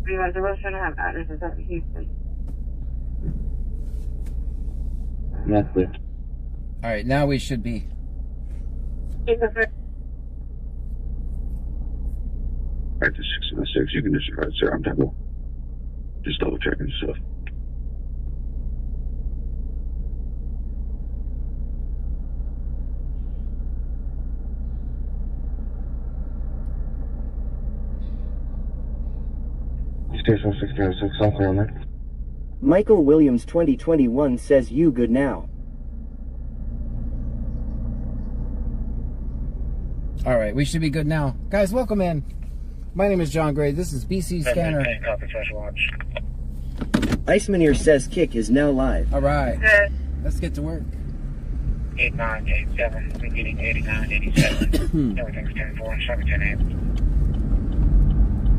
Because the restaurant have addresses at Houston. Yeah, clear. All right, now we should be. Right to 606, you can disregard, sir. I'm just double checking stuff. Station 606, all clear on that. Michael Williams 2021 says you good now. All right, we should be good now. Guys, welcome in. My name is John Gray. This is BC Scanner. Iceman says Kick is now live. All right, let's get to work. 8987, beginning 8987. Everything's 10-4, 710.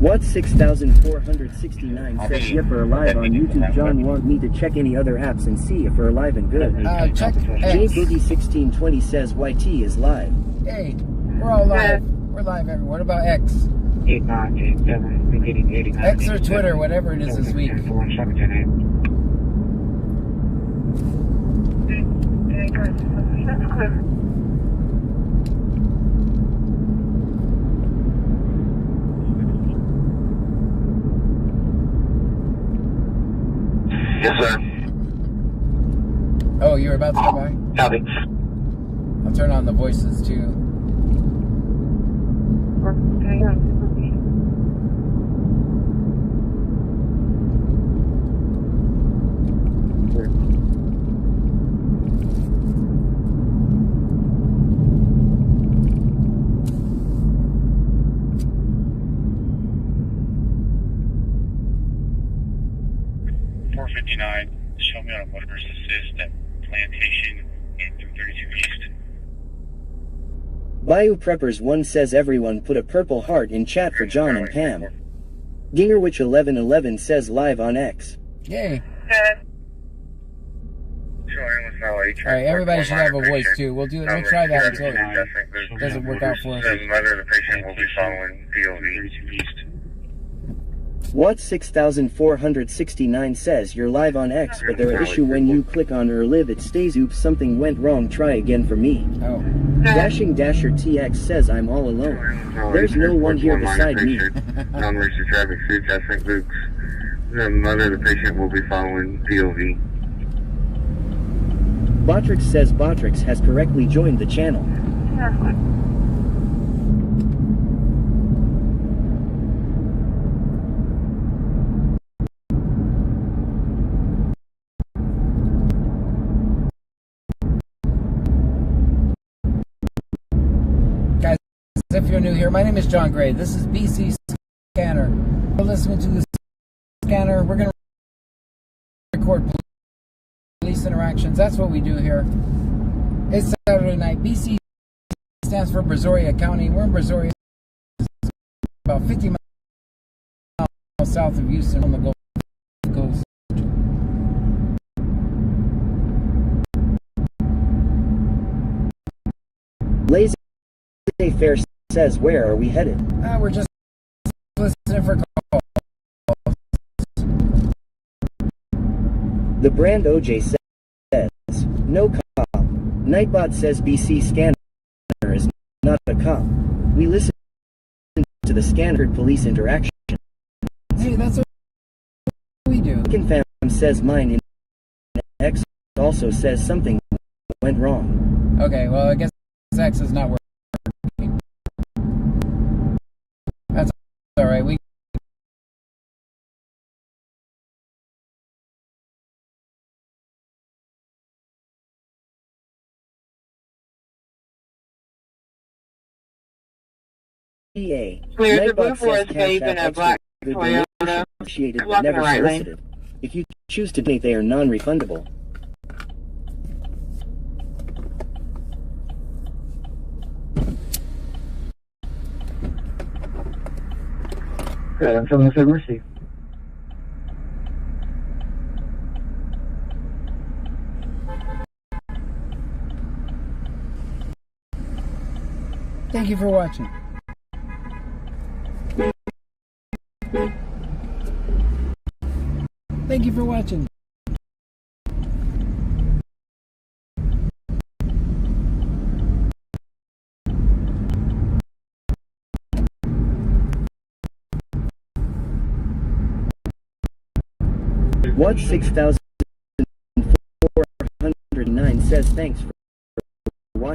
What 6469 says yep, we're live on YouTube. John want me to check any other apps and see if we're live and good. Check J Boogie 1620 says YT is live. Hey, we're all live. We're live, everyone. What about X? 8987, beginning 8987. X or Twitter, whatever it is this week. 10-4, 710. Yes, sir. Oh, you were about to go by? Copy. I'll turn on the voices too. Show me on a motorist assist at Plantation and 332 East. Bayou Preppers 1 says everyone put a purple heart in chat for John and Pam. Gingerwitch 1111 says live on X. Yay. All right, everybody should have a voice too. We'll try that until it doesn't work out for us. The mother of the patient will be following POV. What 6469 says you're live on X, but there issue when you click on or live it stays. Oops, something went wrong. Try again for me. Oh. Dashing Dasher TX says I'm all alone. There's no one here beside me. Non-emergency traffic suits at St. Luke's. The mother of the patient will be following POV. Botrix says Botrix has correctly joined the channel. If you're new here, my name is John Gray. This is BC Scanner. We're listening to the scanner. We're going to record police interactions. That's what we do here. It's Saturday night. BC stands for Brazoria County. We're in Brazoria, about 50 miles south of Houston on the Gulf Coast. Lazy Fair says, where are we headed? We're just listening for calls. The brand OJ says, no cop. Nightbot says BC Scanner is not a cop. We listen to the scanned police interaction. Hey, that's what we do. Fam says mine in X also says something went wrong. Okay, well, I guess X is not working. That's all right. We EA. Clear the blue forest cave in a black Toyota. Appreciated but never solicited. If you choose to donate, they are non-refundable. Good, I'm feeling the mercy. thank you for watching. Thank you for watching. What 6,409 says thanks for watching.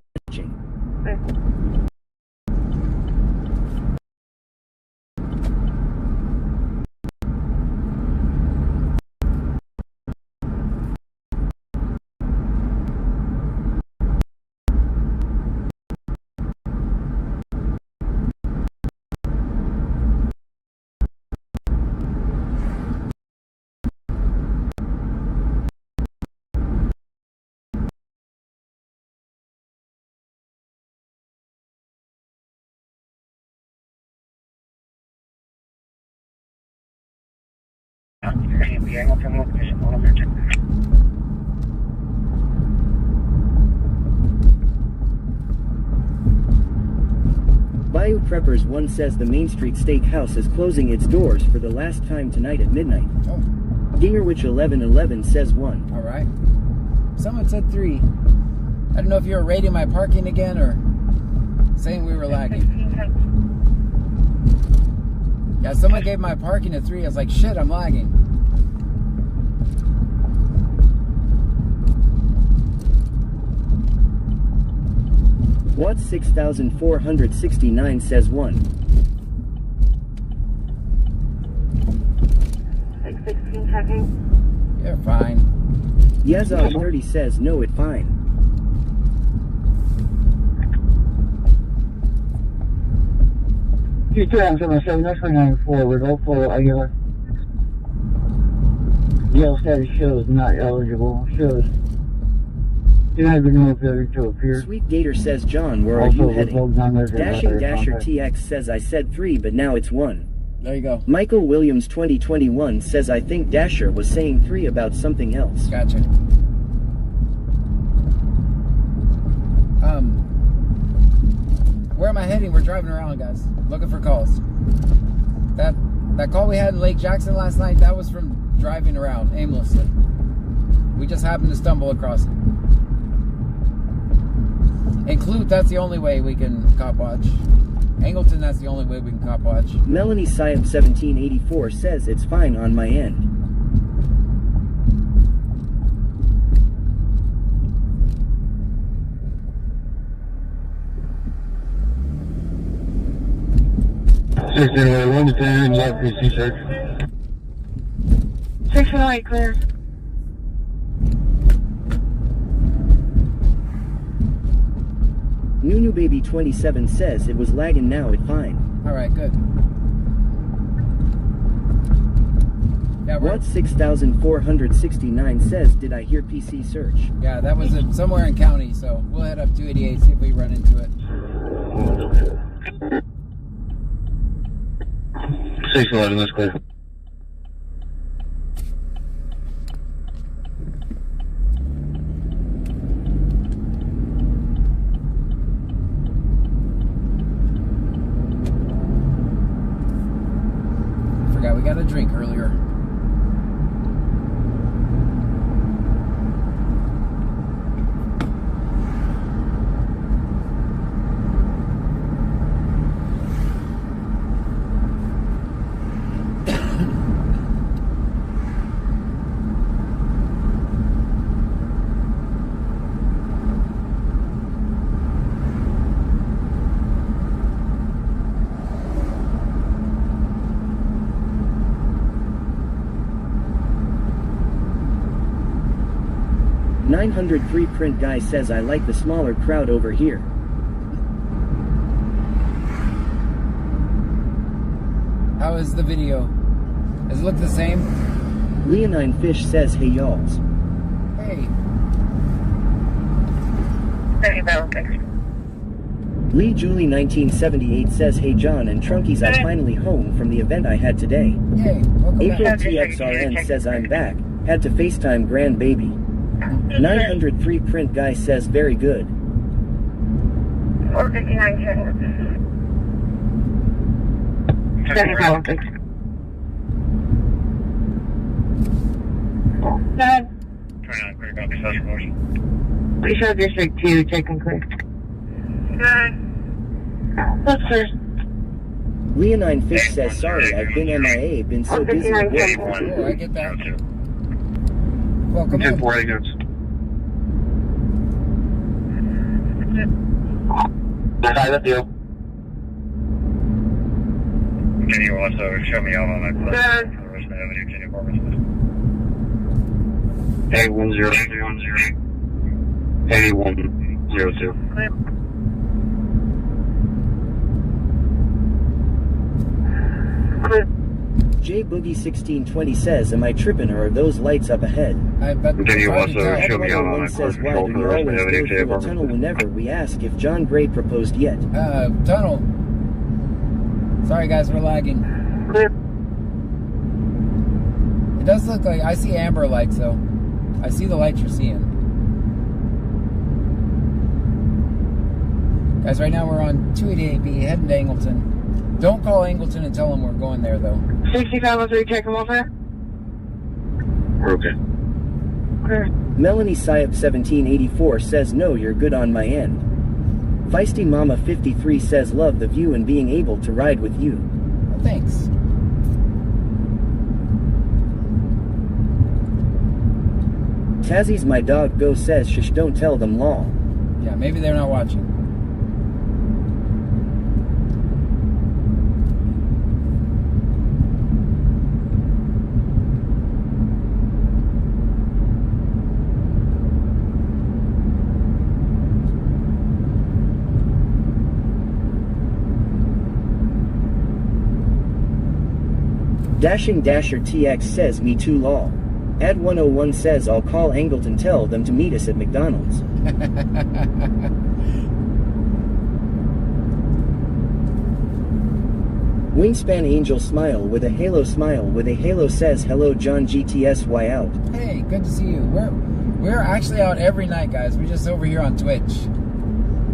Bayou Preppers 1 says the Main Street Steakhouse is closing its doors for the last time tonight at midnight. Oh. Gingerwich 1111 says 1. Alright. Someone said 3. I don't know if you were rating my parking again or saying we were lagging. Yeah, someone gave my parking a 3. I was like, shit, I'm lagging. What 6,469 says 1. 616 checking. You're fine. Yazov 30 says no, it fine. Q2M77, that's 94 with Opal Aguilar. Yellow status shows not eligible. Shows you have no failure to appear. Sweet Gator says John, where are Also, you heading? Dashing Dasher TX says I said 3 but now it's 1. There you go. Michael Williams 2021 says I think Dasher was saying 3 about something else. Gotcha. Where am I heading? We're driving around, guys. Looking for calls. That call we had in Lake Jackson last night, that was from driving around aimlessly. We just happened to stumble across it. In Clute, that's the only way we can cop watch. Angleton, that's the only way we can cop watch. Melanie Syop 1784 says it's fine on my end. One to 10, left PC search. 608 clear. Nunu Baby 27 says it was lagging, now it fine. Alright, good. Yeah, What 6,469 says did I hear PC search? Yeah, that was somewhere in county, so we'll head up 288, see if we run into it. 611, that's clear. Forgot we got a drink earlier. $903 print guy says I like the smaller crowd over here. How is the video? Does it look the same? Leonine Fish says hey y'alls. Hey. Lee Julie 1978 says hey John and Trunkies, I finally home from the event I had today. Yay. Welcome April back. TXRN says I'm back. Had to FaceTime grandbaby. 903 print guy says very good. 459 checking. special motion. We showed District 2, check and clear. Okay. That's first. Leonine Fish says, sorry, I've been MIA, been so busy with work. Oh, I get that. Welcome 10 in. 4 units. Hi, with you. Can you also show me out on that clip for the rest of the Avenue, Virginia Apartments? 810310. 8102. J Boogie 1620 says, am I tripping or are those lights up ahead? I bet Can you it's hard to also tell. show me out on 101 that says, clip why control do for we the rest of always the go Avenue, through a tunnel Apartments? whenever we ask if John Gray proposed yet? Tunnel. Sorry guys, we're lagging. It does look like, I see amber lights though. I see the lights you're seeing. Guys, right now we're on 288B, heading to Angleton. Don't call Angleton and tell them we're going there though. 6503, check them over. We're okay. Clear. Melanie Syop 1784 says, no, you're good on my end. Feisty Mama 53 says, love the view and being able to ride with you. Well, thanks. Tazzy's my dog go says, shush, don't tell them law. Yeah, maybe they're not watching. Dashing Dasher TX says, me too law. Ad 101 says, I'll call Angleton, tell them to meet us at McDonald's. Wingspan Angel Smile with a halo says, hello John GTSY out. Hey, good to see you. We're actually out every night, guys. We're just over here on Twitch.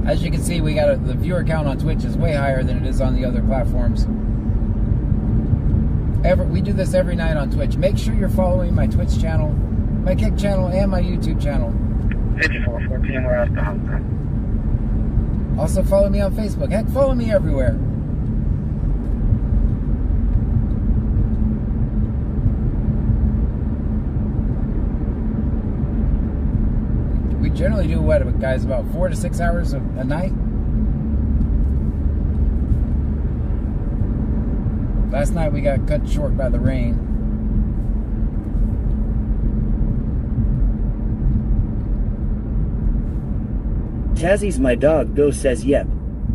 As you can see, we got the viewer count on Twitch is way higher than it is on the other platforms. We do this every night on Twitch. Make sure you're following my Twitch channel, my Kick channel, and my YouTube channel. 5414, we're out the hospital. Also follow me on Facebook. Heck, follow me everywhere. We generally do what, guys, about 4 to 6 hours a night? Last night we got cut short by the rain. Tazzy's my dog go says, yep.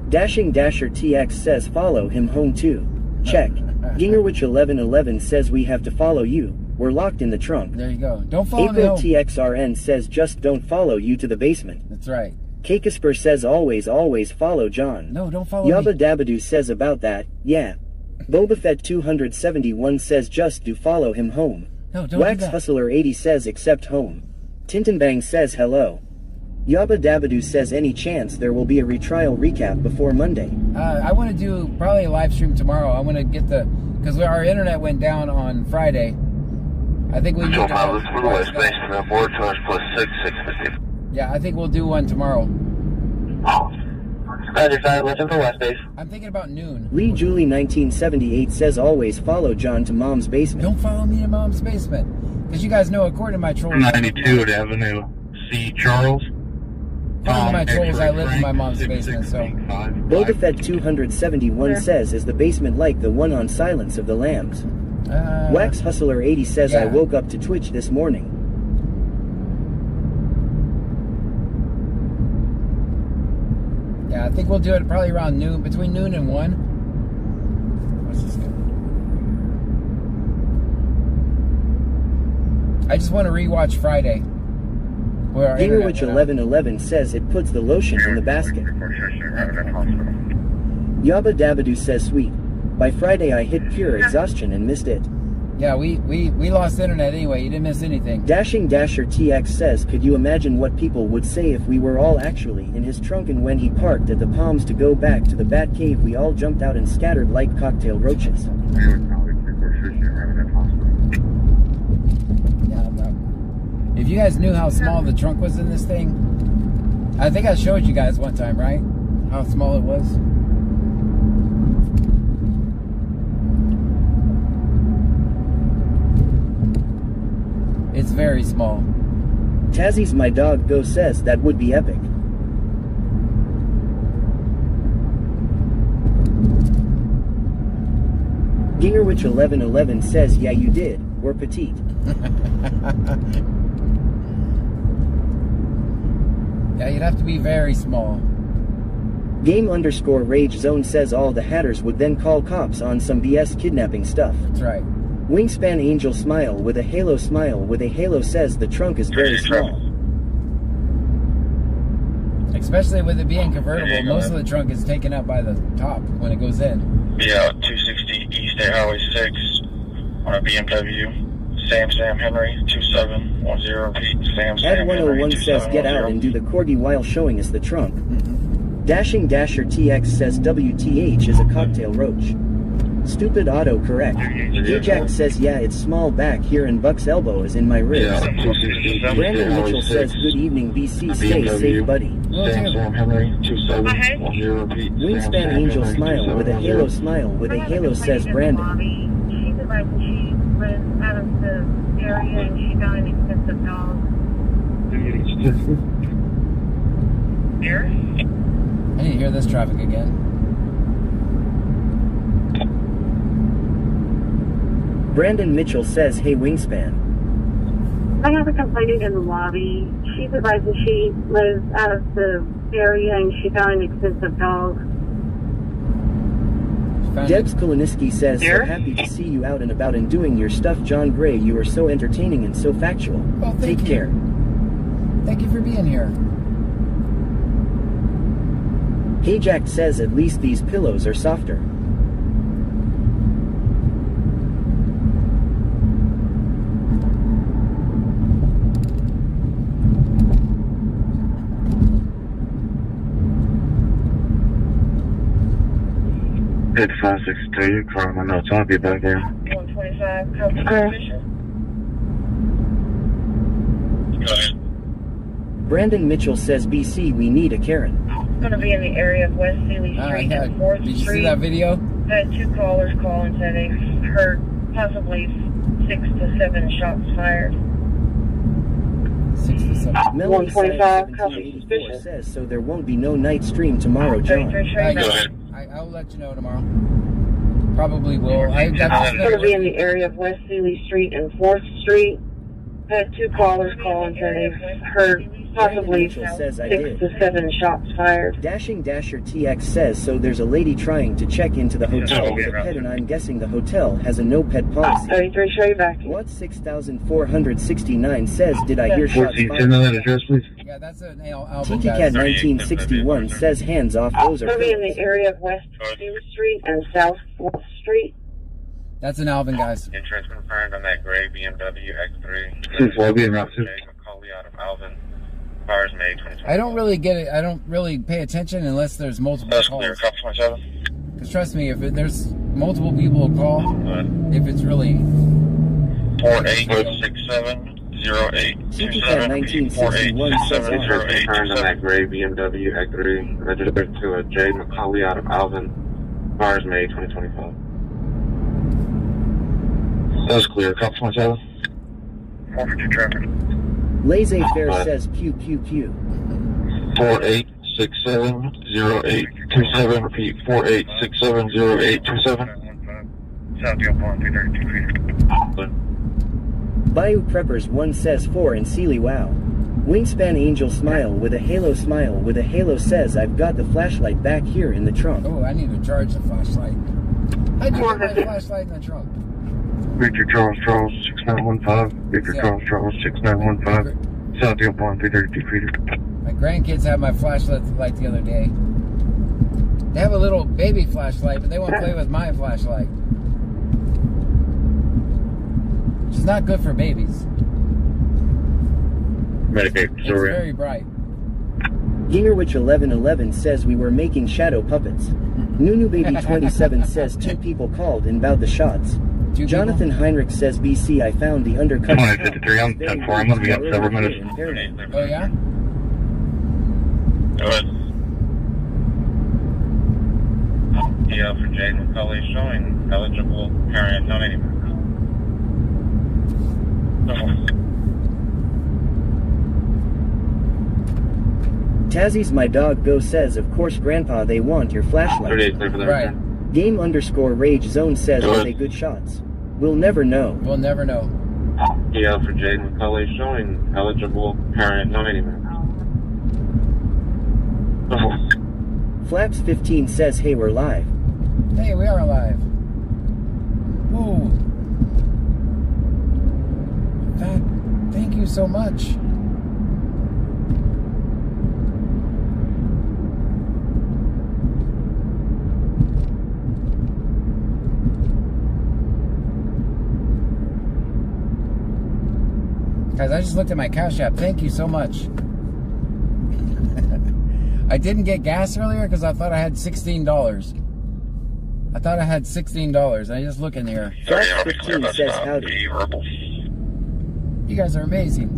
Dashing Dasher TX says, follow him home too. Check. Gingerwich 1111 says, we have to follow you. We're locked in the trunk. There you go. Don't follow me April home. TXRN says, just don't follow you to the basement. That's right. Kakasper says, always follow John. No, don't follow Yabba me. Dabadoo says about that, yeah. Boba Fett 271 says, just do follow him home. No, don't Wax do that. Hustler 80 says, except home. Tintinbang says, hello. Yabba Dabadoo says, any chance there will be a retrial recap before Monday? I want to do probably a live stream tomorrow. I want to get because our internet went down on Friday. I think we need to Pilot for the west base, and on board charge plus 650. Yeah, I think we'll do one tomorrow. Roger, side, listen for West Base. I'm thinking about noon. Lee Julie 1978 says, always follow John to Mom's basement. Don't follow me to Mom's basement. Because you guys know, according to my trolls... 92 at Avenue C. Charles. According to my trolls, I live in my mom's basement, so... Boba Fett 271 says, is the basement like the one on Silence of the Lambs? Wax Hustler 80 says, yeah. I woke up to Twitch this morning. Yeah, I think we'll do it probably around noon, between noon and 1. What's this guy? I just want to rewatch Friday. Where Gingerwich 1111 says it puts the lotion in the basket. Yabba Dabadoo says, sweet. By Friday I hit pure exhaustion and missed it. Yeah, we lost internet anyway. You didn't miss anything. Dashing Dasher TX says, could you imagine what people would say if we were all actually in his trunk, and when he parked at the Palms to go back to the Bat Cave we all jumped out and scattered like cocktail roaches. Yeah, if you guys knew how small the trunk was in this thing, I think I showed you guys one time, right? How small it was. It's very small. Tazzy's my dog go says that would be epic. Gingerwich 1111 says yeah you did, we're petite. Yeah, you'd have to be very small. Game_Rage Zone says all the hatters would then call cops on some BS kidnapping stuff. That's right. Wingspan Angel smile with a halo says the trunk is very small. Especially with it being convertible, most of the trunk is taken up by the top when it goes in. Yeah, 260 East State Highway 6 on a BMW. Sam Henry 2710 Pete. Sam Ed Henry 101 says get out and do the corgi while showing us the trunk. Dashing Dasher TX says WTH is a cocktail roach. Stupid auto correct. Ajax says yeah it's small back here and Buck's elbow is in my ribs. Brandon Mitchell says good evening BC, stay safe buddy. Sam Henry 2710 Pete. Wingspan Angel smile with a halo says Brandon. She's advised that she lives out of the area and she got an expensive dog. Here? I need to hear this traffic again. Brandon Mitchell says hey Wingspan. I have a complainant in the lobby. She's advised that she lives out of the area and she got an expensive dog. Debs Koloniski says so happy to see you out and about and doing your stuff John Gray, you are so entertaining and so factual. Well, Take care. Thank you for being here. Ajax says at least these pillows are softer. Hit 562, you call my notes. I'll be back here. 125, Confrontation. Go ahead. Brandon Mitchell says BC we need a Karen. It's going to be in the area of West Sealy Street and 4th Did you Street. see that video? I had 2 callers call and say they've heard possibly 6 to 7 shots fired. 6 to 7. Melanie 125, 1784 says so there won't be no night stream tomorrow, John. Go ahead. I'll let you know tomorrow. Probably will. It's going to be in the area of West Sealy Street and 4th Street. I had 2 callers call and say they've heard possibly 6 to 7 shots fired. Dashing Dasher TX says so there's a lady trying to check into the hotel with a pet and I'm guessing the hotel has a no pet policy. 33, show you back. What 6469 says did I hear shots fired? that address, please? Yeah, that's an album. TTCat 1961 says hands off those It's are going to be in pills. the area of West Sealy Street and South 4th Street. That's an Alvin, guys. Interest confirmed on that gray BMW X3. Since we'll be in Route 2. Macaulay out of Alvin. Cars made 2020. I don't really get it. I don't really pay attention unless there's multiple That's clear. calls. Cop 27. Because trust me, if there's multiple people who call, if it's really... 48670827. 1961 says Confirmed on that gray BMW X3. Registered to a J. Macaulay out of Alvin. Cars made 2025. That's clear. Cop 27. 452 traffic. Laissez Faire says pew pew pew. 48670827. Repeat. 48670827. South Deal Pond 332 feet. Bayou Preppers 1 says 4 and Sealy wow. Wingspan Angel smile with a halo says I've got the flashlight back here in the trunk. Oh, I need to charge the flashlight. I do have my flashlight in the trunk. Victor Charles 6915. Victor Charles 6915. South Deal Pond 332 feet. My grandkids had my flashlight the other day. They have a little baby flashlight, but they won't play with my flashlight. Which is not good for babies. Medicaid, It's very bright. Gingerwich 1111 says we were making shadow puppets. Nunu Baby 27 says 2 people called and about the shots. Jonathan Heinrich says, BC, I found the undercut. 2053 on 10-4. I'm going to be up several minutes. Oh, yeah? Go ahead. Yeah, for Jade McCulley showing eligible parent donating. Tazzy's my dog go says, of course, Grandpa, they want your flashlight. 38 clear for the Right. Game _ Rage Zone says, are they good shots? Well never know. We'll never know. Yeah, for Jade McCulley showing eligible parent donating. Flaps 15 says, hey, we're live. Hey, we are alive. Whoa. Thank you so much. Guys, I just looked at my Cash App. Thank you so much. I didn't get gas earlier because I thought I had $16. I thought I had $16. I just look in here. Flaps 15 says, howdy. You guys are amazing.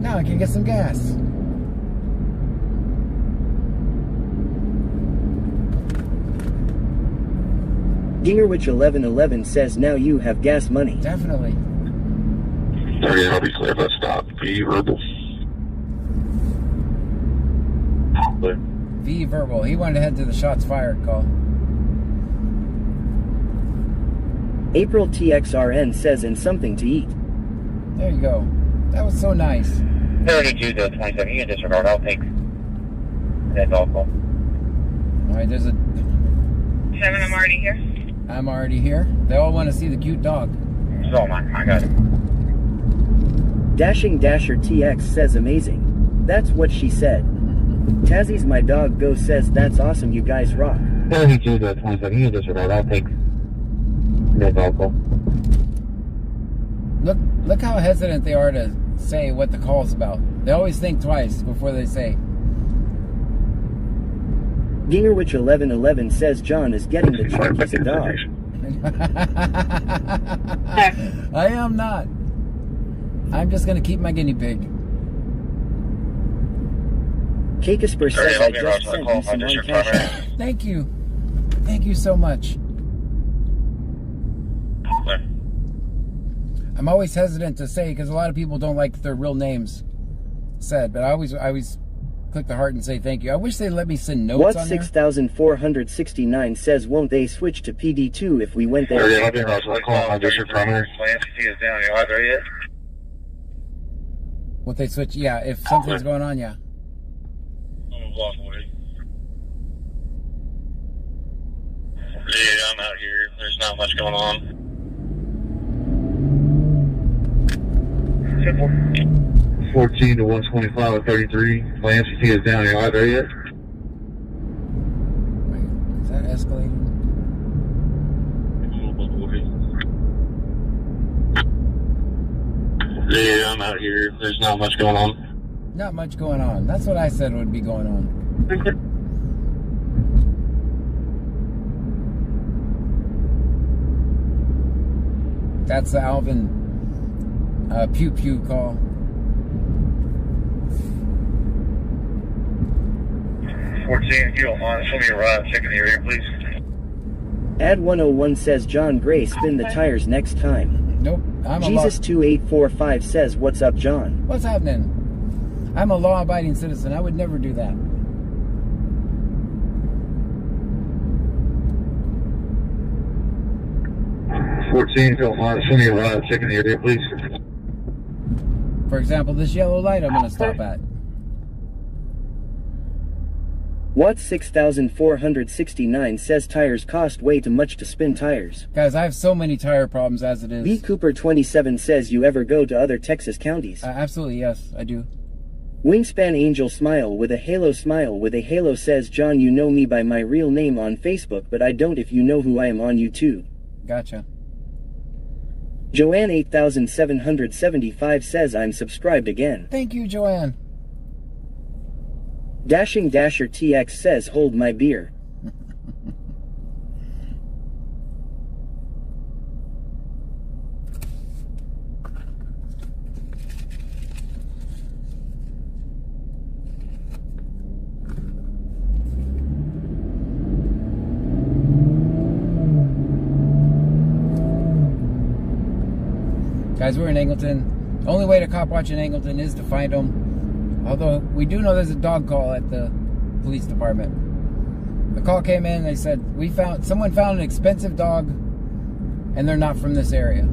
Now I can get some gas. Gingerwich 1111 says, now you have gas money. Definitely. 38, I'll be clear. Let's stop. Be verbal. V verbal. He wanted to head to the shots fired call. April TXRN says, and something to eat. There you go. That was so nice. 32 to 27. You can disregard. I'll take that dog call. All right, there's a... 7, I'm already here. I'm already here. They all want to see the cute dog. So am I. I got it. Dashing Dasher TX says, amazing. That's what she said. Tazzy's my dog go says, that's awesome, you guys rock. 32 to 27. You can disregard. I'll take that dog call. Look how hesitant they are to say what the call's about. They always think twice before they say. Gingerwich 1111 says, John is getting the truck, he's a dog. I am not. I'm just going to keep my guinea pig. Kakisper says, I just sent you some on Cash. Thank you. Thank you so much. I'm always hesitant to say because a lot of people don't like their real names said, but I always click the heart and say thank you. I wish they'd let me send notes What on there. 6469 says, won't they switch to PD2 if we went there? 38, I'll be right. I'll call my district primary. is down. You out there yet? What they switch? Yeah, if something's going on, yeah. I'm a block away. Yeah, I'm out here. There's not much going on. 14 to 125 with 33. My MCT is down. You out there yet? Wait, is that escalating? Yeah, I'm out here. There's not much going on. Not much going on. That's what I said would be going on. That's the Alvin Pew Pew call. 14, if you don't mind, show me your ride. Check in the area, please. Ad 101 says, John Gray, spin the tires next time. Nope. I'm a Jesus 2845 says, what's up, John? What's happening? I'm a law-abiding citizen. I would never do that. $14, if you don't mind, send me a ride. Check in the area, please. For example, this yellow light I'm going to stop at. What 6469 says, tires cost way too much to spin tires. Guys, I have so many tire problems as it is. B Cooper 27 says, you ever go to other Texas counties? Absolutely, yes, I do. Wingspan Angel Smile with a halo says, John, you know me by my real name on Facebook, but I don't if you know who I am on YouTube. Gotcha. Joanne 8775 says, I'm subscribed again. Thank you, Joanne. Dashing Dasher TX says, hold my beer. Guys, we're in Angleton. The only way to cop watch in Angleton is to find them. Although, we do know there's a dog call at the police department. The call came in, they said, someone found an expensive dog, and they're not from this area.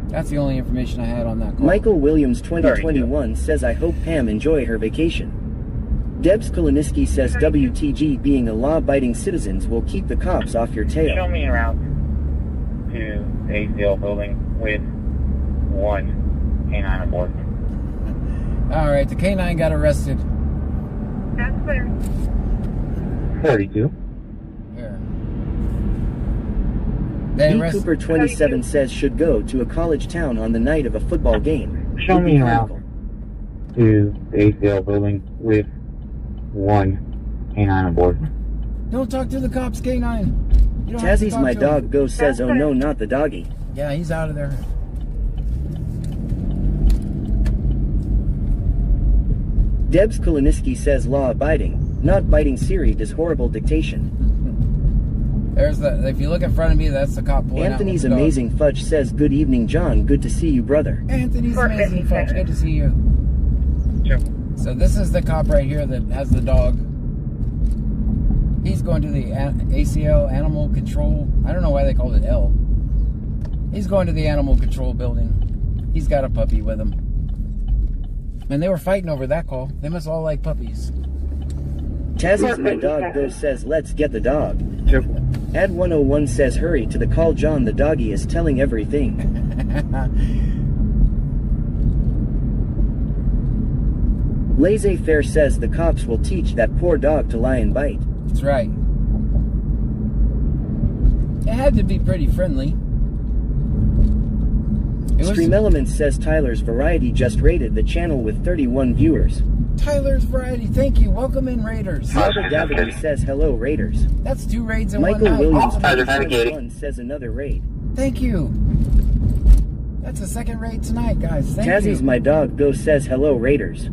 That's the only information I had on that call. Michael Williams 2021 says, I hope Pam enjoy her vacation. Debs Koloniski says WTG, being a law-abiding citizens will keep the cops off your tail. Show me around to the ACL building with 1 canine aboard. Alright, the K9 got arrested. That's clear. 32. Here. B. Cooper 27 says should go to a college town on the night of a football game. Show me around to the ACL building with 1 canine aboard. Don't talk to the cops, K9. You don't have to Tazzy's talk my to dog him. go says, oh no, not the doggy. Yeah, he's out of there. Debs Koloniski says law-abiding, not biting Siri does horrible dictation. There's the, if you look in front of me, that's the cop pulling Anthony's out with the Amazing Fudge says, good evening, John. Good to see you, brother. dog. Anthony's Amazing Fudge. Good to see you. Sure. So this is the cop right here that has the dog. He's going to the ACL Animal Control. I don't know why they called it L. He's going to the Animal Control building. He's got a puppy with him. And they were fighting over that call. They must all like puppies. Tazzy's my dog go says, let's get the dog. Ad 101 says, hurry to the call, John. The doggy is telling everything. Laissez-faire says the cops will teach that poor dog to lie and bite. That's right. It had to be pretty friendly. Stream Elements says Tyler's Variety just rated the channel with 31 viewers. Tyler's Variety, thank you. Welcome in, Raiders. Robert Davidy says hello, Raiders. That's 2 raids in Michael one night. Williams Tyler 21 says another raid. Thank you. That's the 2nd raid tonight, guys. Thank Tazzy's you. my dog go says hello, Raiders.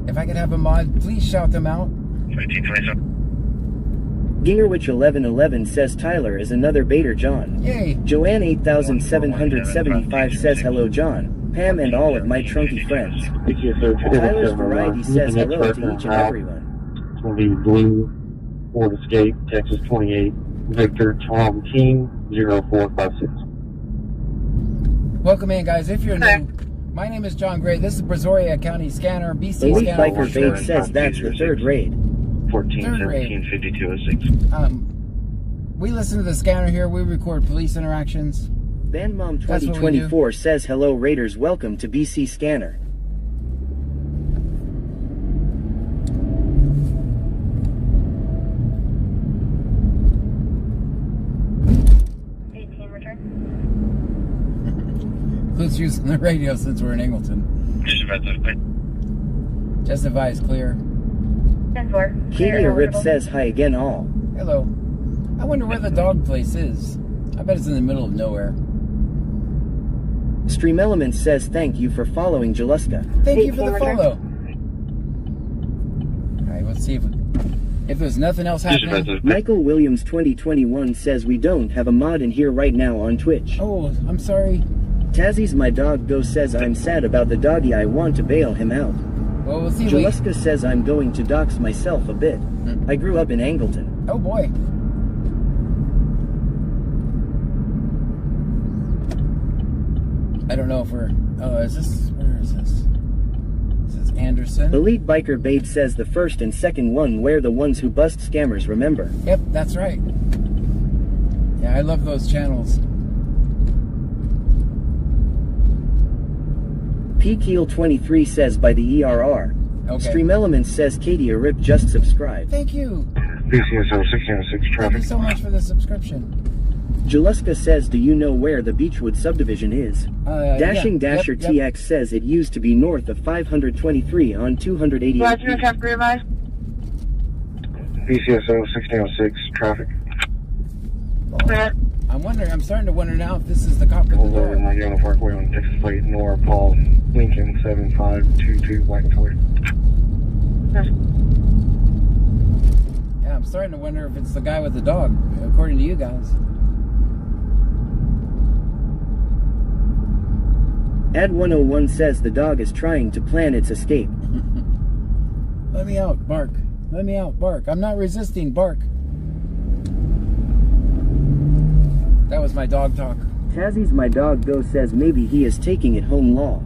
If I could have a mod, please shout them out. 1927. Gingerwich 1111 says Tyler is another baiter, John. Yay. Joanne 8775 says hello, John. Pam and all of my trunky friends. Tyler's Variety says hello to each and everyone. It's going to be Blue, Ford Escape, Texas 28, Victor, Tom King, 0456. Welcome in, guys. If you're new, my name is John Gray. This is Brazoria County Scanner, BC Elite Scanner. Biker Babe says that's the 3rd raid. 1417 5206. We listen to the scanner here. We record police interactions. Bandmom That's what we 2024 says hello, Raiders. Welcome to BC Scanner. Who's using the radio since we're in Angleton? Just advise clear. 10-4. Katie Rip says hi again all. Hello. I wonder where the dog place is. I bet it's in the middle of nowhere. Stream Elements says thank you for following Jaluska. Thank you for the follow. Alright, let's see if there's nothing else happening. Michael Williams 2021 says we don't have a mod in here right now on Twitch. Oh, I'm sorry. Tazzy's my dog go says I'm sad about the doggy, I want to bail him out. Well, we'll see. Jaluska says I'm going to dox myself a bit. I grew up in Angleton. Oh boy. I don't know if we're... Oh, is this... Where is this? This is Anderson. Elite Biker Babe says the 1st and 2nd one where the ones who bust scammers, remember? Yep, that's right. Yeah, I love those channels. P-Keel 23 says by the ERR. Okay. Stream Elements says Katie Rip just subscribed. Thank you. BCSO 1606 Thank you traffic. so much for the subscription. Jaluska says do you know where the Beechwood subdivision is? Dashing yeah. Dasher Yep. TX says it used to be north of 523 on 288. Roger, traffic advice. BCSO 1606 traffic. I'm wondering, I'm starting to wonder now if this is the cop with the Over in dog. Yonah Parkway on Texas Plate, Nora Paul, Lincoln 7522, white and colored. Yeah, I'm starting to wonder if it's the guy with the dog, according to you guys. Ad 101 says the dog is trying to plan its escape. Let me out, bark. Let me out, bark. I'm not resisting, bark. That was my dog talk. Tazzy's my dog go says maybe he is taking it home law.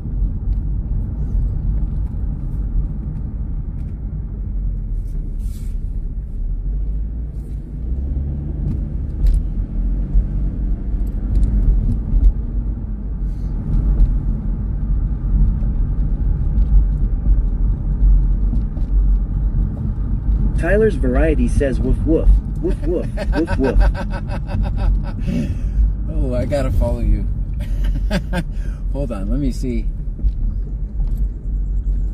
Tyler's Variety says woof woof, woof woof, woof woof. Oh, I gotta follow you. Hold on, let me see.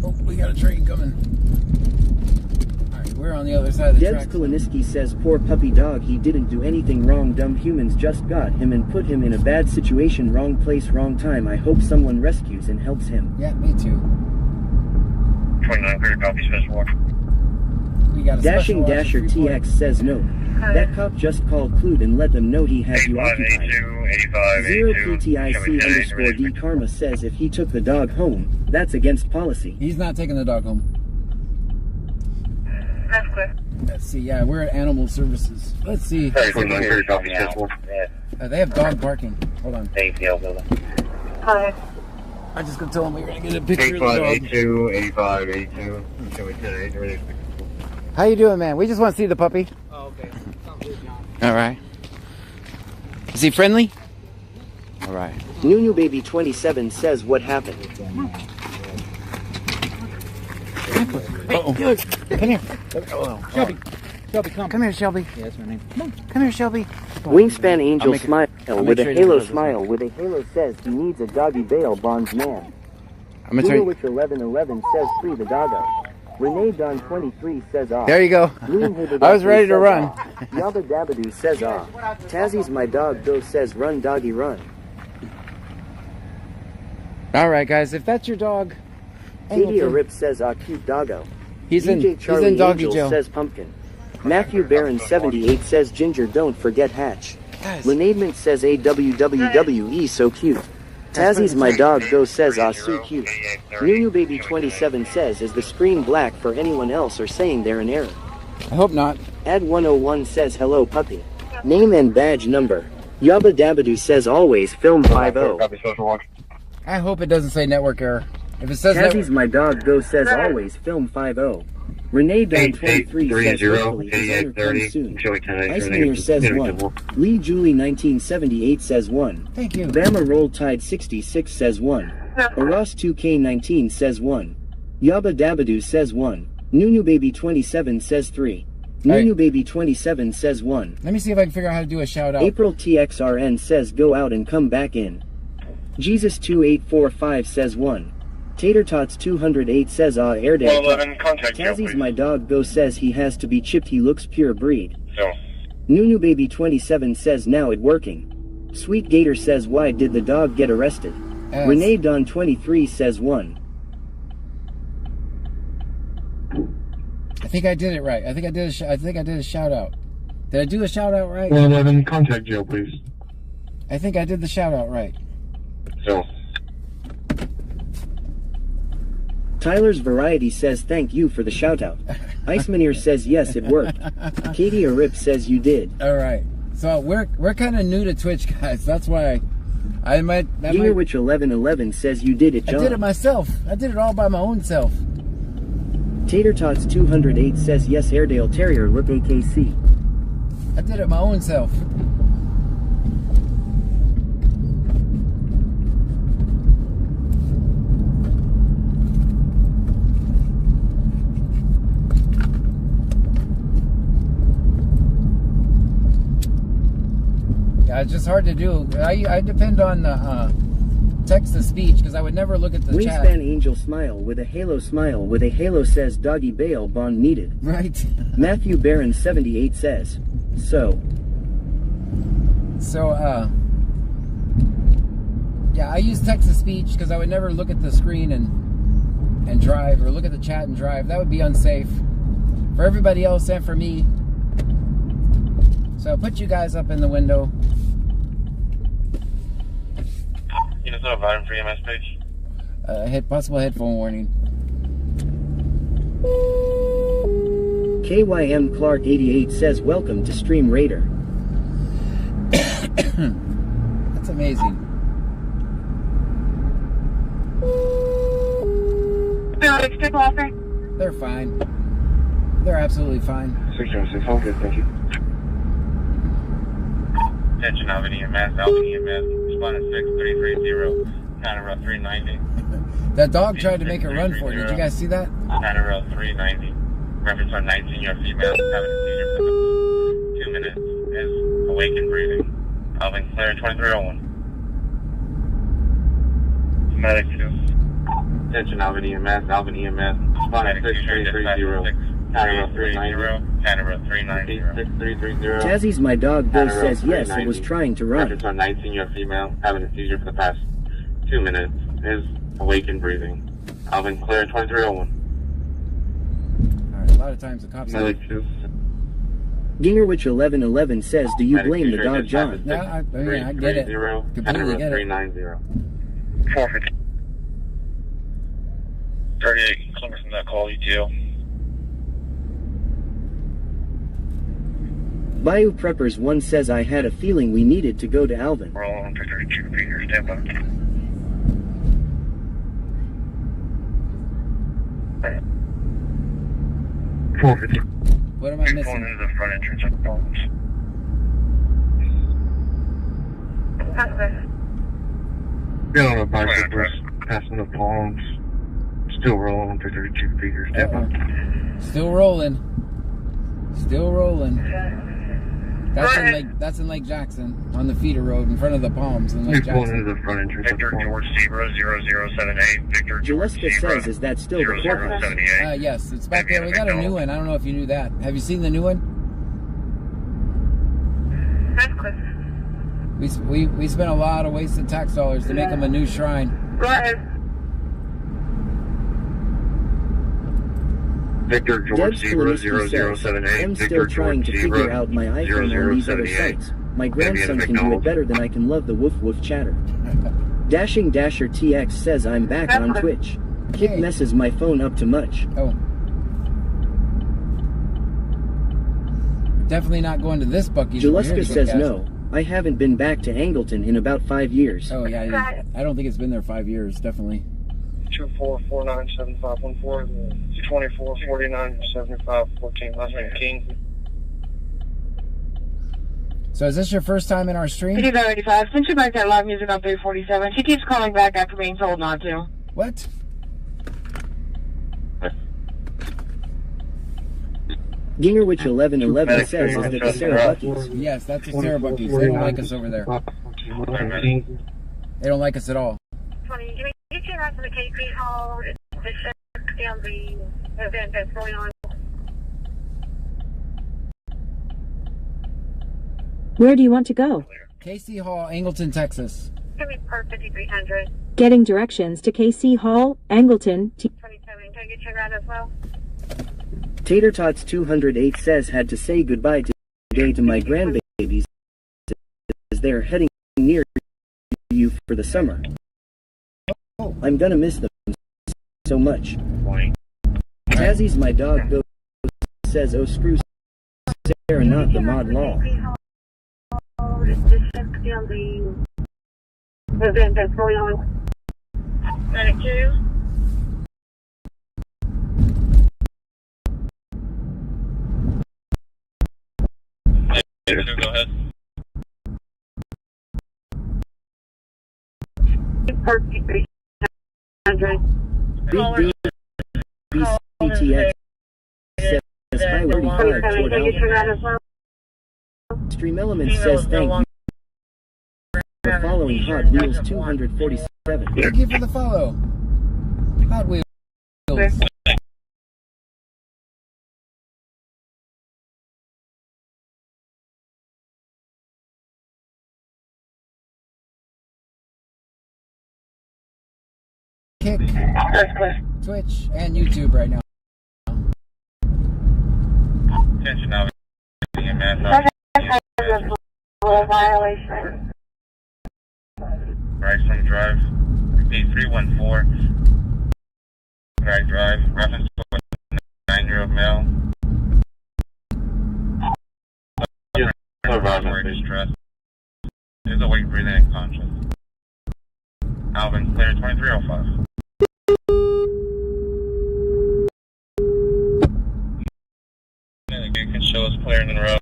Oh, we got a train coming. Alright, we're on the other side of the Debs tracks. Kuliniski says poor puppy dog, he didn't do anything wrong, dumb humans just got him and put him in a bad situation, wrong place, wrong time. I hope someone rescues and helps him. Yeah, me too. 29 clear, copy, special watch. We got a Dashing special Dasher watch at 3 TX says no. That cop just called Clued and let them know he has you 85, occupied. 82, 85, 0 82. PTIC underscore D Karma says if he took the dog home, that's against policy. He's not taking the dog home. That's clear. Let's see, yeah, we're at Animal Services. Let's see. 29 clear, copy, special. They have dog barking. Hold on. Hi. I'm just gonna tell them we're gonna get a picture of 85, the dog. 82, 85, 82. Show me 10, ready. How you doing, man? We just want to see the puppy. Oh, okay. Sounds good, John. All right. Is he friendly? All right. Nunu Baby 27 says what happened. Uh-oh. Come here. Shelby. Shelby, come. Come here, Shelby. Yeah, that's her name. Come here, Shelby. Wingspan Angel make it- smile I'll with make a sure it halo doesn't go smile with a halo says he needs a doggy bail bonds man. I'm gonna turn. Witch 1111 says free the doggo. Renee Don 23 says ah. There you go. Liam Haber I was ready to says run. ah. Yabba Dabadoo says ah. Tazzy's my dog go says run doggy run. All right, guys. If that's your dog, Katie Angleton, Rip says ah cute doggo. he's in. DJ He's Charlie in doggy Angel jail. says pumpkin. Matthew Barron 78 says ginger don't forget hatch. Guys, Lenaidment says AWWWE so cute. Tazzy's my dog go says ah so cute. Nunu Baby 27 says is the screen black for anyone else or saying they're in error. I hope not. Ad 101 says hello puppy. Name and badge number. Yabba Dabadoo says always film 50. Copy, special watch. I hope it doesn't say network error. If it says Tazzy's network, my dog go says always film 50. Renee Don 23 says 8830, hopefully his owner comes soon. show me 10, Iceman says 1. Lee Julie 1978 says 1. thank you. Bama Roll Tide 66 says 1. Aras 2K19 says 1. Yabba Dabadoo says 1. Nunu Baby 27 says 3. Nunu Baby 27 says 1. Let me see if I can figure out how to do a shout out. April TXRN says go out and come back in. Jesus 2845 says 1. Tater Tots 208 says ah Airedale. 111, contact jail, Tazzy's please. my dog go says he has to be chipped, he looks pure breed. So, Nunu Baby 27 says now it working. Sweet Gator says why did the dog get arrested? Yes. Renee Don 23 says 1. I think I did it right. I think I did a shout out. Did I do the shout out right? 111, contact jail, please. I think I did the shout out right. So, Tyler's Variety says thank you for the shout out. Icemaneer says yes it worked. Katie Arip says you did. All right. So we're kind of new to Twitch, guys. That's why I might. Gear Witch 1111 says you did it, I John. did it myself. I did it all by my own self. Tater Tots 208 says yes Airedale Terrier look AKC. I did it my own self. Yeah, it's just hard to do. I depend on text to speech because I would never look at the chat. Wingspan Angel smile with a halo says doggy bail bond needed. Right. Matthew Barron 78 says so. So yeah, I use text to speech because I would never look at the screen and drive, or look at the chat and drive. That would be unsafe for everybody else and for me. So I'll put you guys up in the window. you just have a volume for EMS page? Possible headphone warning. KYM Clark 88 says welcome to Stream Raider. That's amazing. They're fine. They're absolutely fine. 606, all good, thank you. Attention, Alvin EMS, responding 6330, counter route 390. That dog tried to make a run for it. Did you guys see that? Counter route 390. Reference on 19-year female, having a seizure for 2 minutes, is awake and breathing. Alvin clear 2301. Medic 2. Attention, Alvin EMS, responding 6330, counter route 390. Counter route 390. 6330. Jazzy's my dog Bill says yes, it was trying to run. Reference on 19-year female, having a seizure for the past 2 minutes, is awake and breathing. Alvin clear 2301. Alright, a lot of times the cops... Medic 2. Gingerwich 1111 says, do you blame the dog John? Yeah, I get it. Completely get it. 450. 38, coming from that call, ETL. Bayou Preppers 1 says, I had a feeling we needed to go to Alvin. We're all on 32 figure, stand by. What am I missing? Pulling into the front entrance of the Palms. Still on a bicycle, passing the Palms. Still rolling on 32 figures, stand by. Still rolling. Still rolling. That's in Lake Jackson, on the feeder road in front of the Palms in Lake Pulling Jackson. into the front entrance of the Victor Palms. George Zebra 0078. Victor George Jaleska Zebra says, is that still the courthouse? 0078. Yes, it's back there. We got a new one. I don't know if you knew that. Have you seen the new one? We spent a lot of wasted tax dollars to make them a new shrine. Right. Victor George Deb's Zebra Kalinsky says, 0078. I'm still Victor trying to George figure Zebra out my iPhone on these other 0078. sites. My grandson can do it McDonald's. better than I can love the woof woof chatter. Dashing Dasher TX says I'm back on Twitch. Kid Hey. messes my phone up too much. Oh. Definitely not going to this Buc-ee's. Jaleska says no. I haven't been back to Angleton in about 5 years. Oh, yeah. I don't think it's been there 5 years, definitely. 24497514, 24497514, last name King. So is this your first time in our stream? 85. Since you're back at live music on 347, she keeps calling back after being told not to. What? Gingerwich 1111 says, is that the Sarah Buckies? Yes, that's the Sarah Buc-ee's. They don't like us over there. They don't like us at all. 20. Can you get out to the KP Hall to check down the event that's going on? Where do you want to go? KC Hall, Angleton, Texas. Give me per 5300. Getting directions to KC Hall, Angleton. 27. Can I get your route as well? Tater Tots 208 says, had to say goodbye today to my grandbabies as they're heading near you for the summer. I'm gonna miss them so much. Jazzy's my dog though says, oh screw Sarah, not the mod law. To check down the event that's going on. 92. Go ahead. Per 5300. BCTX says, Highway 35 toward Can I get your route as well? Stream Elements says, thank you for following Hot Wheels 247. Thank you for the follow. Hot Wheels. Kick, Twitch, and YouTube right now. Attention now. Violation. Right, some drive. D314, Drag Drive, reference to a 9-year-old male. Distress. Is awake, breathing, and conscious. Alvin, clear 2305. You can show us clear in the road.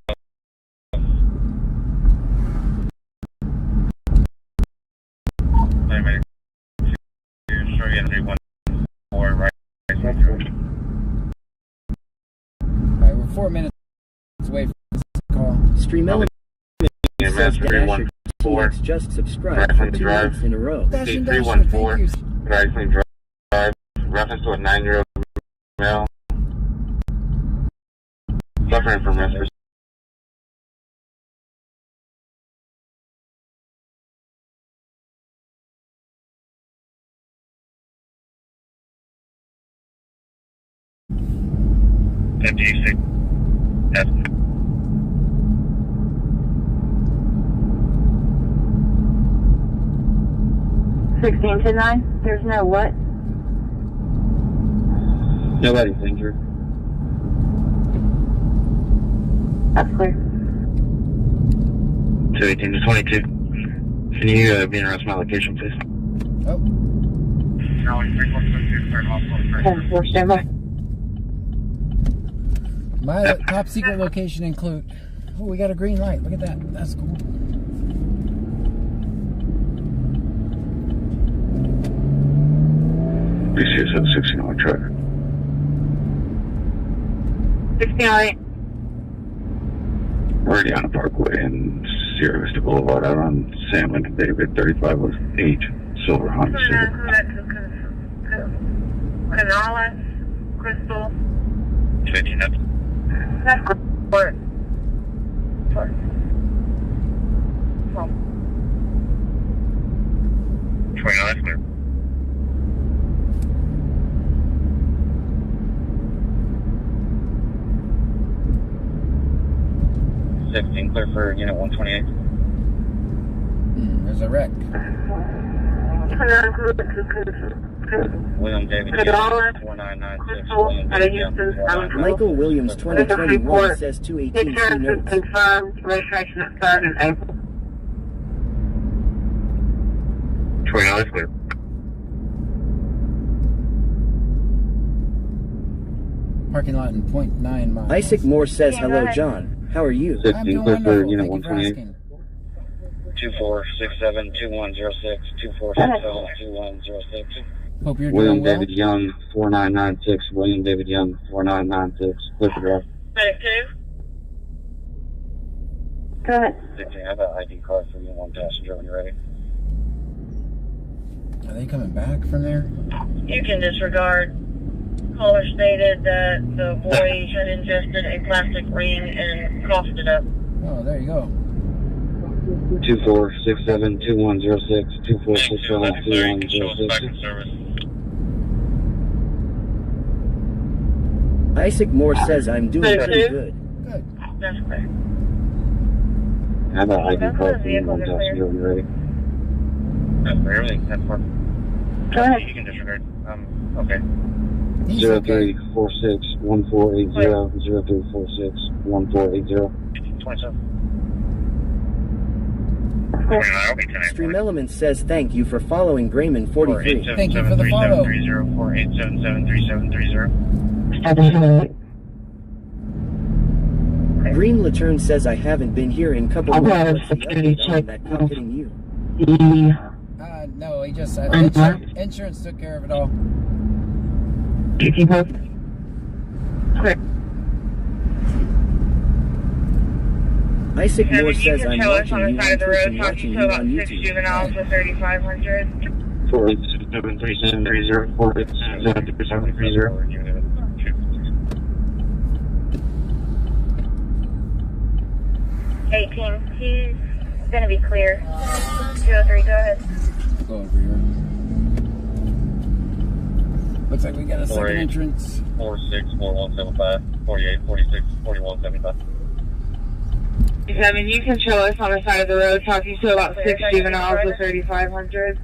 Show you 314 right. Alright, we're 4 minutes away from this call. Stream element says Dasher 2X just subscribed for 2 months in a row. D314, Driving Drive, reference to a 9-year-old male. Suffering from respiratory. D6. Yes. 16-9, there's no what? Nobody's injured. That's clear. 218-22. Can you be interested in my location, please? Oh. Charlie 342, clear hospital. 10-4, stand by. My top secret location include. Oh, we got a green light. Look at that. That's cool. BCS at 16 on track. 1608. Already on a Parkway and Sierra Vista Boulevard out on Sam Lincoln David 3508 Silver Honda Civic. Canales, Crystal. 15 up. That's good. 29 clear. Clear for unit 128. There's a wreck. William David Young, 4996. William David Young, 4996. Michael Williams 2021 says 218 Picture notes. confirmed. Registration that started in April. 29 clear. Parking lot in 0.9 miles. Isaac Moore says, hello, John. How are you? 16 clear for unit 128. 2467 2106 2467 2106. Hope you're William doing well. David Young 4996. William David Young 4996. Clear for drive. Medic 2. Go ahead. 16, I have an ID card for unit 1 passenger when you're ready. Are they coming back from there? You can disregard. Caller stated that the boy had ingested a plastic ring and coughed it up. Oh, there you go. 2467 2106. 2467 You can show us back 2106. in service. Isaac Moore says, I'm doing pretty good. Good. That's clear. I have an ID card for unit 1 passenger when you're ready. Everything, that's fine. Go ahead. You can disregard. Okay. He's okay. 0346 1480 0346 1480. 27. 29, I'll be 10. Stream Elements says, thank you for following Grayman 43. Thank you for the follow. 4873730. Green Laterne says, I haven't been here in a couple I'll months. have a What's the security update on check. that cop hitting you? No, he just insurance took care of it all. Keep up. Clear. Isaac Moore You says, can I'm show us watching on you the side on of the Twitch road and talking watching to you about on 6 YouTube. juveniles with 3,500. 4873730 4873730. 18. He's gonna be clear. 203, go ahead. Go over here. Looks like we got a second entrance. 464175 4846 4175. You can show us on the side of the road talking to about 6 juveniles with 3,500.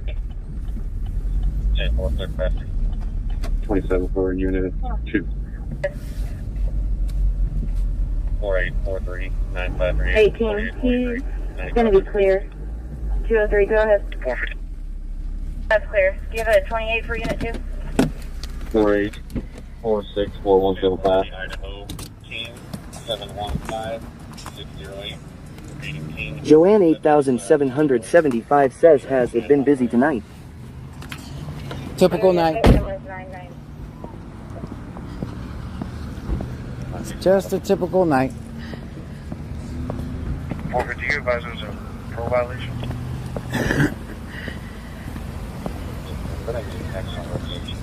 10 4 clear traffic. 27 for unit 2. 4843 953. 18, he's going to be clear. 203, go ahead. 450. That's clear. Give it a 28 for unit 2. 48 46 4175. Idaho 10 715 608. Repeating 10. Joanne 8775 says, has it been busy tonight? Typical night. It's just a typical night. 450, you advise there's a pro violation? But I need next on location.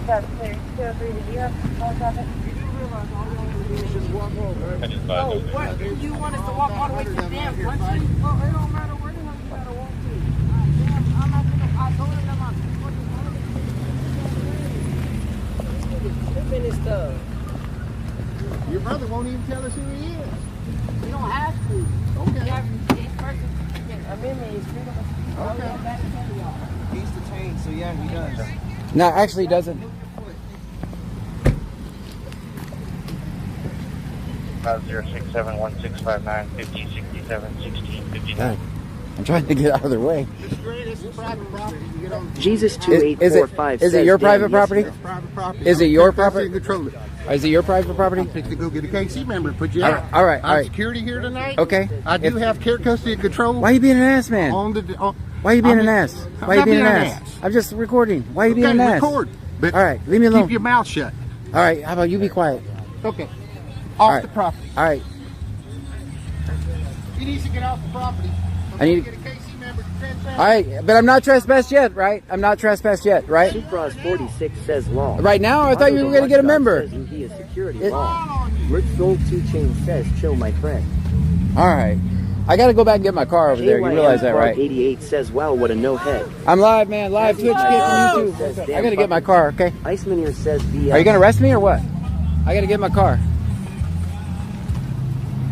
That's clear. 203, did you have more traffic? I just thought Oh, what? You want us to walk all the way to the damn country? Well, it don't matter where the hell you gotta walk to. Damn, I'm not gonna, I told him that my fucking stuff. Your brother won't even tell us who he is. You don't have to. Okay. Each person, amendment is freedom of speech. Okay. He's the change, so yeah, he does. No, actually he doesn't. 0671659 5067 1659. I'm trying to get out of their way. Jesus 2845 Is says, it your damn, private yes, property? sir. Private property. Is it your property? Control it. Is it your private property? To go get a KC member and put you All out. right, all right, all I'm right. security here tonight. Okay. I do have care, custody, and control. Why are you being an ass, man? On the. Why are you being I'm an just- ass? I'm Why are you not being an being an ass? ass. I'm just recording. Why are you being Okay, an ass? record. But All right, leave me alone. keep your mouth shut. All right, how about you be quiet? Okay. Off All right. the property. All right. He needs to get off the property. I'm I need- gonna get a KC member to trespass. All right, but I'm not trespassed yet, right? I'm not trespassed yet, right? Supras 46 says law. Right now, I thought you were going to get a member. Says he is security It- law. Rich Gold 2 Chain says, chill my friend. All right. I got to go back and get my car over there. You realize that, right? 88 says, wow, what a no head. I'm live, man. Live Twitch kid from Says, YouTube. damn I got to get my car, okay? Iceman here says, BS. Are you going to arrest me or what? I got to get my car.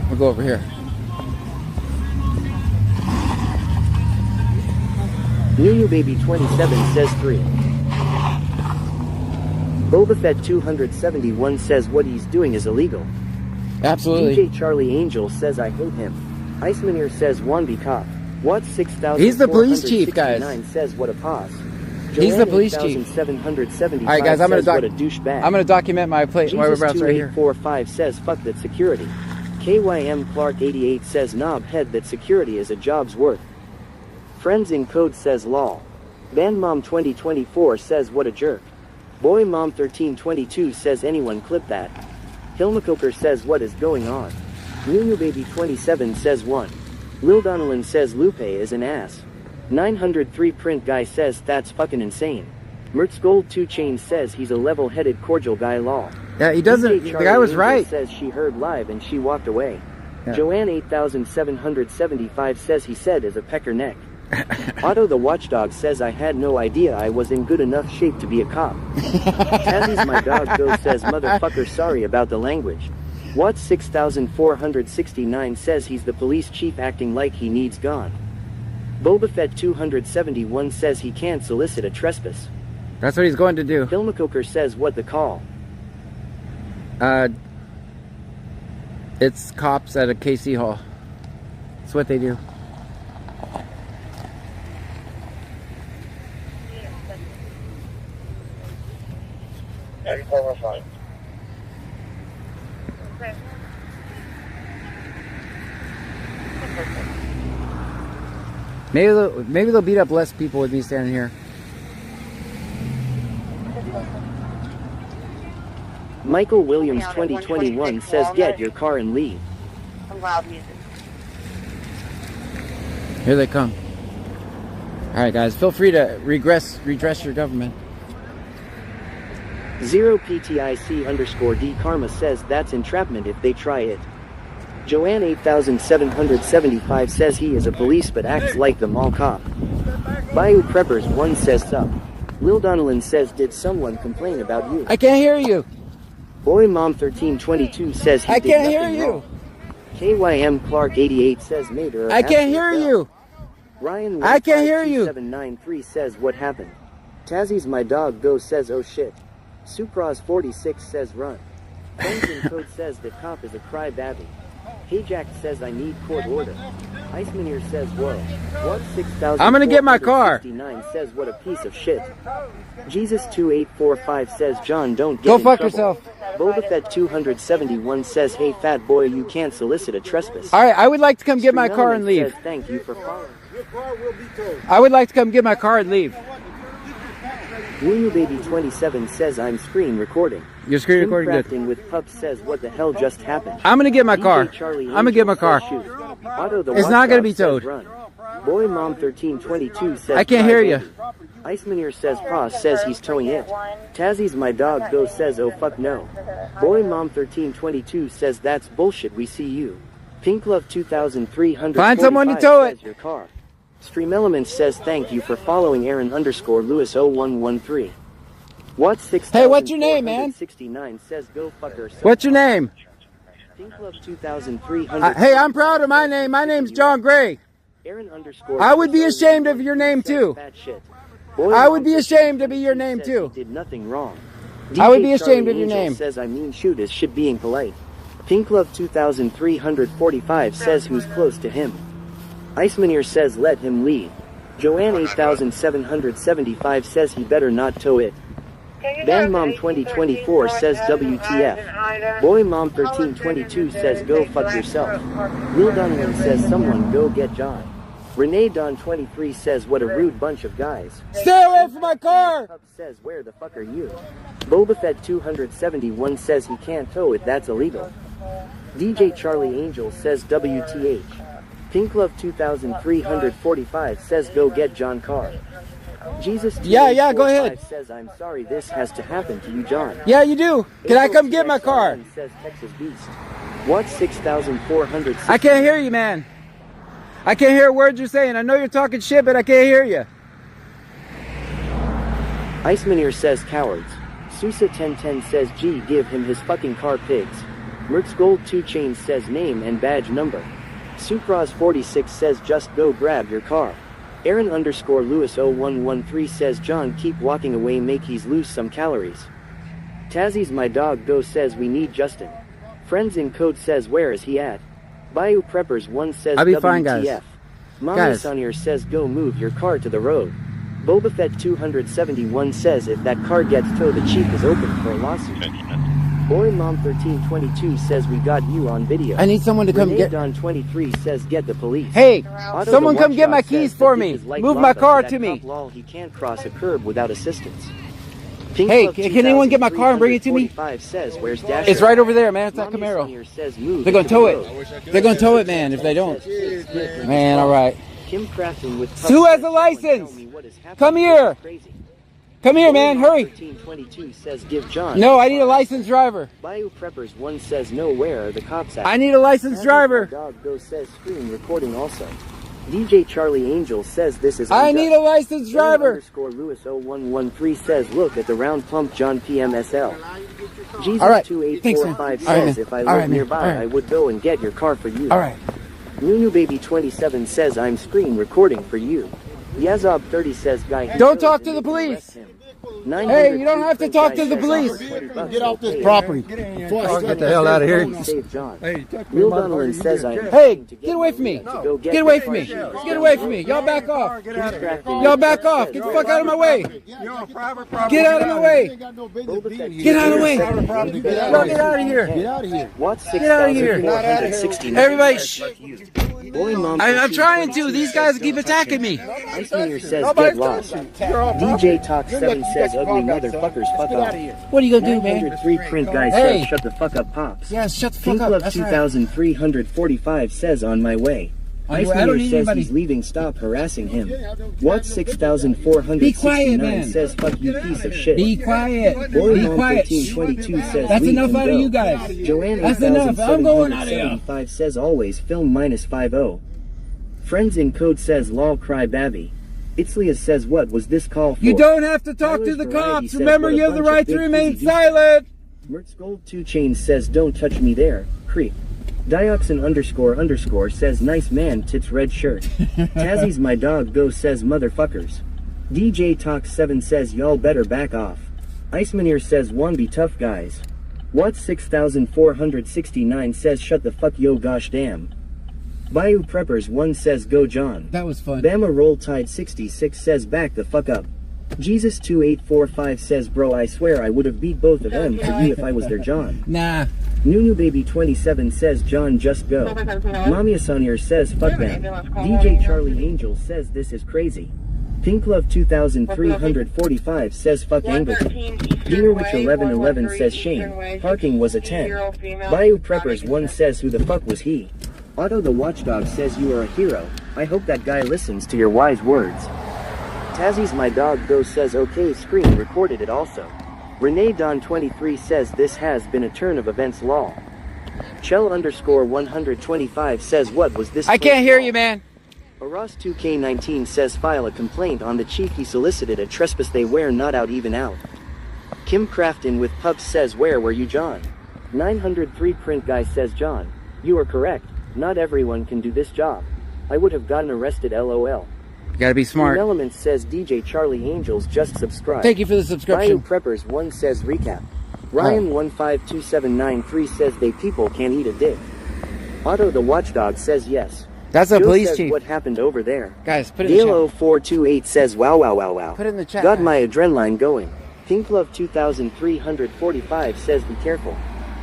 We'll go over here. New Baby 27 says 3. Boba Fett 271 says what he's doing is illegal. Absolutely. DJ Charlie Angel says I hate him. Iceman here says one be cop. What 6,000? He's the police chief, guys. Says what a pause. He's the police chief. 775 All right, guys, I'm going says to what a douchebag. I'm going to document my plate. My Jesus whereabouts right here. 2845 says fuck that security. KYM Clark 88 says knob head that security is a job's worth. Friends in Code says lol. Band Mom 2024 says what a jerk. Boy Mom 1322 says anyone clip that. Hilmacoker says what is going on. New Baby 27 says 1. Lil Donnellan says Lupe is an ass. 903 Print Guy says that's fucking insane. Mertz Gold 2 Chain says he's a level-headed cordial guy law. Yeah, he doesn't. DJ The Charlie guy was Angel right. says she heard live and she walked away. Yeah. Joanne 8775 says he said is a pecker neck. Otto the Watchdog says I had no idea I was in good enough shape to be a cop. Tazzy's my dog go says motherfucker sorry about the language. What 6469 says he's the police chief acting like he needs gone. Boba Fett 271 says he can't solicit a trespass. That's what he's going to do. Hilmacoker says what the call. It's cops at a KC hall. That's what they do. Maybe they'll beat up less people with me standing here. Michael Williams 2021 says get your car and leave. Some loud music. Here they come. All right, guys, feel free to redress your government. 0PTIC_D Karma says that's entrapment if they try it. Joanne 8775 says he is a police but acts like the mall cop. Bayou Preppers 1 says sup. Lil Donnellan says did someone complain about you? I can't hear you. Boy Mom 1322 says he I did can't hear nothing you. wrong. KYM Clark 88 says Mater. I can't hear you. Ryan I can't hear you. 793 says what happened. Tazzy's my dog go says oh shit. Supras 46 says run. Benson Code says the cop is a crybaby. Hayjack says I need court order. Iceman says whoa. What 6,000 I'm gonna get my car. 69 says what a piece of shit. Jesus 2845 says John don't get Go in fuck trouble. yourself. Boba Fett 271 says hey fat boy you can't solicit a trespass. Alright, I would like to come get my car and leave. Says, thank you for following. I would like to come get my car and leave. Woo Baby 27 says I'm screen recording. You're screen Tim recording, good. Crafting with Pup says what the hell just happened. I'm gonna get my car. Charlie I'm gonna get my Angel car. says, shoot. Otto the It's not gonna be Watchdog says, towed. run. Boy Mom 1322 says I can't hear you. Iceman says Pa says he's towing it. Tazzy's my dog go says oh fuck no. Boy Mom 1322 says that's bullshit we see you. Pink Love 2300 Find someone to tow it. Your car. Stream Elements says thank you for following Aaron _Lewis 0113. What 6? Hey, what's your name, man? 69 says go fuck yourself. What's your name? Pink Love 2300. Hey, I'm proud of my name. My name's John Gray. Aaron I would be ashamed of your name too. I would be ashamed to be your name too. Did nothing wrong. I would be ashamed of your name. Says I mean shoot is shit being polite. Pink Love 2345 says who's close to him. Iceman says let him lead. Joanne 8775 says he better not tow it. Band Mom 2024 says WTF. Boy Mom 1322 says go fuck yourself. Will Donovan says someone go get John. Renee Don 23 says what a rude bunch of guys. Stay away from my car! Pup says where the fuck are you? Boba Fett 271 says he can't tow it, that's illegal. DJ Charlie Angel says WTH. Pink Love 2345 says go get John Carr. Jesus Yeah, go ahead. Says I'm sorry this has to happen to you, John. Yeah, you do. Can I come get my car? Says Texas Beast. What 6,400? I can't hear you, man. I can't hear a word you're saying. I know you're talking shit, but I can't hear you. Iceman says cowards. Sousa 1010 says G give him his fucking car pigs. Mertz Gold 2 Chains says name and badge number. Supras 46 says just go grab your car. Aaron _Lewis 0113 says John keep walking away make he's lose some calories. Tazzy's my dog go says we need Justin. Friends in code says where is he at? Bayou Preppers 1 says I'll be WTF. fine, guys. Mama Guys. Sonnier says go move your car to the road. Boba Fett 271 says if that car gets towed the chief is open for a lawsuit. Boy Mom 1322 says we got you on video. I need someone to come Renee get... Don 23 says get the police. Hey, Otto someone the come get my Watchdog keys says for the me. dick is like Move my lava car that to me. cop lol, he can't cross a curb without assistance. Pink Hey, Love can anyone get my car and bring it to me? 2345 says where's Dasher? It's right over there, man. It's that Mommy Camaro. Sonnier says move They're gonna to tow the it. road. They're gonna tow it, man, if they don't. Man, all right. Kim Crafting with Who has a Someone license? tell me what is happening. Come here. This is crazy. Come here, man. Hurry. 1322 says give John. No, I need a licensed driver. Bayou Preppers 1 says no, where are the cops at? I need a licensed driver. Dog Go says screen recording also. DJ Charlie Angel says this is I unjust. need a licensed driver. Lewis 0113 says look at the round pump John PMSL. Jesus All right. 2845 Thanks, says man. All right, man. if I All lived right, man. nearby All right. I would go and get your car for you. All right. Nunu Baby 27 says I'm screen recording for you. Yazab 30 says guy. Don't talk to the police. Hey, you don't have to talk to the police. Get off this property. Get the hell out of here. Save John. Will Donovan says I. Hey, get away from me. Get away from me. Get away from me. Y'all back off. Y'all back off. Get the fuck out of my way. Get out of my way. Get out of the way. Y'all get out of here. Get out of here. What's Get out of here. Everybody, shh. I'm trying to. These guys keep attacking me. Iceman says get lost. DJ Talk 7 says ugly motherfuckers fuck off. What are you gonna do, man? 903 print guy Hey. says shut the fuck up pops. Yeah, shut the Pink fuck up. Love That's right. 2345 says on my way. On your way? I don't Iceman need says anybody. he's leaving, stop harassing him. What 6469 Be quiet, man. says fuck you piece of shit. Be quiet. Boy Be Mom quiet. 1322 says That's leave enough and out of go. you guys. Joanne That's enough. I'm going out of here. 8775 says always film -50. Friends in code says lol cry babby. Itzlia says what was this call for? You don't have to talk to the Tyler's Variety cops. says, Remember, what a you have the bunch of right to big remain fizzy douchebags. silent. Mertz Gold 2 Chains says don't touch me there, creep. Dioxin __ says nice man tits red shirt. Tazzy's my dog go says motherfuckers. DJ Talk 7 says y'all better back off. Icemaneer says one be tough guys. What 6469 says shut the fuck yo gosh damn. Bayou Preppers 1 says go John. That was fun. Bama Roll Tide 66 says back the fuck up. Jesus 2845 says bro I swear I would have beat both of them for you if I was their John. Nah. Nunu Baby 27 says John just go. Mommy Asanier says fuck them. DJ Charlie Angel says this is crazy. Pink Love 2345 says fuck Angleton. Dingerwitch 1111 says shame. Parking was a 10. Bayou Preppers 1 says who the fuck was he? Otto the Watchdog says you are a hero. I hope that guy listens to your wise words. Tazzy's my dog go says okay screen recorded it also. Renee Don 23 says this has been a turn of events lol. Chell _125 says what was this? I can't hear you, man. Aras 2K19 says file a complaint on the chief he solicited a trespass they were not out even out. Kim Crafton with Pups says where were you John? 903 Print Guy says John, you are correct, not everyone can do this job. I would have gotten arrested lol. You gotta be smart. Element says DJ Charlie Angels just subscribe. Thank you for the subscription. Bayou Preppers 1 says recap. Ryan 152793 says they people can't eat a dick. Otto the Watchdog says yes. That's a Joe police says chief. what happened over there? Guys, put it in the Galo chat. 428 says wow wow wow wow. Put it in the chat. Got my adrenaline going. Pink Love 2345 says be careful.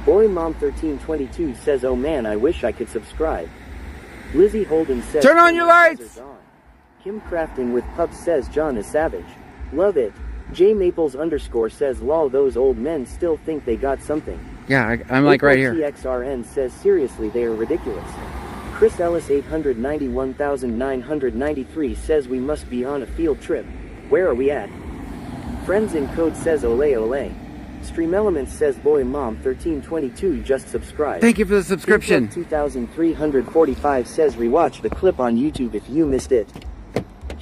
Boy Mom 1322 says oh man I wish I could subscribe. Lizzie Holden says turn on your lights. Kim Crafton with Pups says John is savage. Love it. J Maples _ says lol those old men still think they got something. Yeah, I'm like right here. TXRN says seriously they are ridiculous. Chris Ellis 891,993 says we must be on a field trip. Where are we at? Friends in Code says ole ole. Stream Elements says boy mom 1322 just subscribed. Thank you for the subscription. 2345 says rewatch the clip on YouTube if you missed it.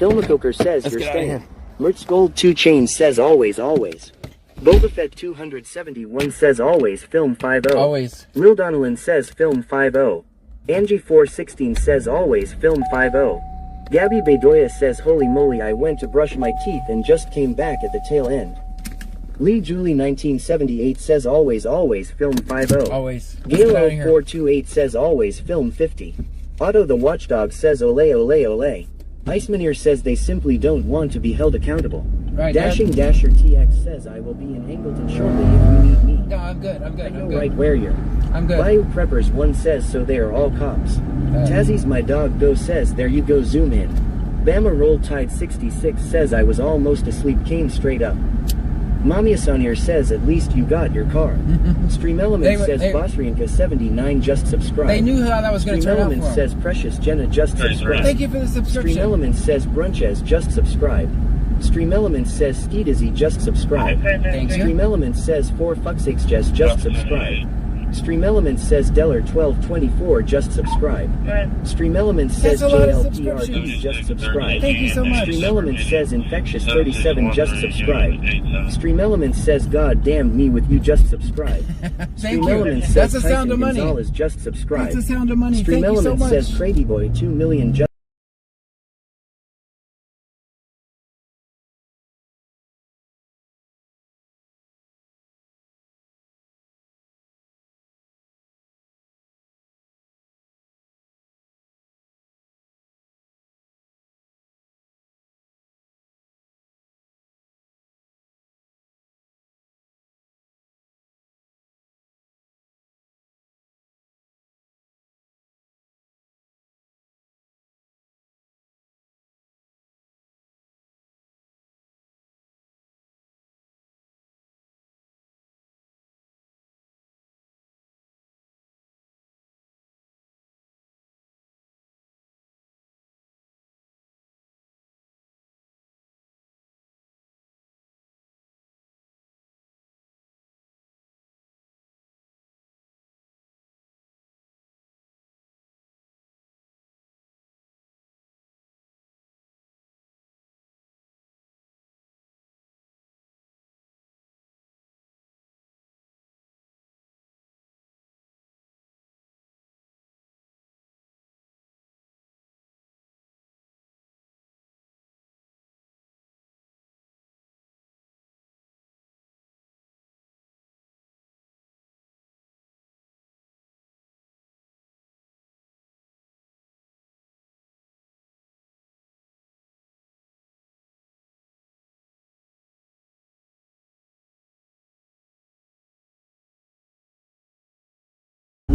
Hilmacoker says Let's you're get out of staying. here. Merch Gold 2 Chains says always always. Boba Fett 271 says always film 50. Always. Lil Donalyn says film 50. Angie 416 says always film 50. Gabby Bedoya says holy moly I went to brush my teeth and just came back at the tail end. Lee Julie 1978 says always always film 50. Always. Galo 428 says always film 50. Otto the Watchdog says ole ole ole. Icemaneer says they simply don't want to be held accountable. Right, Dashing Dasher TX says I will be in Angleton shortly if you need me. No, I'm good. I'm good. I know I'm good. right where you're. I'm good. Bayou Preppers 1 says so they are all cops. Tazzy's my dog go says there you go zoom in. Bama Roll Tide 66 says I was almost asleep came straight up. Mommy Asanier says at least you got your car. Stream Element says Bosrianka 79 just subscribed. They knew how that was going to turn out for Stream them. Element says Precious Jenna just subscribed. Thank you for the subscription. Stream Element says Brunches just subscribed. Stream Element says Ski Dizzy just subscribed. Thank you. Stream Element says 4 fucksakes just subscribed. Stream Element says Deller1224 just subscribed. Stream Element says That's a lot of JLPRD just subscribed. Thank you so much. Stream Element says Infectious37 just subscribed. Stream Element says God damn me with you just subscribed. Stream you. Element says That's the sound Tyson of money. Gonzalez just subscribed. That's the sound of money. Stream Thank you so Element much. says Crazy Boy 2 million just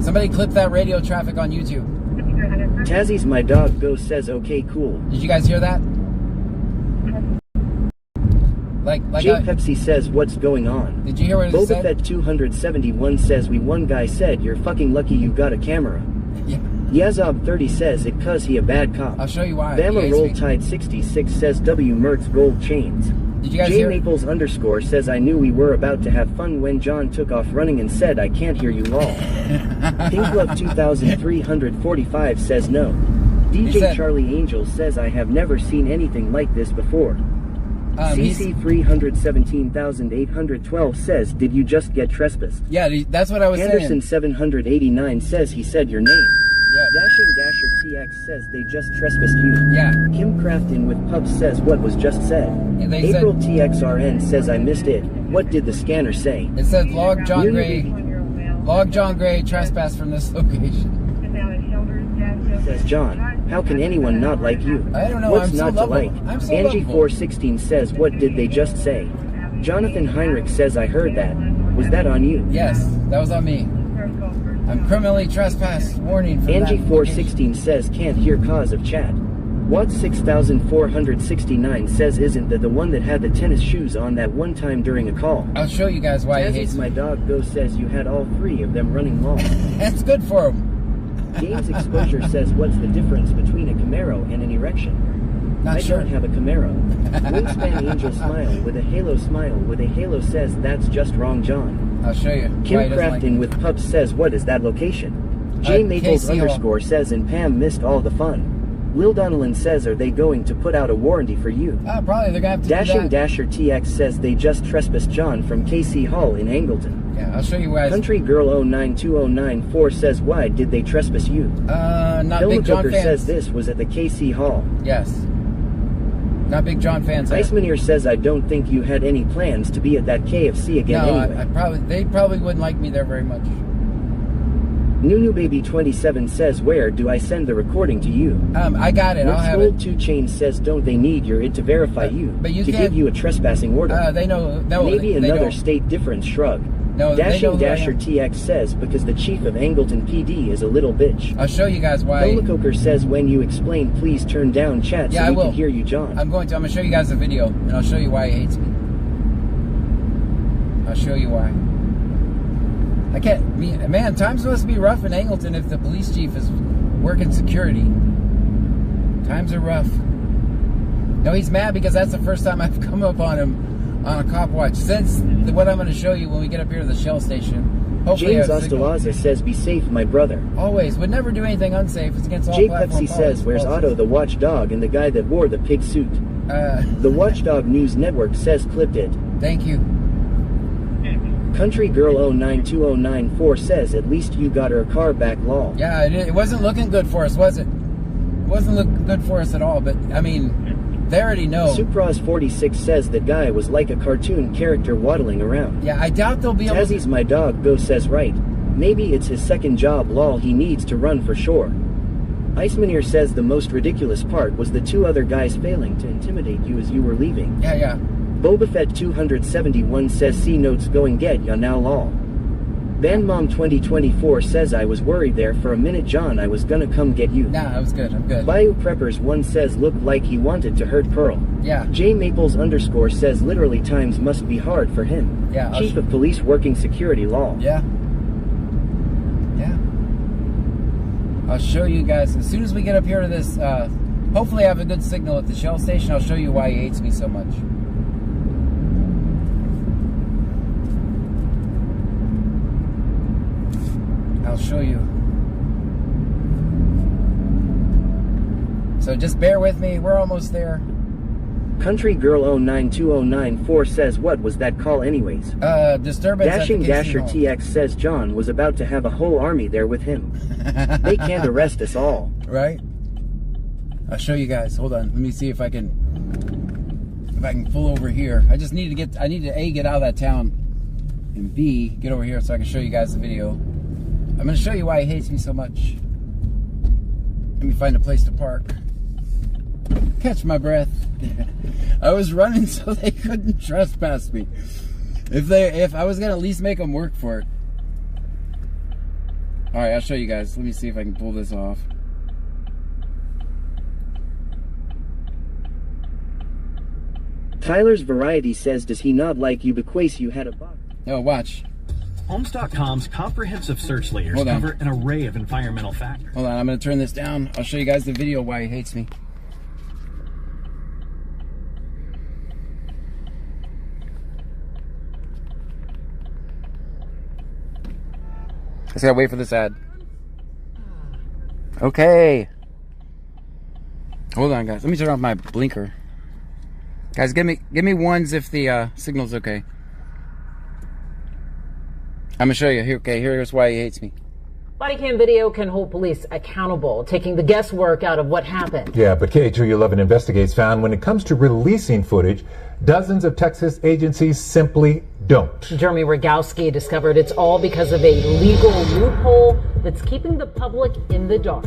Somebody clip that radio traffic on YouTube. Tazzy's my dog go says okay cool. Did you guys hear that? Like J Pepsi says what's going on. Did you hear what it Boba said? Fett 271 says we one guy said you're fucking lucky you got a camera. Yeah. Yazov 30 says it cause he a bad cop. I'll show you why. Bama Roll Tide 66 says W Merck's gold chains. Did you guys J hear? Maples underscore says I knew we were about to have fun when John took off running and said I can't hear you lol. Pink Love 2345 says no. DJ said- Charlie Angel says I have never seen anything like this before. He's- CC 317812 says did you just get trespassed? Yeah, that's what I was Anderson saying. 789 says he said your name. Yeah. Dashing Dasher TX says they just trespassed you. Yeah. Kim Crafton with Pubs says what was just said. Yeah, they April TXRN says I missed it. What did the scanner say? It said log John Gray trespassed from this location. Says John, how can anyone not like you? I don't know. What's I'm so not to lovable. like? I'm so Angie lovable. 416 says what did they just say? Jonathan Heinrich says I heard that. Was that on you? Yes, that was on me. I'm criminally trespassed. Warning from Angie that 416 says can't hear cause of chat. Watt 6469 says isn't that the one that had the tennis shoes on that one time during a call? I'll show you guys why he hates my me. dog Go says you had all three of them running long. That's good for him. Games Exposure says what's the difference between a Camaro and an erection? Not I sure. don't have a Camaro. Wingspan Angel Smile with a halo says that's just wrong John. I'll show you. Kim why he doesn't like Crafton me. with Pubs says what is that location? J Maples KC Hall. underscore says and Pam missed all the fun. Will Donnellan says are they going to put out a warranty for you? Probably they're gonna have to Dashing do that. Dasher TX says they just trespassed John from KC Hall in Angleton. Yeah, I'll show you why. Country Girl 092094 says why did they trespass you? Not Bill big John McCooker fans. says this was at the KC Hall. Yes. Not big John fans. Icemaneer says I don't think you had any plans to be at that KFC again No, anyway. they probably wouldn't like me there very much. Nunu Baby 27 says where do I send the recording to you? I got it. I'll have it. 2 Chains says don't they need your it to verify you but you to can't- give you a trespassing order? They know. No, Maybe they another don't. state difference shrug. No, they know Dashing who I Dasher am. TX says because the chief of Angleton PD is a little bitch. I'll show you guys why. Coker says when you explain please turn down chat Yeah, so I we will. can hear you John. I'm gonna show you guys a video, and I'll show you why he hates me. I'll show you why. I can't, man, times must be rough in Angleton if the police chief is working security. Times are rough. No, he's mad because that's the first time I've come up on him on a cop watch since what I'm going to show you when we get up here to the Shell station. Hopefully James I have signal. Ostalaza says be safe my brother. Always. Would never do anything unsafe. It's against all Jay platform Pepsi says where's policies. Otto the watchdog and the guy that wore the pig suit? The Watchdog News Network says clipped it. Thank you. Country Girl 092094 says at least you got her car back lol. Yeah, it wasn't looking good for us, was it? It wasn't looking good for us at all, but, I mean, they already know. Supras 46 says that guy was like a cartoon character waddling around. Yeah, I doubt they'll be able to... Tazzy's my dog Go says right. Maybe it's his second job lol he needs to run for sure. Icemaneer says the most ridiculous part was the two other guys failing to intimidate you as you were leaving. Yeah. Boba Fett 271 says C notes going get ya now lol. Bandmom 2024 says I was worried there for a minute John I was gonna come get you. Nah, that was good, I'm good. Bayou Preppers 1 says looked like he wanted to hurt Pearl. Yeah. J Maples underscore says literally times must be hard for him. Yeah. Chief of Police working security lol. Yeah. I'll show you guys as soon as we get up here to this, hopefully I have a good signal at the Shell station. I'll show you why he hates me so much. I'll show you. So just bear with me. We're almost there. Country Girl 092094 says what was that call anyways? Disturbance Dashing at the Dasher KC Hall. TX says John was about to have a whole army there with him. They can't arrest us all. Right? I'll show you guys. Hold on. Let me see if I can pull over here. I just need to I need to A, get out of that town, and B, get over here so I can show you guys the video. I'm going to show you why he hates me so much. Let me find a place to park. Catch my breath. I was running so they couldn't trespass me. If I was going to at least make them work for it. Alright, I'll show you guys. Let me see if I can pull this off. Tyler's Variety says, does he not like ubiquitous you had a box? Oh, watch. Homes.com's comprehensive search layers cover an array of environmental factors. Hold on, I'm going to turn this down. I'll show you guys the video why he hates me. Just gotta wait for this ad. Okay. Hold on, guys. Let me turn off my blinker. Guys, give me ones if the signal's okay. I'm gonna show you. Here's why he hates me. Body cam video can hold police accountable, taking the guesswork out of what happened. Yeah, but KHOU11 Investigates found when it comes to releasing footage, dozens of Texas agencies simply don't. Jeremy Rogowski discovered it's all because of a legal loophole that's keeping the public in the dark.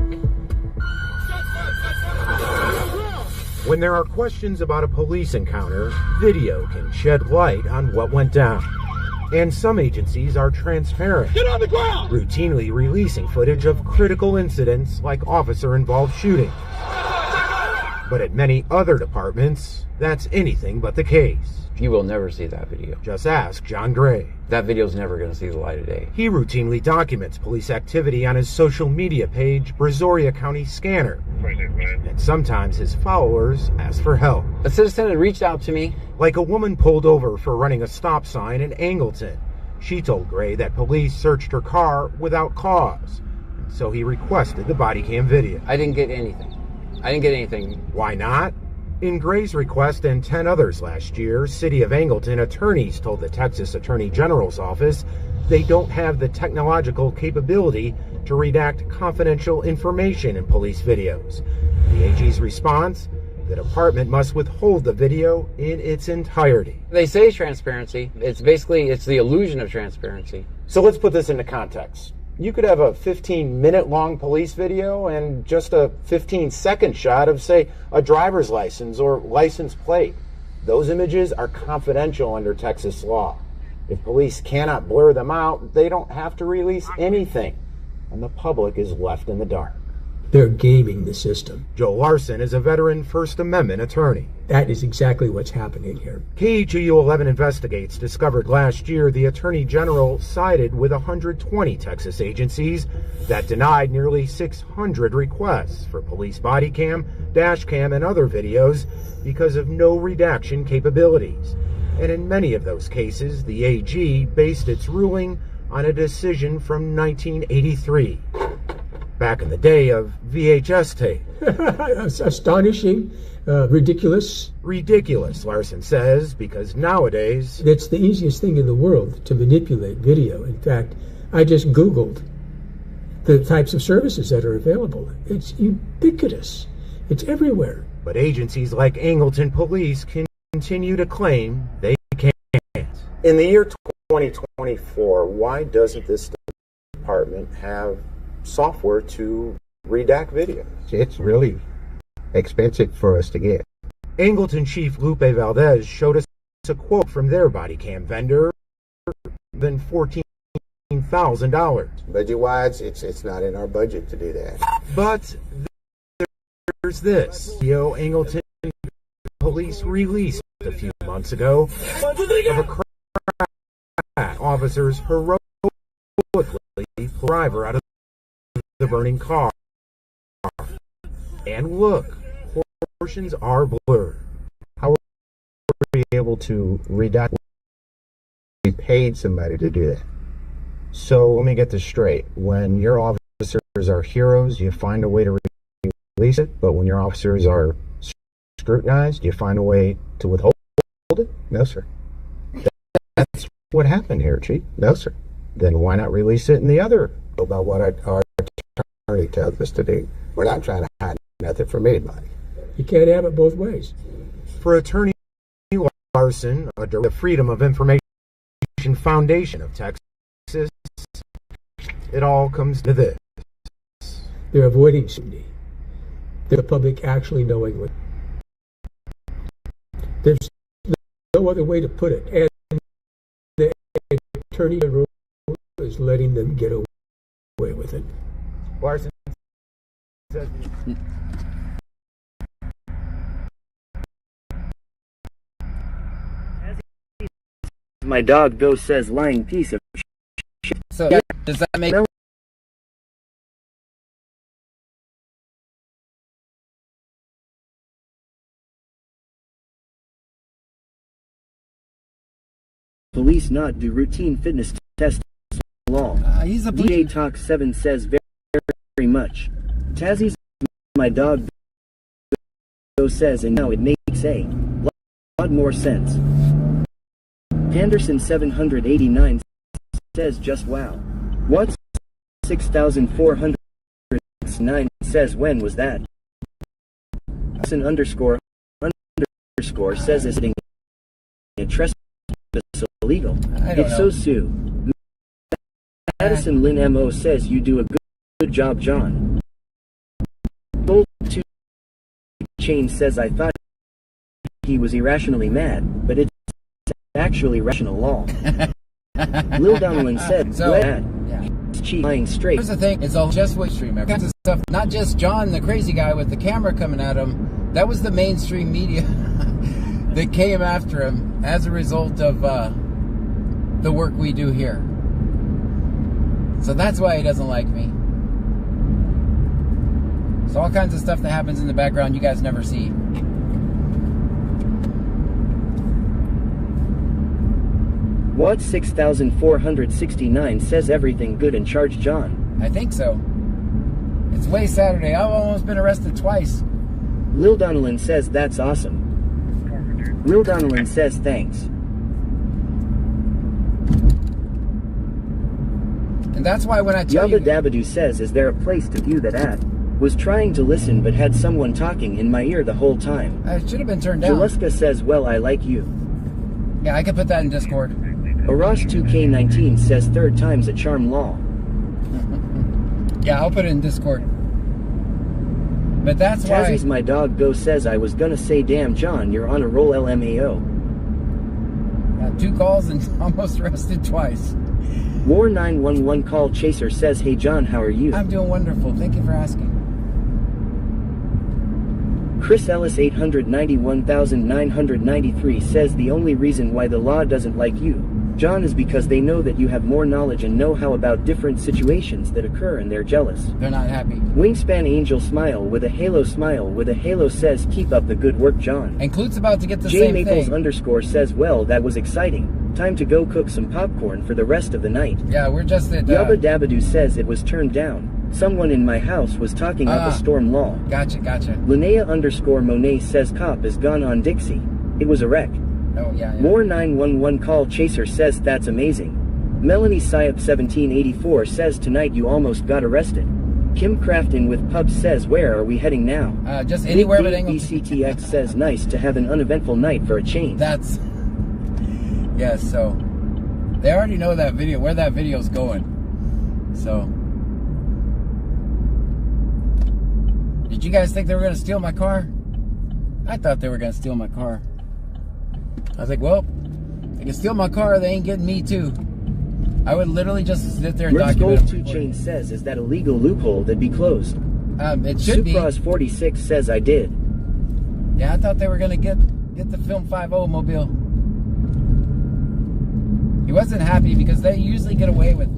When there are questions about a police encounter, video can shed light on what went down. And some agencies are transparent, get on the ground, routinely releasing footage of critical incidents like officer-involved shootings. But at many other departments, that's anything but the case. You will never see that video. Just ask John Gray. That video's never going to see the light of day. He routinely documents police activity on his social media page, Brazoria County Scanner. And sometimes his followers ask for help. A citizen had reached out to me. Like a woman pulled over for running a stop sign in Angleton. She told Gray that police searched her car without cause. So he requested the body cam video. I didn't get anything. Why not? In Gray's request and 10 others last year, City of Angleton attorneys told the Texas Attorney General's office they don't have the technological capability to redact confidential information in police videos. The AG's response? The department must withhold the video in its entirety. They say transparency. It's the illusion of transparency. So let's put this into context. You could have a 15-minute long police video and just a 15-second shot of, say, a driver's license or license plate. Those images are confidential under Texas law. If police cannot blur them out, they don't have to release anything, and the public is left in the dark. They're gaming the system. Joe Larson is a veteran First Amendment attorney. That is exactly what's happening here. KHOU11 Investigates discovered last year the Attorney General sided with 120 Texas agencies that denied nearly 600 requests for police body cam, dash cam, and other videos because of no redaction capabilities. And in many of those cases, the AG based its ruling on a decision from 1983. Back in the day of VHS tape. Astonishing, ridiculous. Ridiculous, Larson says, because nowadays... It's the easiest thing in the world to manipulate video. In fact, I just Googled the types of services that are available. It's ubiquitous. It's everywhere. But agencies like Angleton Police continue to claim they can't. In the year 2024, why doesn't this department have software to redact video? It's really expensive for us to get. Angleton Chief Lupe Valdez showed us a quote from their body cam vendor than $14,000. Budget-wise, it's not in our budget to do that. But there's this. Angleton Police released a few months ago of a crack officers heroically pull a driver out of the burning car. And look, portions are blurred. How are we able to redact? We paid somebody to do that. So let me get this straight. When your officers are heroes, you find a way to release it, but when your officers are scrutinized, you find a way to withhold it? No, sir. That's what happened here, Chief. No, sir. Then why not release it in the other? About what our attorney tells us to do. We're not trying to hide nothing from anybody. You can't have it both ways. For Attorney Larson, the Freedom of Information Foundation of Texas, it all comes to this. They're avoiding scrutiny. The public actually knowing what. There's no other way to put it. And the Attorney General is letting them get away away with it. Larson says My dog Go says lying piece of shit. So does that make police not do routine fitness tests? Law. He's a DA Talk 7 says very much. Tazzy's my dog Go says, and now it makes a lot more sense. Panderson 789 says just wow. What's 6,409 says when was that? underscore says is it a trespass illegal? It's so Sue. Madison Lynn M.O. says you do a good job, John. Gold 2 Chain says I thought he was irrationally mad, but it's actually rational law. Lil Donlin said, so, it's cheap lying straight. Here's the thing, it's all just mainstream. Every kinds of stuff, not just John, the crazy guy with the camera coming at him. That was the mainstream media that came after him as a result of the work we do here. So that's why he doesn't like me. So all kinds of stuff that happens in the background you guys never see. What 6,469 says everything good and charge John? I think so. It's way Saturday. I've almost been arrested twice. Lil Donalyn says that's awesome. Lil Donalyn says thanks. And that's why when I tell Yabba Dabadoo says, is there a place to view that ad? Was trying to listen but had someone talking in my ear the whole time. I should have been turned down. Jaleska says, well, I like you. Yeah, I could put that in Discord. Arash 2K19 says third time's a charm law. Yeah, I'll put it in Discord. But that's why... Tazzy's my dog Go says I was gonna say damn John, you're on a roll LMAO. 2 calls and almost arrested twice. War 911 call chaser says, hey John, how are you? I'm doing wonderful. Thank you for asking. Chris Ellis 891,993 says the only reason why the law doesn't like you, John, is because they know that you have more knowledge and know-how about different situations that occur and they're jealous. They're not happy. Wingspan Angel smile with a halo says keep up the good work, John. And Clute's about to get the J same Maples thing. underscore says, well, that was exciting. Time to go cook some popcorn for the rest of the night. Yeah, we're just at... Yabba Dabadoo says it was turned down. Someone in my house was talking up a storm law. Gotcha. Linnea underscore Monet says cop is gone on Dixie. It was a wreck. Oh, yeah. More 911 call chaser says that's amazing. Melanie Syop 1784 says tonight you almost got arrested. Kim Crafton with Pub says where are we heading now? Just anywhere but England. BCTX says nice to have an uneventful night for a change. That's... Yes, so... They already know that video, where that video's going. So... Did you guys think they were going to steal my car? I thought they were going to steal my car. I was like, well, they can steal my car, they ain't getting me too. I would literally just sit there and document Gold 2 Chain says, is that a legal loophole that be closed? It should be. Supras 46 says I did. Yeah, I thought they were going to get the Film 5.0 mobile. He wasn't happy because they usually get away with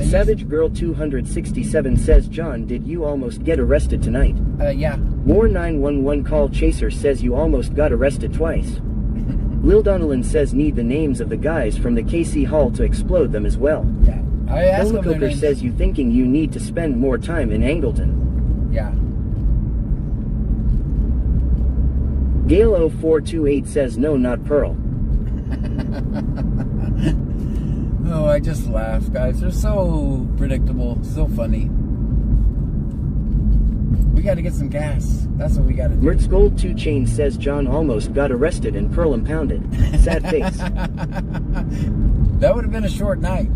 Savage Girl 267 says, John, did you almost get arrested tonight? Yeah. War 911 call chaser says you almost got arrested twice. Lil Donalyn says need the names of the guys from the KC Hall to explode them as well. Yeah. I asked them their names. Says you thinking you need to spend more time in Angleton. Yeah. Gale 0428 says no, not Pearl. Oh, I just laugh, guys. They're so predictable, so funny. We got to get some gas. That's what we got to do. Mertz Gold 2 Chain says John almost got arrested and Pearl impounded. Sad face. That would have been a short night.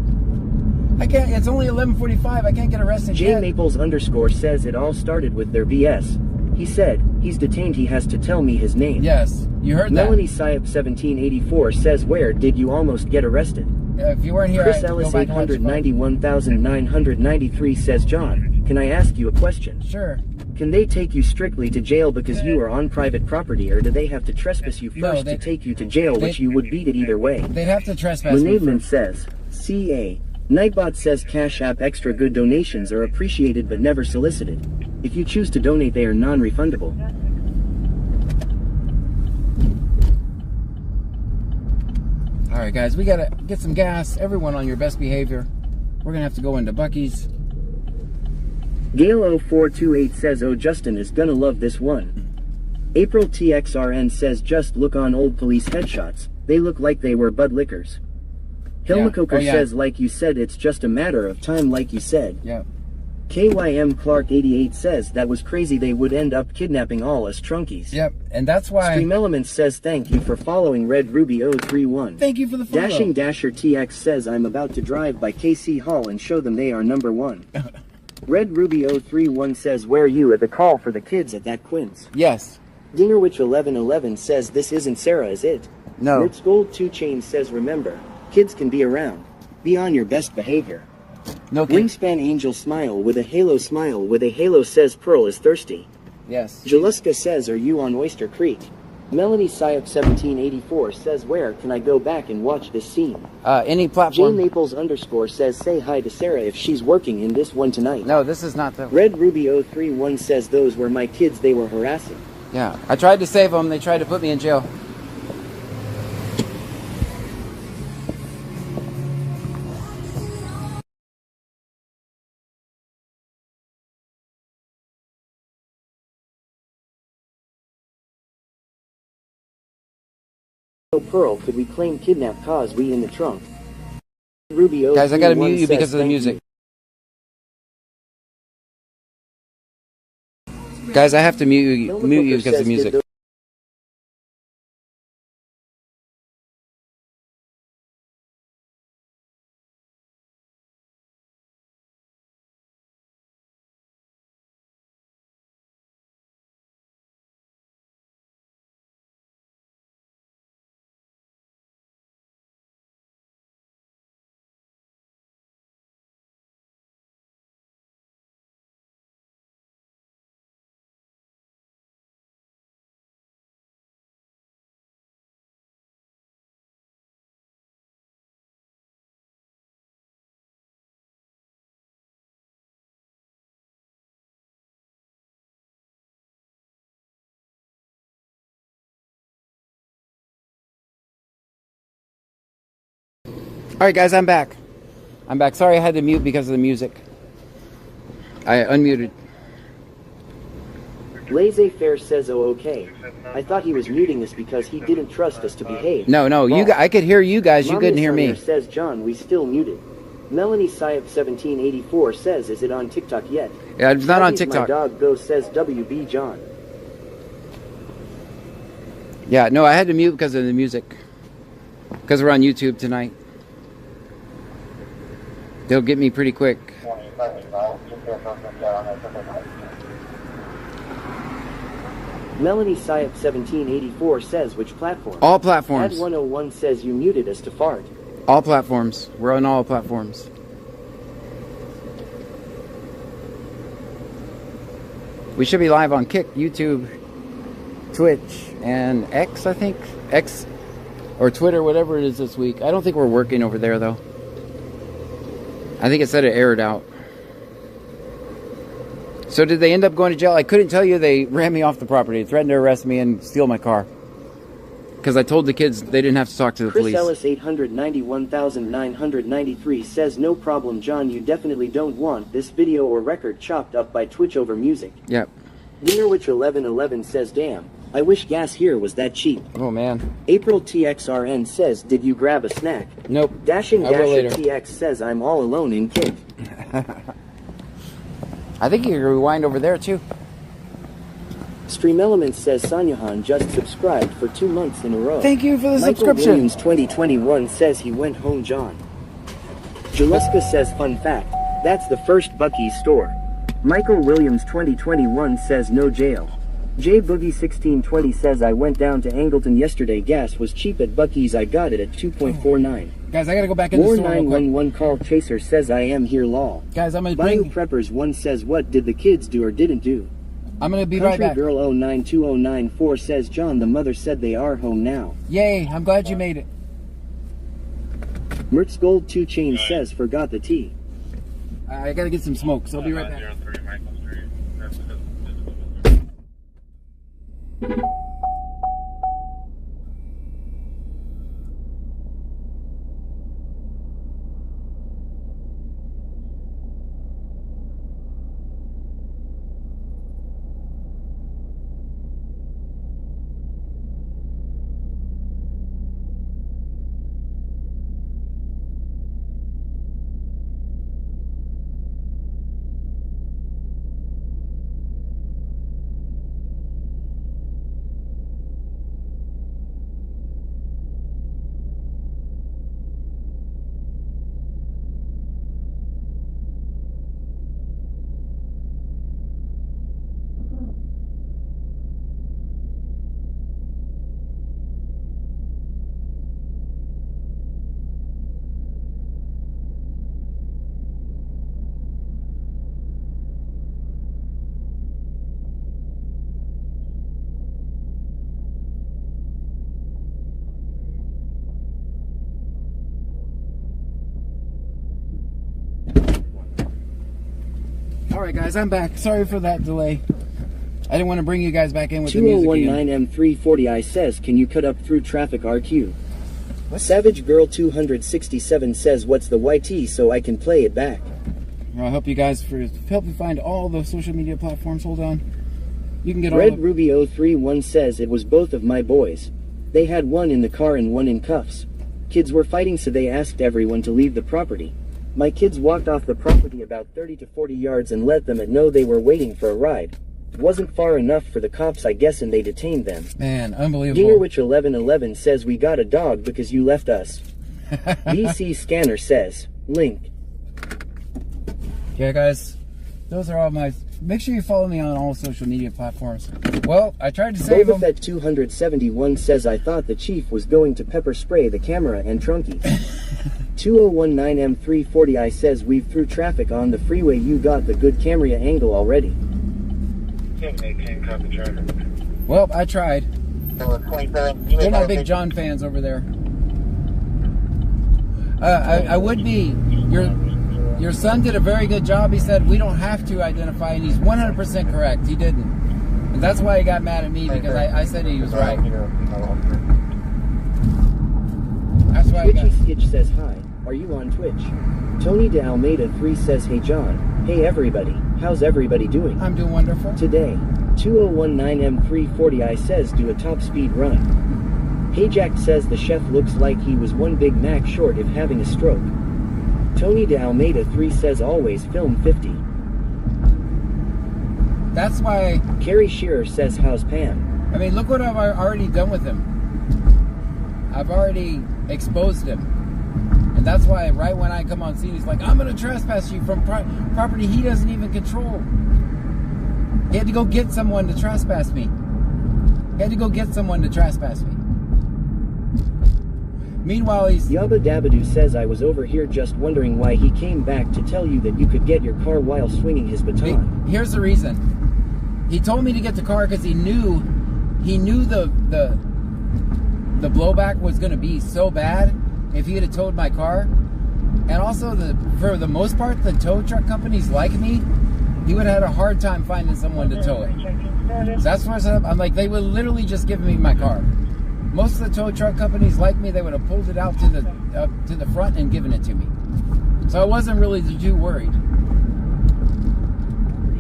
I can't. It's only 11:45. I can't get arrested J yet. Maples underscore says it all started with their BS. He said he's detained. He has to tell me his name. Yes, you heard Melanie Syop 1784 says, where did you almost get arrested? If you weren't here, Chris I'd go Ellis back and watch 891,993 says, John, can I ask you a question? Sure. Can they take you strictly to jail because you are on private property, or do they have to trespass you first to take you to jail, which you would beat it either way? They'd have to trespass me Management first. says, CA. Nightbot says Cash App extra good donations are appreciated but never solicited. If you choose to donate, they are non-refundable. Alright guys, we gotta get some gas. Everyone on your best behavior. We're gonna have to go into Buc-ee's. Gale0428 says, oh, Justin is gonna love this one. April TXRN says, just look on old police headshots. They look like they were Bud Lickers. Hilma Coker says, like you said, it's just a matter of time, like you said. Yeah. KYM Clark 88 says, that was crazy, they would end up kidnapping all us trunkies. Yep, and that's why... Stream Elements says, thank you for following Red Ruby 031. Thank you for the follow. Dashing Dasher TX says, I'm about to drive by KC Hall and show them they are number one. Red Ruby 031 says, where you at the call for the kids at that Quinn's? Yes. Dingerwitch 1111 says, this isn't Sarah, is it? No. Rich Gold 2 Chains says, remember, kids can be around. Be on your best behavior. No kid. Wingspan Angel smile with a halo says Pearl is thirsty. Yes. Jaluska says, are you on Oyster Creek? Melanie Syop 1784 says, where can I go back and watch this scene? Any platform. Jane Maples _ says, say hi to Sarah if she's working in this one tonight. No, this is not the... Red Ruby 031 says, those were my kids, they were harassing. Yeah, I tried to save them. They tried to put me in jail. Pearl, could we claim kidnap cause we in the trunk? Ruby Guys, I gotta mute you because of the music. Guys, I have to mute you because of the music. Alright guys, I'm back. Sorry I had to mute because of the music. I unmuted. Laissez-faire says, oh, okay. I thought he was muting us because he didn't trust us to behave. No, I could hear you guys, you couldn't hear me. Says, John, we still muted. Melanie Syop 1784 says, is it on TikTok yet? Yeah, it's not on TikTok. My dog goes says, WB John. Yeah, no, I had to mute because of the music. Because we're on YouTube tonight. They'll get me pretty quick. Melanie Syop 1784 says, which platform? All platforms. Ad 101 says you muted us to fart. All platforms. We're on all platforms. We should be live on Kick, YouTube, Twitch, and X, I think. X or Twitter, whatever it is this week. I don't think we're working over there, though. I think it said it aired out. So did they end up going to jail? I couldn't tell you. They ran me off the property, threatened to arrest me and steal my car. Because I told the kids they didn't have to talk to the police. Chris Ellis 891,993 says, no problem, John, you definitely don't want this video or record chopped up by Twitch over music. Yep. Dingerwitch 1111 says, damn, I wish gas here was that cheap. Oh, man. April TXRN says, did you grab a snack? Nope. Dashing Dasher TX says, I'm all alone in Kick. I think you can rewind over there, too. Stream Elements says, Sanyahan just subscribed for 2 months in a row. Thank you for the Michael subscription. Williams 2021 says he went home, John. Jaluska says, fun fact, that's the first Buc-ee's store. Michael Williams 2021 says, no jail. J Boogie 1620 says I went down to Angleton yesterday. Gas was cheap at Buc-ee's. I got it at 2.49. Guys, I gotta go back in the More store real quick. 911 call chaser says I am here lol. Guys, I'm gonna Bayou bring... Preppers 1 says what did the kids do or didn't do? I'm gonna be right Country back. Girl 092094 says John the mother said they are home now. Yay, I'm glad you made it. Mertz Gold 2 Chain says forgot the T. I gotta get some smoke, so I'll be right back. Alright guys, I'm back. Sorry for that delay. I didn't want to bring you guys back in with the music again. 2019M340I says, can you cut up through traffic RQ? Savage Girl 267 says, what's the YT so I can play it back? Well, I hope you guys help me find all the social media platforms. Hold on. You can get all Red Ruby 031 says it was both of my boys. They had one in the car and one in cuffs. Kids were fighting, so they asked everyone to leave the property. My kids walked off the property about 30 to 40 yards and let them know they were waiting for a ride. It wasn't far enough for the cops, I guess, and they detained them. Man, unbelievable. Dingerwich 1111 says we got a dog because you left us. BC Scanner says, link. Yeah, guys, those are all my... Make sure you follow me on all social media platforms. Well, I tried to save them. Bobafett 271 says I thought the chief was going to pepper spray the camera and trunky. 2019M340I says weave through traffic on the freeway. You got the good camera angle already. Well, I tried. They're not big John fans over there. I would be. Your son did a very good job. He said we don't have to identify, and he's 100% correct. He didn't. And that's why he got mad at me, because I said he was right. That's why Twitchy Skitch says hi. Are you on Twitch? Tony de Almeida 3 says, hey John. Hey everybody. How's everybody doing? I'm doing wonderful. Today, 2019M340I says do a top speed run. Hey Jack says the chef looks like he was one Big Mac short of having a stroke. Tony de Almeida 3 says always film 50. That's why... Carrie Shearer says how's Pam? I mean, look what I've already done with him. I've already exposed him. And that's why right when I come on scene, he's like, I'm going to trespass you from property he doesn't even control. He had to go get someone to trespass me. Meanwhile, he's... Yabba Dabadoo says I was over here just wondering why he came back to tell you that you could get your car while swinging his baton. Here's the reason. He told me to get the car because he knew the blowback was going to be so bad if he had towed my car. And also, for the most part, the tow truck companies like me, he would have had a hard time finding someone to tow it. So that's why I'm like, they would literally just give me my car. Most of the tow truck companies like me, they would have pulled it out to the front and given it to me. So I wasn't really too worried.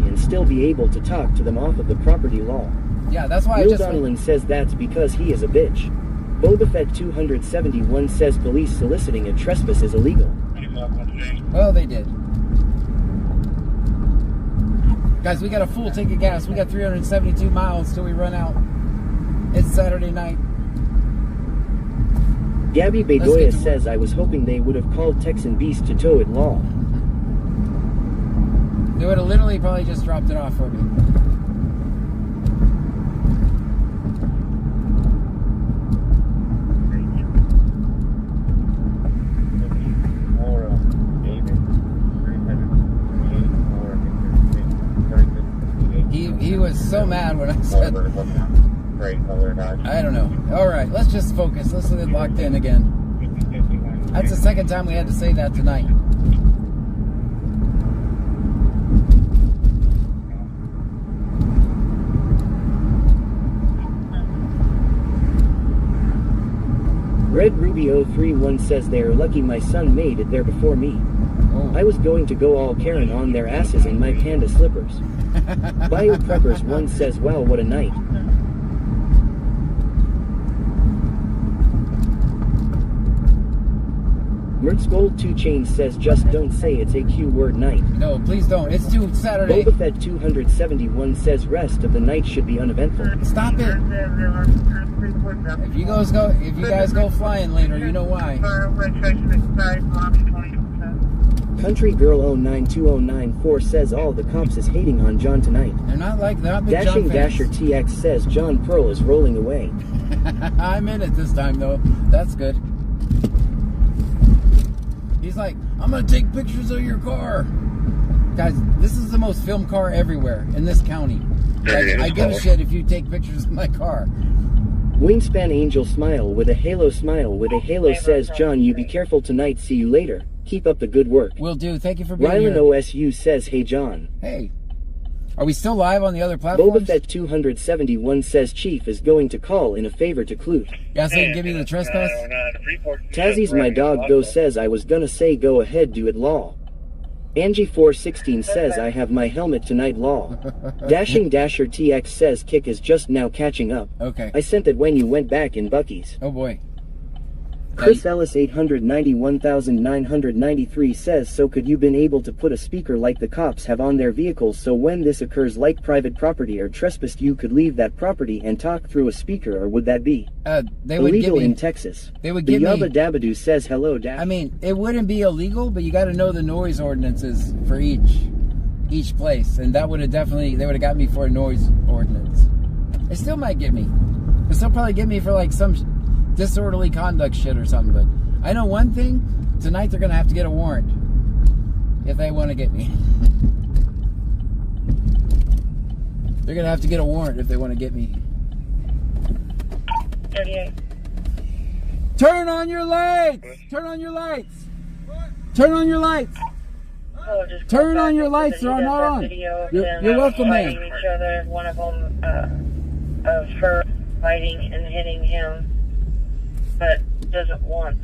And still be able to talk to them off of the property law. Yeah, that's why Will Donnellan says that's because he is a bitch. Bobafett 271 says police soliciting a trespass is illegal. Well, they did. Guys, we got a full tank of gas. We got 372 miles till we run out. It's Saturday night. Gabby Bedoya says I was hoping they would have called Texan Beast to tow it law. They would have literally probably just dropped it off for me. was so mad when I said... I don't know. Alright, let's just focus. Let's get locked in again. That's the second time we had to say that tonight. Red Ruby 031 says they're lucky my son made it there before me. Oh. I was going to go all Karen on their asses in my panda slippers. Bio Preppers 1 says wow what a night. Mertz Gold 2 Chains says just don't say it's a Q word night. No, please don't. It's due Saturday. Boba Fett 271 says rest of the night should be uneventful. Stop it. If you guys go flying later, you know why. Country Girl 092094 says all the cops is hating on John tonight. They're not big Dashing John fans. Dasher TX says John Pearl is rolling away. I'm in it this time though. That's good. He's like, I'm gonna take pictures of your car. Guys, this is the most filmed car everywhere in this county. I give a shit if you take pictures of my car. Wingspan Angel Smile with a halo says John you be careful tonight, see you later. Keep up the good work. Will do. Thank you for being Rylan here. OSU says hey John. Hey. Are we still live on the other platforms? Boba Fett 271 says Chief is going to call in a favor to Clute. Yeah, so you can give me the trespass? Tazzy's my dog go says I was gonna say go ahead do it law. Angie 416 says I have my helmet tonight law. Dashing Dasher TX says Kick is just now catching up. Okay. I sent it when you went back in Bucky's. Oh boy. Chris Ellis 891,993 says so could you been able to put a speaker like the cops have on their vehicles so when this occurs like private property or trespass you could leave that property and talk through a speaker or would that be they would illegal give me, in Texas? They would the give Yabba me, Dabadoo says hello I mean, it wouldn't be illegal, but you got to know the noise ordinances for each place, and that would have definitely, they would have got me for a noise ordinance. They still might get me. They'll still probably get me for like some disorderly conduct shit or something, but I know one thing, tonight they're going to have to get a warrant if they want to get me. They're going to have to get a warrant if they want to get me. 38. Turn on your lights! Turn on your lights! Turn on your lights! Turn on your lights, they're not on. You're welcome, man. Fighting each other, one of them of her fighting and hitting him, but doesn't want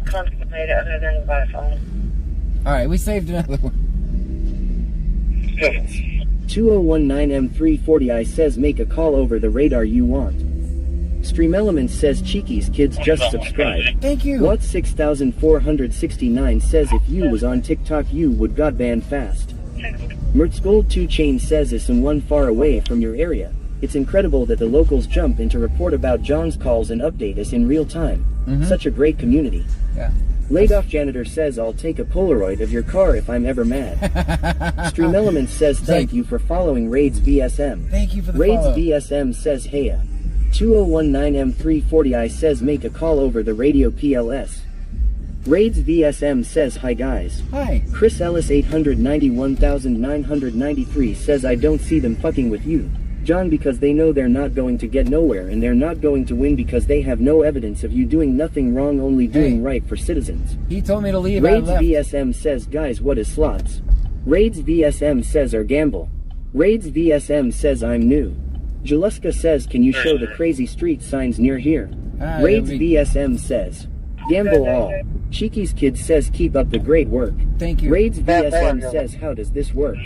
contact made other than by phone. Alright, we saved another one. 2019M340I says make a call over the radar you want. Stream Elements says Cheeky's kids just subscribed. Thank you. What 6469 says if you was on TikTok you would got banned fast. Mertz Gold 2 Chain says is someone far away from your area. It's incredible that the locals jump in to report about John's calls and update us in real time. Such a great community. Yeah. Laid off janitor says I'll take a Polaroid of your car if I'm ever mad. Stream Elements says thank you for following Raids VSM. Thank you for the Raids follow. VSM says heya. 2019M340I says make a call over the radio PLS. Raids VSM says hi guys. Hi. Chris Ellis 891,993 says I don't see them fucking with you, John, because they know they're not going to get nowhere and they're not going to win because they have no evidence of you doing nothing wrong, only doing right for citizens. He told me to leave. Raids VSM says guys what is slots? Raids VSM says our gamble. Raids VSM says I'm new. Jaluska says can you show the crazy street signs near here? Raids VSM says gamble all. Cheeky's kid says keep up the great work. Thank you. Raids VSM says how does this work?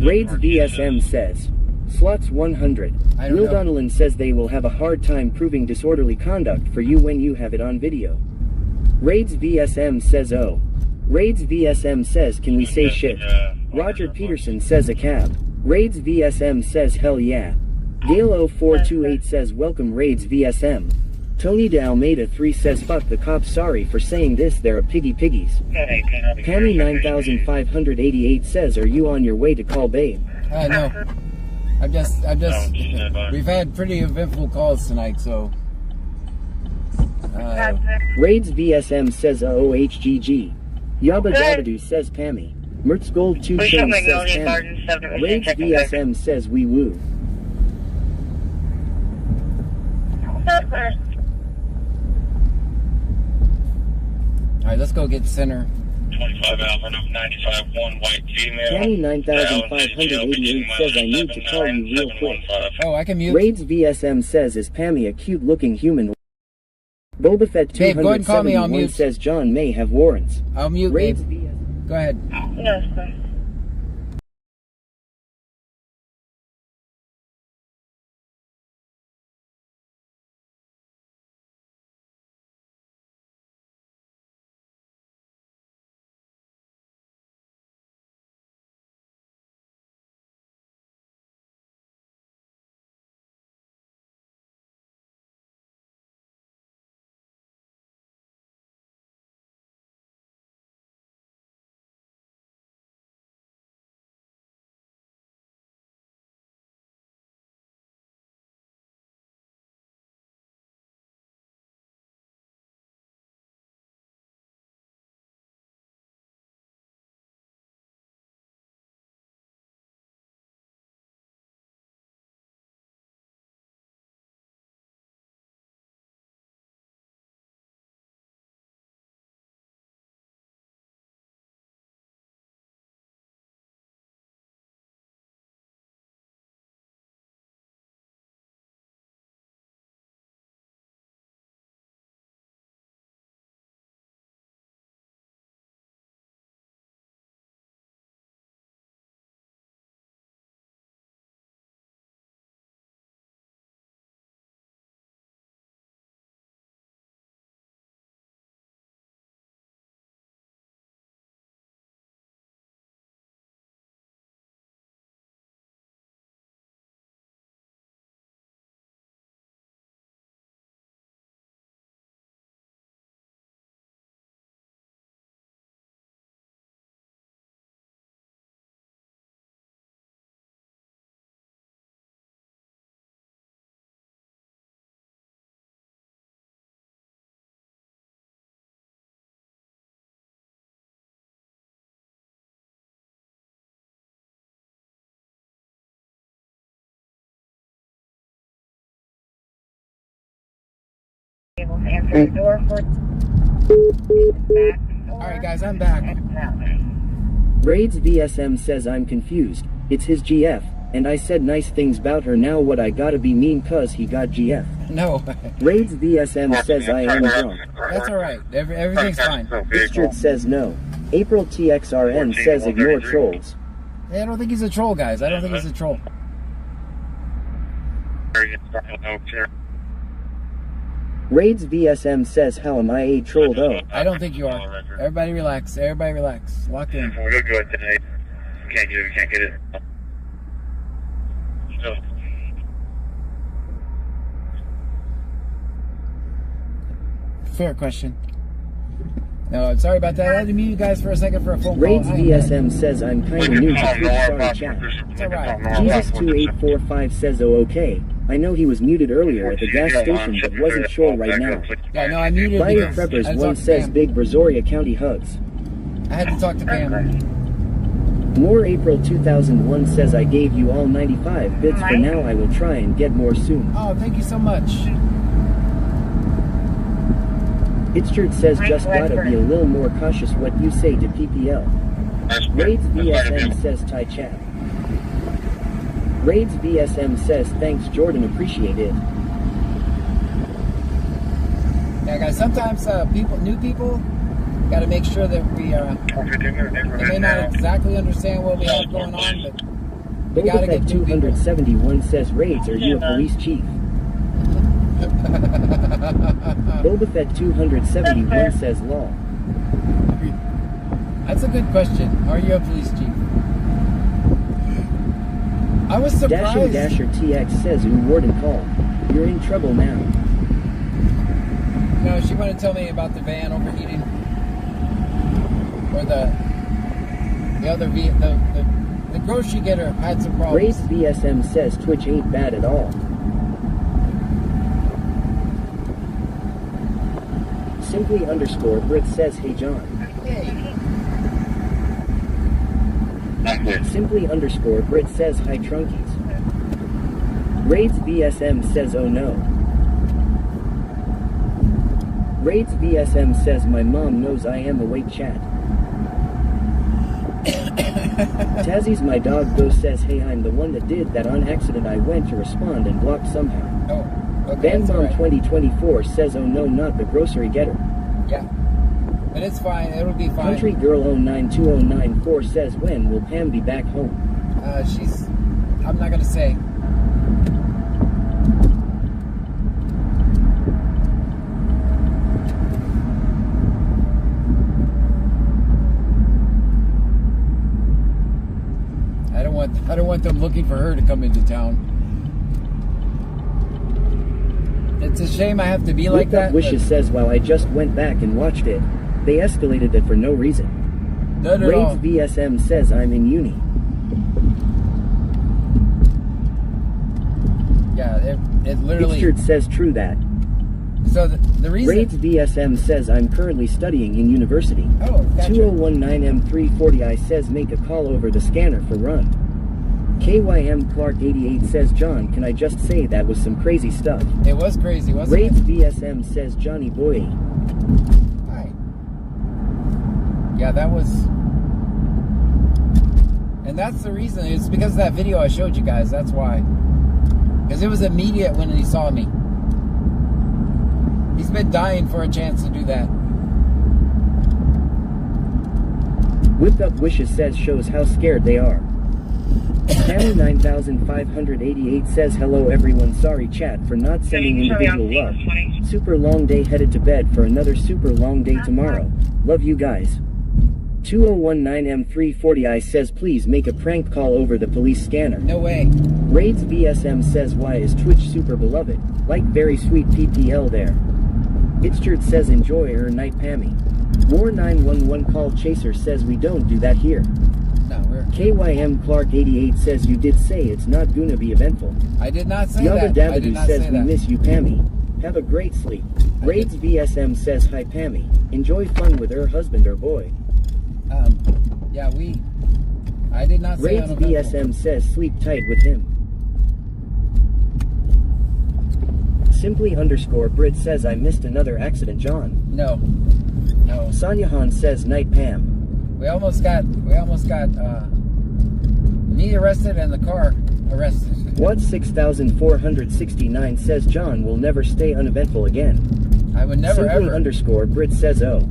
Raids VSM says slots 100. Will Donnellan says they will have a hard time proving disorderly conduct for you when you have it on video. Raids VSM says oh. Raids VSM says can we say shit? Roger Peterson says a cab. Raids VSM says hell yeah. Gale 0428 says welcome Raids VSM. Tony de Almeida 3 says fuck the cops, sorry for saying this, they're a piggies. Pammy 9588 says are you on your way to call babe? No. I've just we've had pretty eventful calls tonight, so Raids VSM says OHGG. Yabba Dabadoo says Pammy. Mertz Gold 2 Chains says Pammy. Raids VSM says wee woo. Alright, let's go get center. 25 Alpha, 95, 1 white female. County 9588 says I need to call you real quick. Oh, I can mute. Raids VSM says is Pammy a cute looking human? Boba Fett Babe, go ahead and call me, I'll 271 mute. says John may have warrants. I'll mute, Raids babe. Go ahead. Yes, sir. Answer the door for Alright guys, I'm back. Raids VSM says I'm confused. It's his GF, and I said nice things about her. Now what, I gotta be mean cause he got GF? No. Raids VSM says I am drunk. That's alright. Everything's fine. Richard says no. April TXRN says ignore trolls. Hey, I don't think he's a troll, guys. I don't think he's a troll. Raids VSM says how am I a troll though? I don't think you are. Everybody relax. Everybody relax. Lock in. We're good today. Can't get it. So, Fair question. No, I'm sorry about that. I had to mute you guys for a second for a phone call. Raids VSM says I'm kinda new to Twitch, sorry chat. It's alright. Jesus2845 says oh okay. I know he was muted earlier at the gas station but wasn't sure right now. Yeah, no, I muted Fire because I Preppers had to 1 talk to says Pam. big Brazoria County hugs. I had to talk to Pam. More April 2001 says I gave you all 95 bits for now. I will try and get more soon. Oh, thank you so much. Itchard says just gotta be a little more cautious what you say to PPL. Raids VSM says Thai chat. Raids VSM says thanks Jordan, appreciate it. Yeah, guys, sometimes new people, got to make sure that we, they may not exactly understand what we have going on, but we got to get new people. 271 says Raids, are you a police chief? Boba Fett 271 says law. That's a good question. Are you a police chief? I was surprised. Dasher TX says Warden call. You're in trouble now. No, she wanted to tell me about the van overheating. Or the other the grocery getter had some problems. Raids VSM says Twitch ain't bad at all. Simply underscore Brit says hey John. Simply underscore Brit says hi Trunkies. Raids VSM says oh no. Raids VSM says my mom knows I am awake chat. Tazzy's my dog go says hey I'm the one that did that on accident I went to respond and blocked somehow. Oh, okay. Van Mom 2024 says oh no not the grocery getter. Yeah. But it's fine, it'll be fine. Country Girl 092094 says when will Pam be back home? I'm not gonna say. I don't want them looking for her to come into town. It's a shame I have to be like that. Wishes says while I just went back and watched it, they escalated it for no reason. None at Raids all. VSM says I'm in uni. Yeah, it literally... Richard says true that. So the reason... Raids VSM says I'm currently studying in university. Oh, gotcha. 2019M340I says make a call over the scanner for run. KYM Clark 88 says John can I just say that was some crazy stuff. It was crazy, wasn't Raids it? VSM says Johnny Boy. Hi. Yeah, that was... And that's the reason. It's because of that video I showed you guys. That's why. Because it was immediate when he saw me. He's been dying for a chance to do that. Whipped Up Wishes says shows how scared they are. Tammy 9588 says hello everyone, sorry chat for not sending individual love. Super long day headed to bed for another super long day tomorrow. Love you guys. 2019M340I says please make a prank call over the police scanner. No way. Raids VSM says why is Twitch super beloved? Like very sweet PPL there. Itchard says enjoy her night Pammy. War 911 call chaser says we don't do that here. No, we're... KYM Clark 88 says you did say it's not gonna be eventful. I did not say Yabba that. I did Dabadoo not says say we that. miss you Pammy. Have a great sleep. Raids VSM says hi Pammy. Enjoy fun with her husband or boy. Yeah, I did not say Raids VSM says sleep tight with him. Simply underscore Brit says I missed another accident John. No. Sanyahan says night Pam. We almost got me arrested and the car arrested. What 6469 says John will never stay uneventful again. I would never Simply ever. Underscore Brit says oh.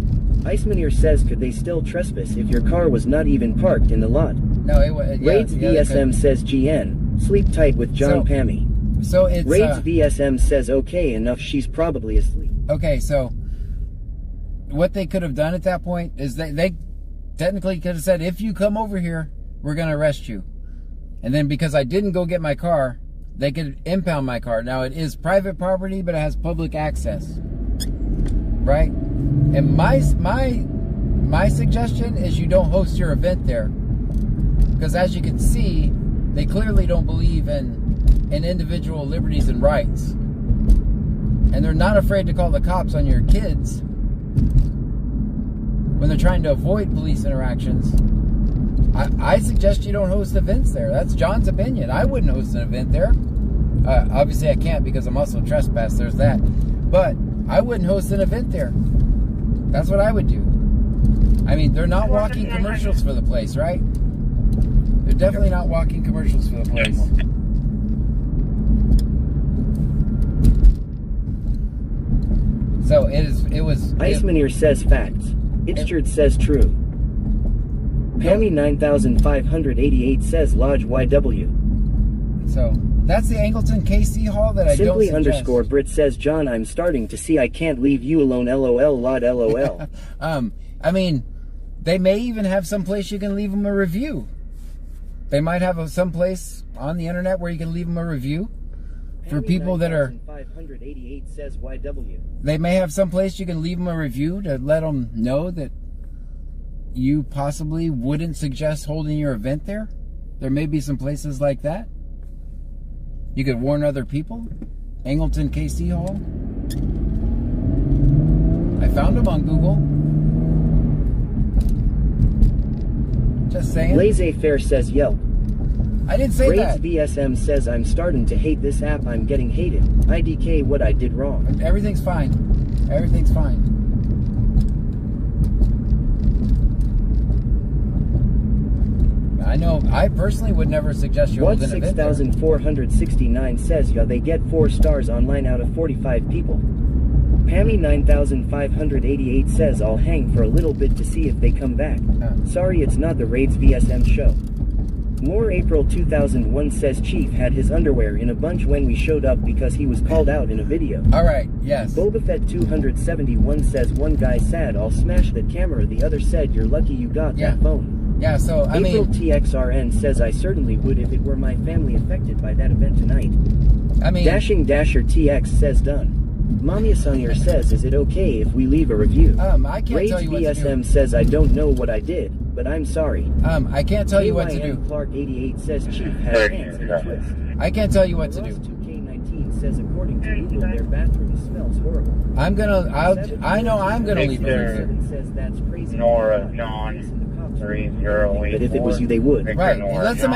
Icemaneer says could they still trespass if your car was not even parked in the lot? No, it was. Yeah, Raids VSM says GN. Sleep tight with John Pammy. So it's Raids VSM says okay enough she's probably asleep. Okay, so what they could have done at that point is they technically could have said if you come over here we're gonna arrest you. And then because I didn't go get my car, they could impound my car. Now it is private property, but it has public access. Right? And my suggestion is you don't host your event there. Because as you can see, they clearly don't believe in individual liberties and rights. And they're not afraid to call the cops on your kids when they're trying to avoid police interactions. I suggest you don't host events there. That's John's opinion. I wouldn't host an event there. Obviously I can't because I'm also trespassed. There's that. But I wouldn't host an event there. That's what I would do. I mean, they're not walking commercials for the place, right? They're definitely not walking commercials for the place. So it was. Icemaneer says facts. Itchard says true. Pammy 9588 says Lodge YW. So that's the Angleton KC Hall that I don't Simply suggest. Underscore Brit says John I'm starting to see I can't leave you alone LOL LOD LOL. I mean, they may even have some place you can leave them a review. They might have some place on the internet where you can leave them a review for people that are. 588 says YW. They may have some place you can leave them a review to let them know that you possibly wouldn't suggest holding your event there. There may be some places like that. You could warn other people. Angleton KC Hall. I found them on Google. Just saying. Laissez-faire says Yelp. I didn't say that. Raids VSM says I'm starting to hate this app. I'm getting hated. IDK what I did wrong. Everything's fine. Everything's fine. I know, I personally would never suggest you hold an event there. 6469 says, yeah, they get 4 stars online out of 45 people. Pammy 9588 says, I'll hang for a little bit to see if they come back. Sorry, it's not the Raids VSM show. More April 2001 says, Chief had his underwear in a bunch when we showed up because he was called out in a video. Alright, yes. Boba Fett 271 says, one guy said, I'll smash the camera, the other said, you're lucky you got that phone. Yeah, so, I April mean... TXRN says, I certainly would if it were my family affected by that event tonight. I mean... Dashing Dasher TX says, done. Mami Asanier says, is it okay if we leave a review? I can't tell you what to do. BSM says, I don't know what I did, but I'm sorry. I can't tell you what to do. Clark 88 says, Chief has hands in a twist. I can't tell you what to do. 2K19 says, according to Google, their bathroom smells horrible. I know I'm gonna leave a review. Says, that's crazy. Nora John 3084. But if it was you, they would. Right. That's an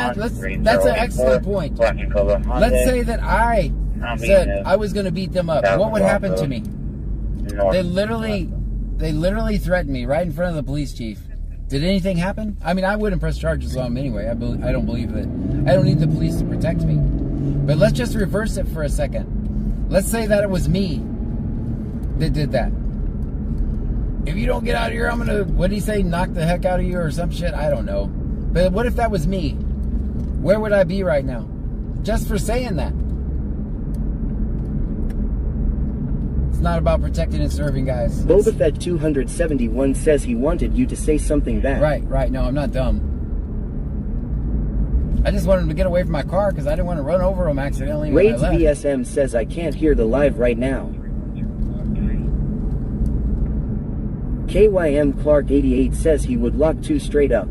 excellent point. Let's say that I said I was going to beat them up. What would happen to me? They literally threatened me right in front of the police chief. Did anything happen? I mean, I wouldn't press charges on them anyway. I don't believe that. I don't need the police to protect me. But let's just reverse it for a second. Let's say that it was me that did that. If you don't get out of here, I'm going to, what did he say, knock the heck out of you or some shit? I don't know. But what if that was me? Where would I be right now? Just for saying that. It's not about protecting and serving, guys. Boba Fett 271 says he wanted you to say something back. Right. No, I'm not dumb. I just wanted him to get away from my car because I didn't want to run over him accidentally when Raids I left. VSM says, I can't hear the live right now. KYM Clark 88 says he would lock 2 straight up.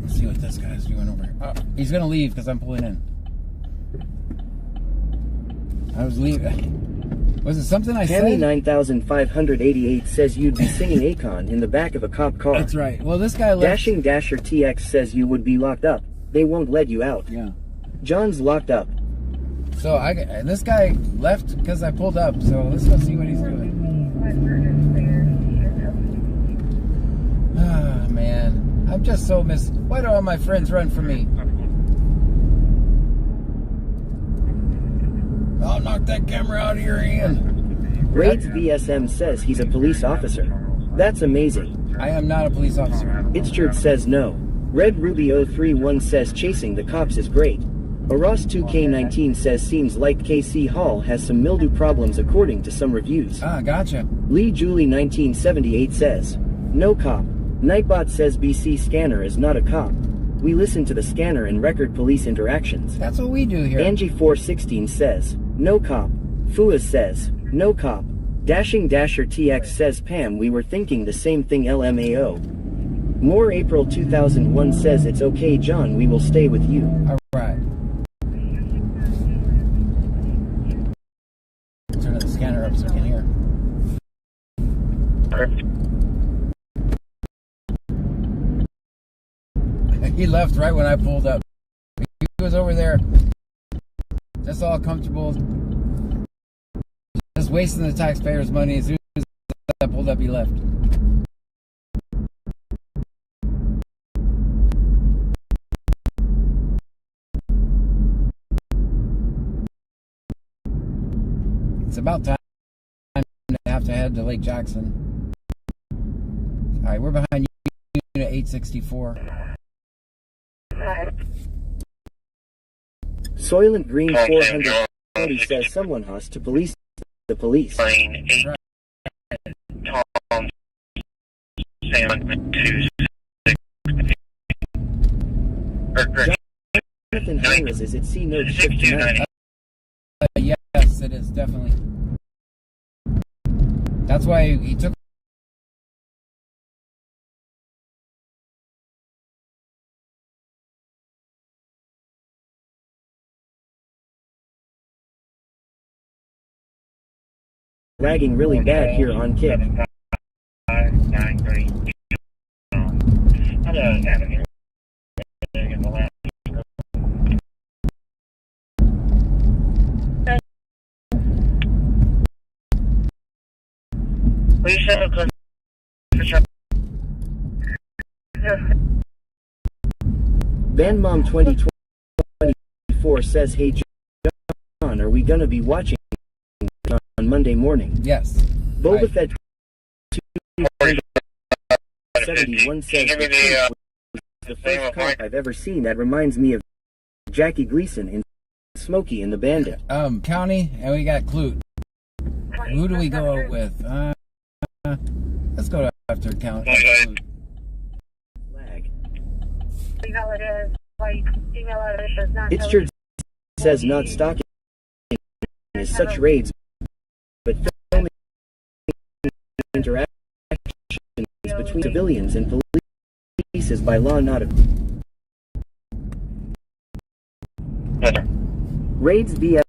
Let's see what this guy's doing over here. Oh, he's going to leave because I'm pulling in. I was leaving. Was it something I said? Tammy 9588 says you'd be singing Akon in the back of a cop car. That's right. Well, this guy left. Dashing Dasher TX says you would be locked up. They won't let you out. Yeah. John's locked up. So this guy left because I pulled up. So let's go see what he's doing. Ah, man. I'm just so Why do all my friends run from me? I'll knock that camera out of your hand. Raids VSM says he's a police officer. That's amazing. I am not a police officer. Itchard says no. Red Ruby 031 says chasing the cops is great. Aros 2K19 says seems like KC Hall has some mildew problems according to some reviews. Ah, gotcha. Lee Julie 1978 says, no cop. Nightbot says BC Scanner is not a cop. We listen to the scanner and record police interactions. That's what we do here. Angie 416 says, no cop. Fuas says, no cop. Dashing Dasher TX says Pam, we were thinking the same thing LMAO. More April 2001 says it's okay John, we will stay with you. Alright. Turn the scanner up so I can hear. He left right when I pulled up. He was over there just all comfortable, just wasting the taxpayers' money. As soon as I pulled up, he left. It's about time to have to head to Lake Jackson. Alright, we're behind Unit 864. Soylent Green 420 says someone has to police the police. Jonathan Harris, is it C note shift tonight? Yes, it is, definitely. That's why he took lagging really bad here on Kick. Bandmom 2024 says, hey John, are we gonna be watching on Monday morning? Yes. Boba Fett 271 says the first cop I've ever seen that reminds me of Jackie Gleason in Smokey and the Bandit. County, and we got Clute. Who do we go with? Let's go after County. It's true. Says not stalking is such raids, but filming interactions between civilians and police is by law not a. Raids vs.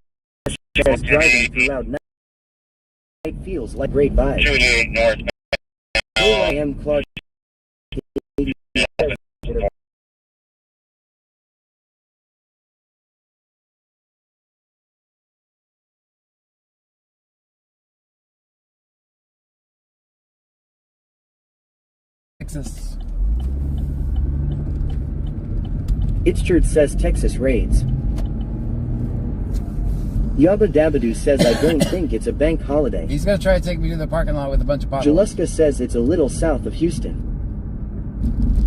driving throughout night feels like great vibes. I am Clark. Texas. Itchard says Texas raids. Yabba Dabadoo says I don't think it's a bank holiday. He's gonna try to take me to the parking lot with a bunch of potholes. Jaluska says it's a little south of Houston.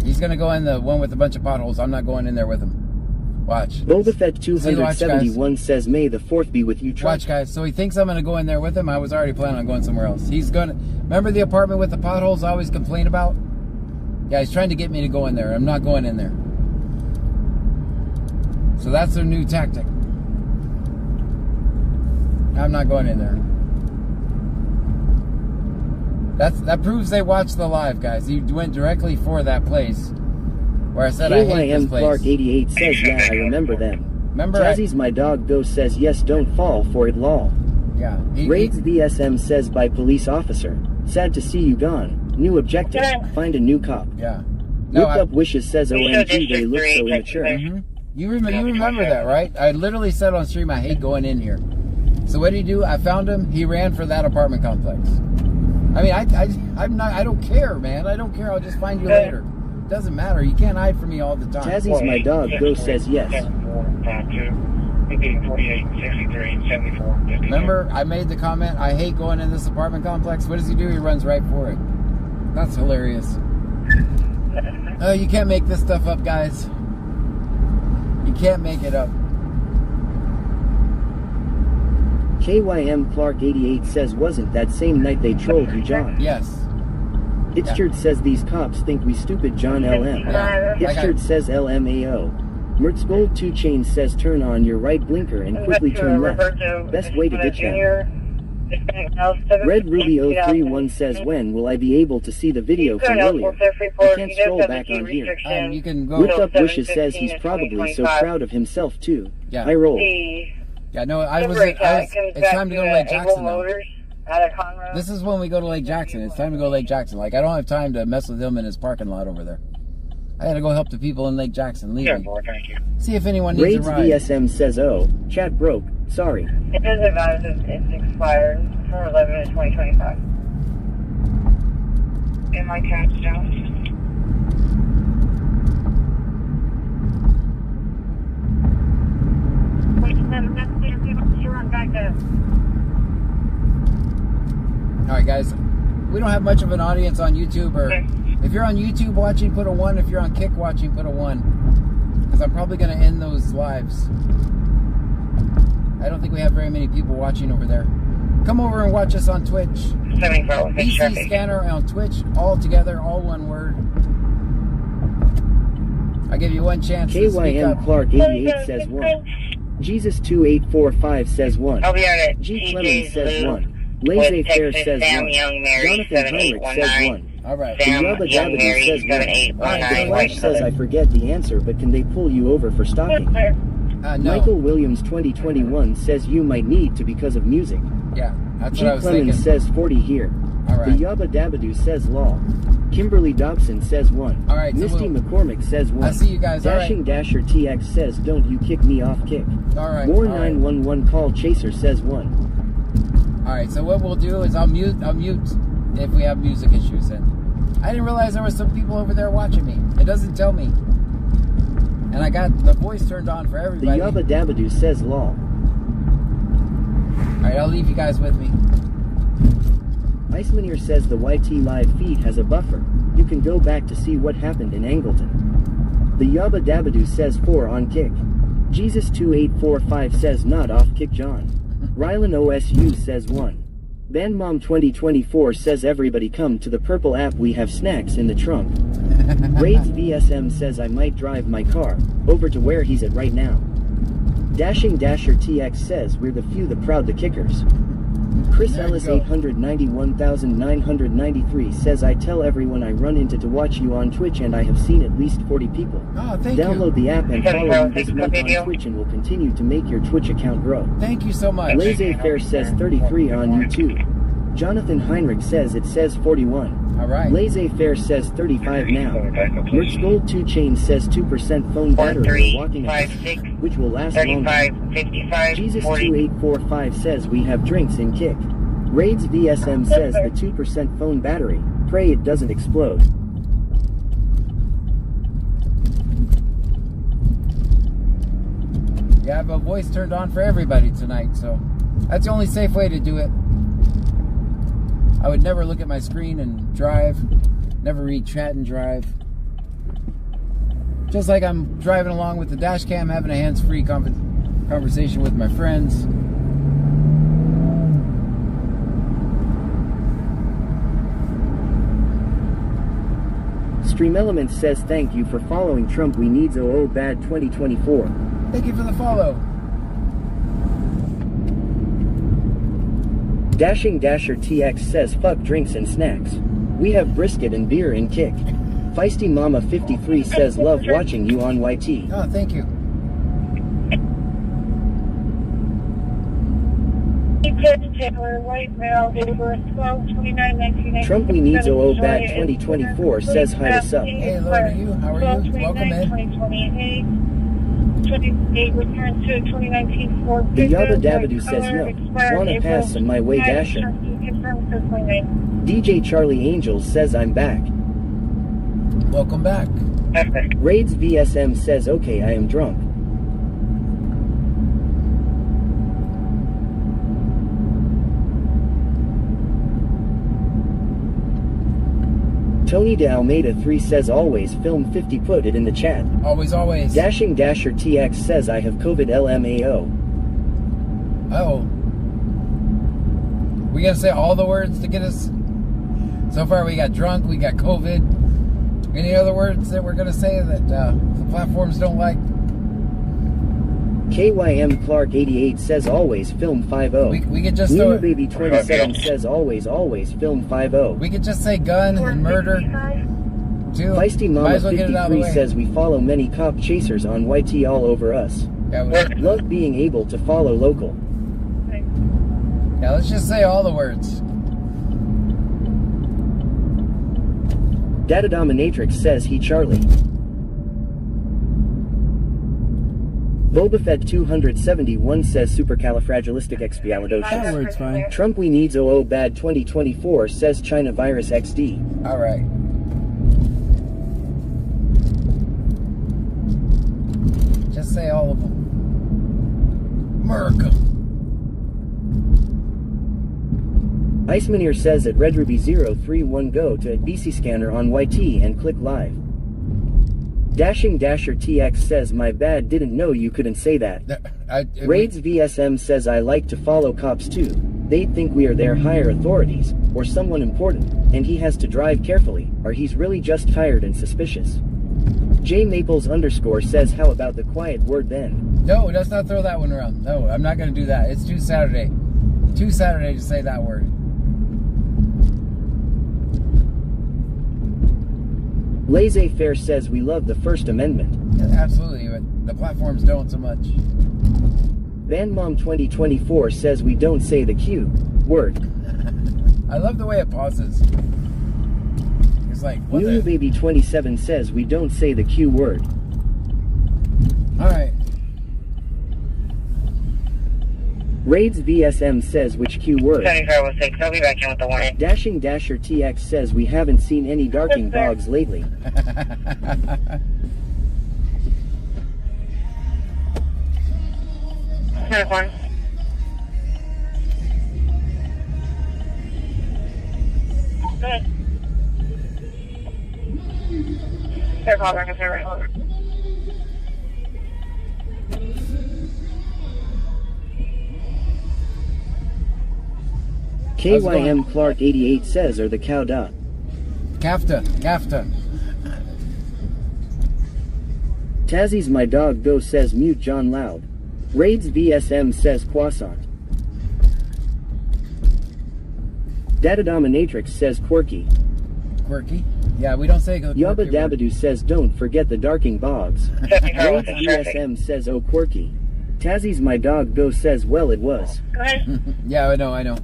He's gonna go in the one with a bunch of potholes. I'm not going in there with him. Watch. Boba Fett 271 says May the 4th be with you. Watch, guys. So he thinks I'm gonna go in there with him. I was already planning on going somewhere else. He's gonna remember the apartment with the potholes I always complain about? Yeah, he's trying to get me to go in there. I'm not going in there. So that's their new tactic. I'm not going in there. That proves they watched the live, guys. He went directly for that place where I said I hate this place. Clark 88 says, yeah, I remember them. Remember Jazzy's my dog Ghost says, yes, don't fall for it, lol. Yeah. Raids VSM says by police officer. Sad to see you gone. New objective. Find a new cop. Yeah. No, Look up Wishes says OMG they look so immature. You remember that, right? I literally said on stream I hate going in here. So what did he do? I found him. He ran for that apartment complex. I mean, I don't care, man. I don't care. I'll just find you later. Doesn't matter. You can't hide from me all the time. Jazzy's my dog. Ghost says yes. Remember, I made the comment, I hate going in this apartment complex. What does he do? He runs right for it. That's hilarious. Oh, you can't make this stuff up, guys. You can't make it up. KYM Clark 88 says wasn't that same night they trolled you, John? Yes. Itchard says these cops think we stupid, John LM. Itchard says LMAO. Mertz Gold 2 Chain says turn on your right blinker and quickly turn left. Best way to ditch them. Red Ruby 031 says when will I be able to see the video from earlier? I can't scroll back on here. You can go. Whipped Up Wishes says he's probably so proud of himself too. Yeah. I roll. Yeah, no, it's time to go to Lake Jackson now. This is when we go to Lake Jackson. It's time to go to Lake Jackson. Like, I don't have time to mess with him in his parking lot over there. I gotta go help the people in Lake Jackson. Leave me. See if anyone needs Raids a ride. VSM says, oh, chat broke. Sorry. It does advise it's expired for 11/2025. And my cat's down. Alright, guys. We don't have much of an audience on YouTube. Or if you're on YouTube watching, put a 1. If you're on Kick watching, put a 1. Because I'm probably going to end those lives. I don't think we have very many people watching over there. Come over and watch us on Twitch. BC Scanner on Twitch, all together, all one word. I give you one chance to speak up. KYM Clark 88 says 1. Jesus 2845 says 1. I'll be on it. G Clemens says 1. Laissez Faire says 1. Jonathan Heinrich says 1. Alright. The Yabba Dabadoo says 1. The Flash says I forget the answer, but can they pull you over for stalking? No. Michael Williams 2021 says you might need to because of music. Yeah, that's G what I was Clemens thinking. says 40 here. Alright. The Yabba Dabadoo says law. Kimberly Dobson says 1. Alright, so Misty McCormick says 1. I see you guys. Dashing Dasher TX says don't you kick me off kick. Alright. More 911 call chaser says 1. Alright, so what we'll do is I'll mute if we have music issues then. I didn't realize there was some people over there watching me. It doesn't tell me. And I got the voice turned on for The everybody. Yabba Dabba says lol. Alright, I'll leave you guys with me. Icemanier says the YT live feed has a buffer. You can go back to see what happened in Angleton. The Yabba Dabba says 4 on kick. Jesus2845 says not off kick John. Rylan OSU says 1. Bandmom 2024 says everybody come to the purple app, we have snacks in the trunk. Raids VSM says I might drive my car over to where he's at right now. Dashing Dasher TX says we're the few, the proud, the kickers. Chris Ellis 891,993 says I tell everyone I run into to watch you on Twitch and I have seen at least 40 people. Oh, thank Download you. the app and follow me this month on Twitch and will continue to make your Twitch account grow. Thank you so much. Laissez-faire says 33 on YouTube. Jonathan Heinrich says it says 41. Alright. Laissez-faire says 35 now. Merch Gold 2 Chain says 2% phone battery or walking which will last longer. Jesus2845 says we have drinks in kick. Raids VSM says the 2% phone battery. Pray it doesn't explode. You have a voice turned on for everybody tonight, so that's the only safe way to do it. I would never look at my screen and drive, never read chat and drive. Just like I'm driving along with the dash cam, having a hands-free conversation with my friends. Stream Elements says thank you for following Trump. We needs bad 2024. Thank you for the follow. Dashing Dasher TX says fuck drinks and snacks. We have brisket and beer in kick. Feisty Mama 53 says love watching you on YT. Oh, thank you. Trump we needs bad 2024 says hi to sup. Hey, hello to you. How are you? Welcome in. 28 return to 2019 Ford. The Yabba Dabba says no. Wanna pass on my way Dasher. DJ Charlie Angels says I'm back. Welcome back. Raids VSM says okay, I am drunk. Tony de Almeida 3 says always film 50, put it in the chat. Always, always. Dashing Dasher TX says I have COVID LMAO. Oh. We gotta say all the words to get us. So far we got drunk, we got COVID. Any other words that we're gonna say that the platforms don't like? KYM Clark 88 says always film 50. We could just Nunu Baby 27 says always film 50. We could just say gun and murder. Too. Feisty Mama well 53 says we follow many cop chasers on YT all over us. Yeah, love being able to follow local. Yeah, let's just say all the words. Data Dominatrix says he Charlie. Boba Fett 271 says supercalifragilisticexpialidocious. That word's fine. Trump we needs bad 2024 says China virus XD. Alright. Just say all of them. America. Icemanier says at RedRuby031 go to BC Scanner on YT and click live. Dashing Dasher TX says my bad, didn't know you couldn't say that. Raids VSM says I like to follow cops too. They think we are their higher authorities, or someone important, and he has to drive carefully, or he's really just tired and suspicious. J Maples _ says how about the quiet word then? No, let's not throw that one around. No, I'm not gonna do that. It's too Saturday. Too Saturday to say that word. Laissez-faire says we love the First Amendment. Yeah, absolutely, but the platforms don't so much. Bandmom 2024 says we don't say the Q word. I love the way it pauses. It's like, what Nunu Baby 27 says we don't say the Q word. Alright. Raids VSM says which Q word? 7506, I'll be back in with the warning. Dashing Dasher TX says we haven't seen any darking bogs lately. One. Good. Fair call, back, fair call. KYM Clark 88 says are the cow dot. Kafta. Tazzy's my dog go says mute John loud. Raids VSM says croissant. Data Dominatrix says quirky. Quirky? Yeah, we don't say go quirky. Yabba Dabadoo says don't forget the darking bogs. Raids VSM says oh quirky. Tazzy's my dog go says well it was. Go ahead. Yeah, I know.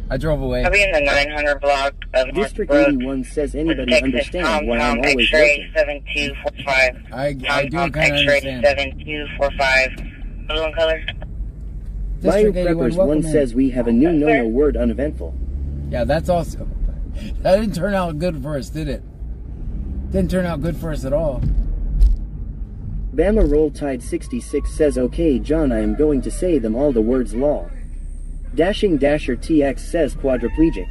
I drove away. I'll be in the 900 block of District 81 says anybody understand why I'm always X-ray looking. 7245. I do kind of understand. X-ray 7245. Blue and color. Bayou Preppers 1 says we have a new no-no word uneventful. Yeah, that's also... That didn't turn out good for us, did it? Didn't turn out good for us at all. Bama Roll Tide 66 says okay John I am going to say them all the words law. Dashing Dasher TX says quadriplegic.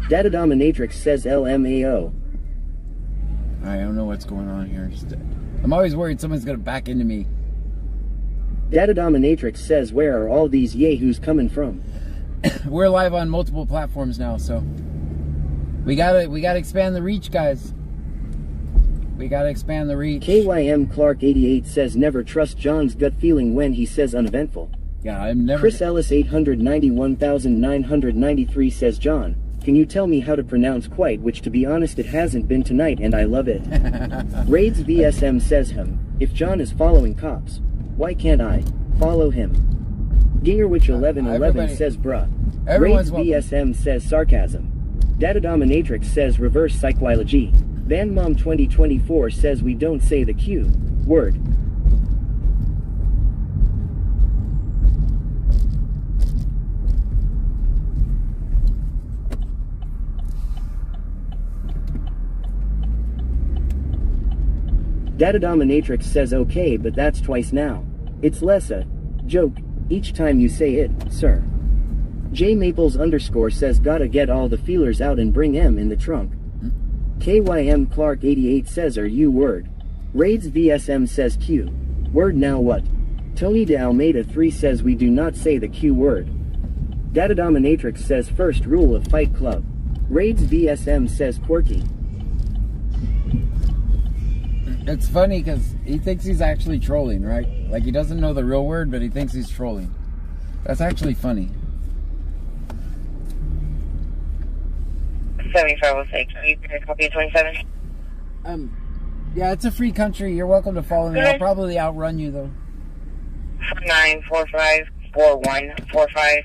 Data Dominatrix says LMAO. I don't know what's going on here. I'm always worried someone's going to back into me. Data Dominatrix says where are all these yahoos coming from? We're live on multiple platforms now, so we gotta expand the reach, guys. We gotta expand the reach. KYM Clark 88 says never trust John's gut feeling when he says uneventful. Yeah, I'm never. Chris Ellis 891,993 says John, can you tell me how to pronounce quite, which to be honest it hasn't been tonight and I love it. Raids VSM says him, if John is following cops, why can't I follow him? Gingerwitch 1111 says bruh. Raids VSM says sarcasm. Data Dominatrix says reverse psychology. Bandmom 2024 says we don't say the Q word. Data Dominatrix says okay but that's twice now. It's less a joke each time you say it, sir. J Maples _ says gotta get all the feelers out and bring M in the trunk. KYM Clark 88 says are you word. Raids VSM says Q word now what? Tony de Almeida 3 says we do not say the Q word. Data Dominatrix says first rule of Fight Club. Raids VSM says quirky. It's funny because he thinks he's actually trolling, right? Like he doesn't know the real word, but he thinks he's trolling. That's actually funny. 7506. Are you going to copy of 27? Yeah, it's a free country. You're welcome to follow me. I'll probably outrun you though. 4945 4145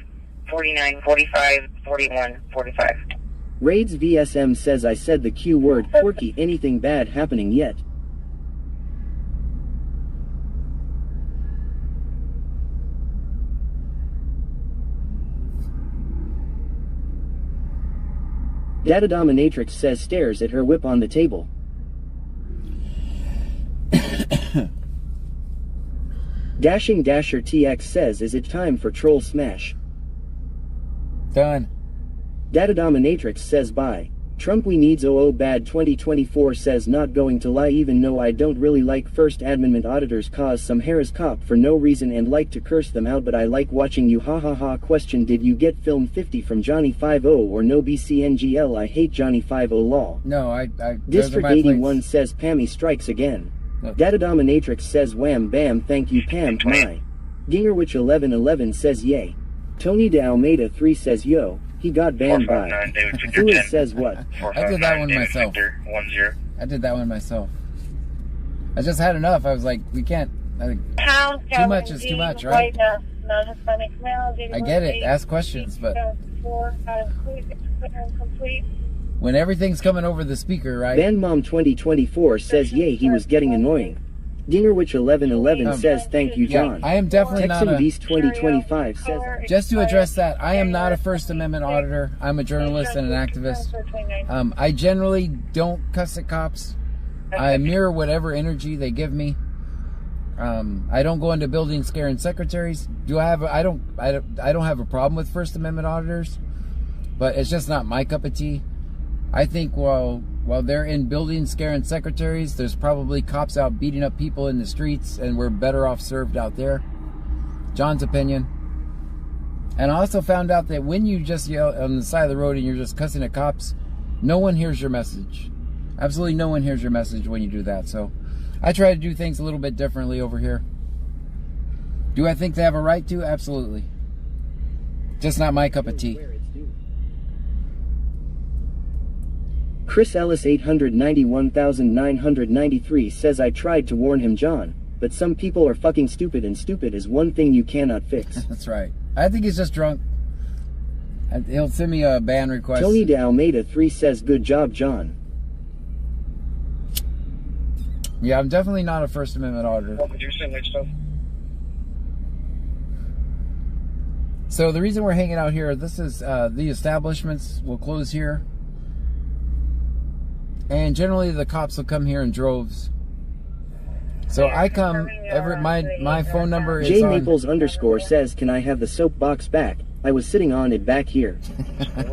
4945 4145. Raids VSM says I said the Q word quirky. Anything bad happening yet? Data Dominatrix says stares at her whip on the table. Dashing Dasher TX says is it time for Troll Smash? Done. Data Dominatrix says bye. Trump we needs OO bad 2024 says not going to lie even though I don't really like First Amendment auditors cause some Harris cop for no reason and like to curse them out but I like watching you ha ha ha. Question did you get film 50 from Johnny 50 or no BCNGL I hate Johnny 50 law. No, I District 81 says Pammy strikes again. No. Data Dominatrix says wham bam thank you Pam my. Gingerwitch 1111 says yay. Tony de Almeida 3 says yo. He got banned by. Lewis says what? I did that one myself. I did that one myself. I just had enough. I was like, we can't. Too much is too much, right? I get it. Ask questions, but when everything's coming over the speaker, right? Bandmom 2024 says yay he was getting annoying. Gingerwich1111 says thank you, John. I am definitely not Texan a... Beast 2025 says... Just to address that, I am not a First Amendment auditor. I'm a journalist and an activist. I generally don't cuss at cops. I mirror whatever energy they give me. I don't go into buildings scaring secretaries. I don't have a problem with First Amendment auditors, but it's just not my cup of tea. I think while they're in buildings scaring secretaries, there's probably cops out beating up people in the streets, and we're better off served out there. John's opinion. And I also found out that when you just yell on the side of the road and you're just cussing at cops, no one hears your message. Absolutely no one hears your message when you do that. So I try to do things a little bit differently over here. Do I think they have a right to? Absolutely. Just not my cup of tea. Chris Ellis 891,993 says I tried to warn him, John, but some people are fucking stupid, and stupid is one thing you cannot fix. That's right. I think he's just drunk. He'll send me a ban request. Tony de Almeida 3 says good job, John. Yeah, I'm definitely not a First Amendment auditor. What would you say next time? So the reason we're hanging out here, this is the establishments will close here. And generally the cops will come here in droves. So I come, my phone number is J on... Maples _ says, can I have the soapbox back? I was sitting on it back here.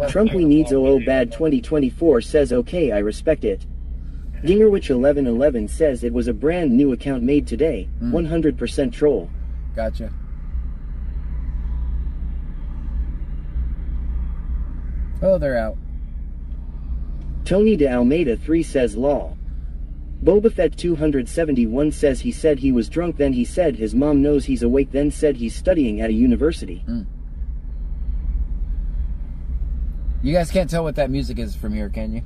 Trump we needs bad 2024 says okay, I respect it. Gingerwich1111 says it was a brand new account made today, 100% troll. Gotcha. Oh, they're out. Tony de Almeida 3 says lol. Boba Fett 271 says he said he was drunk, then he said his mom knows he's awake, then said he's studying at a university. You guys can't tell what that music is from here, can you?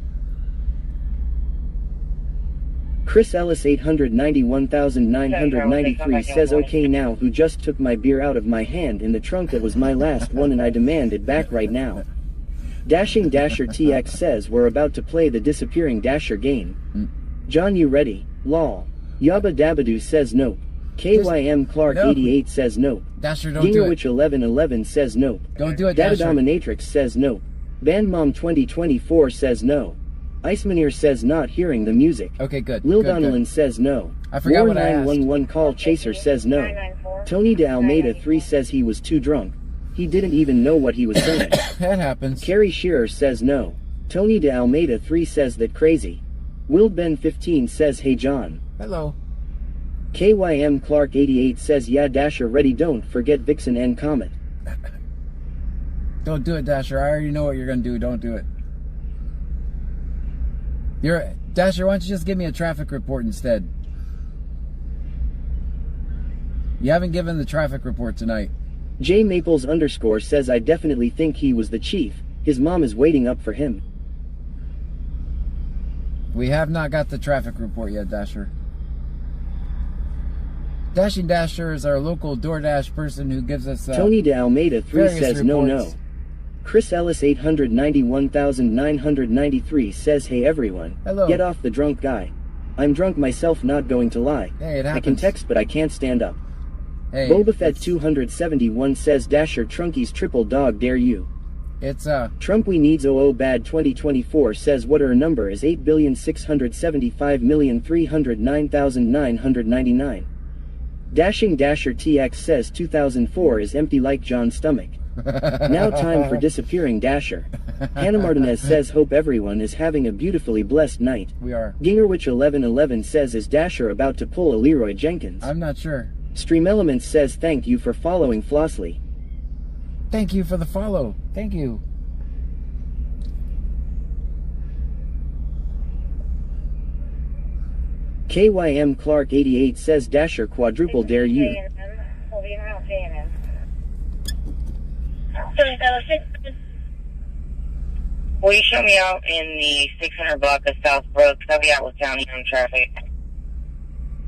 Chris Ellis 891,993 says okay now, who just took my beer out of my hand in the trunk that was my last one and I demand it back right now. Dashing Dasher TX says we're about to play the disappearing Dasher game. John, you ready? Lol. Yabba Dabadoo says nope. KYM Clark 88 says nope. Dasher, don't do it. Gingerwich 1111 says nope. Don't do it, Dasher. Data Dominatrix says nope. Bandmom 2024 says no. Icemaneer says not hearing the music. Okay, good. Lil good, Donalyn good. says no. I forgot what I asked. 911 Call Chaser says no. Tony de Almeida 3 says he was too drunk. He didn't even know what he was saying. That happens. Carrie Shearer says no. Tony de Almeida 3 says that crazy. Will Ben 15 says hey John. Hello. KYM Clark 88 says yeah Dasher ready, don't forget Vixen and Comet. Don't do it, Dasher. I already know what you're gonna do. Don't do it. Dasher, why don't you just give me a traffic report instead? You haven't given the traffic report tonight. J Maples _ says I definitely think he was the chief. His mom is waiting up for him. We have not got the traffic report yet, Dasher. Dashing Dasher is our local DoorDash person who gives us Tony de Almeida 3 says reports. no. Chris Ellis 891,993 says hey everyone. Hello. Get off the drunk guy. I'm drunk myself, not going to lie. Hey, it happens. I can text but I can't stand up. Hey, Boba Fett 271 says Dasher Trunkies triple dog dare you. It's Trump we needs bad 2024 says what her number is 8,675,309,999. Dashing Dasher TX says 2004 is empty like John's stomach. Now time for disappearing Dasher. Hannah Martinez says hope everyone is having a beautifully blessed night. We are. Gingerwich1111 says is Dasher about to pull a Leroy Jenkins? I'm not sure. Stream Elements says thank you for following Flossly. Thank you for the follow. Thank you. KYM Clark 88 says Dasher quadruple dare you. Will you show me out in the 600 block of South Brooks? I'll be out with County on traffic.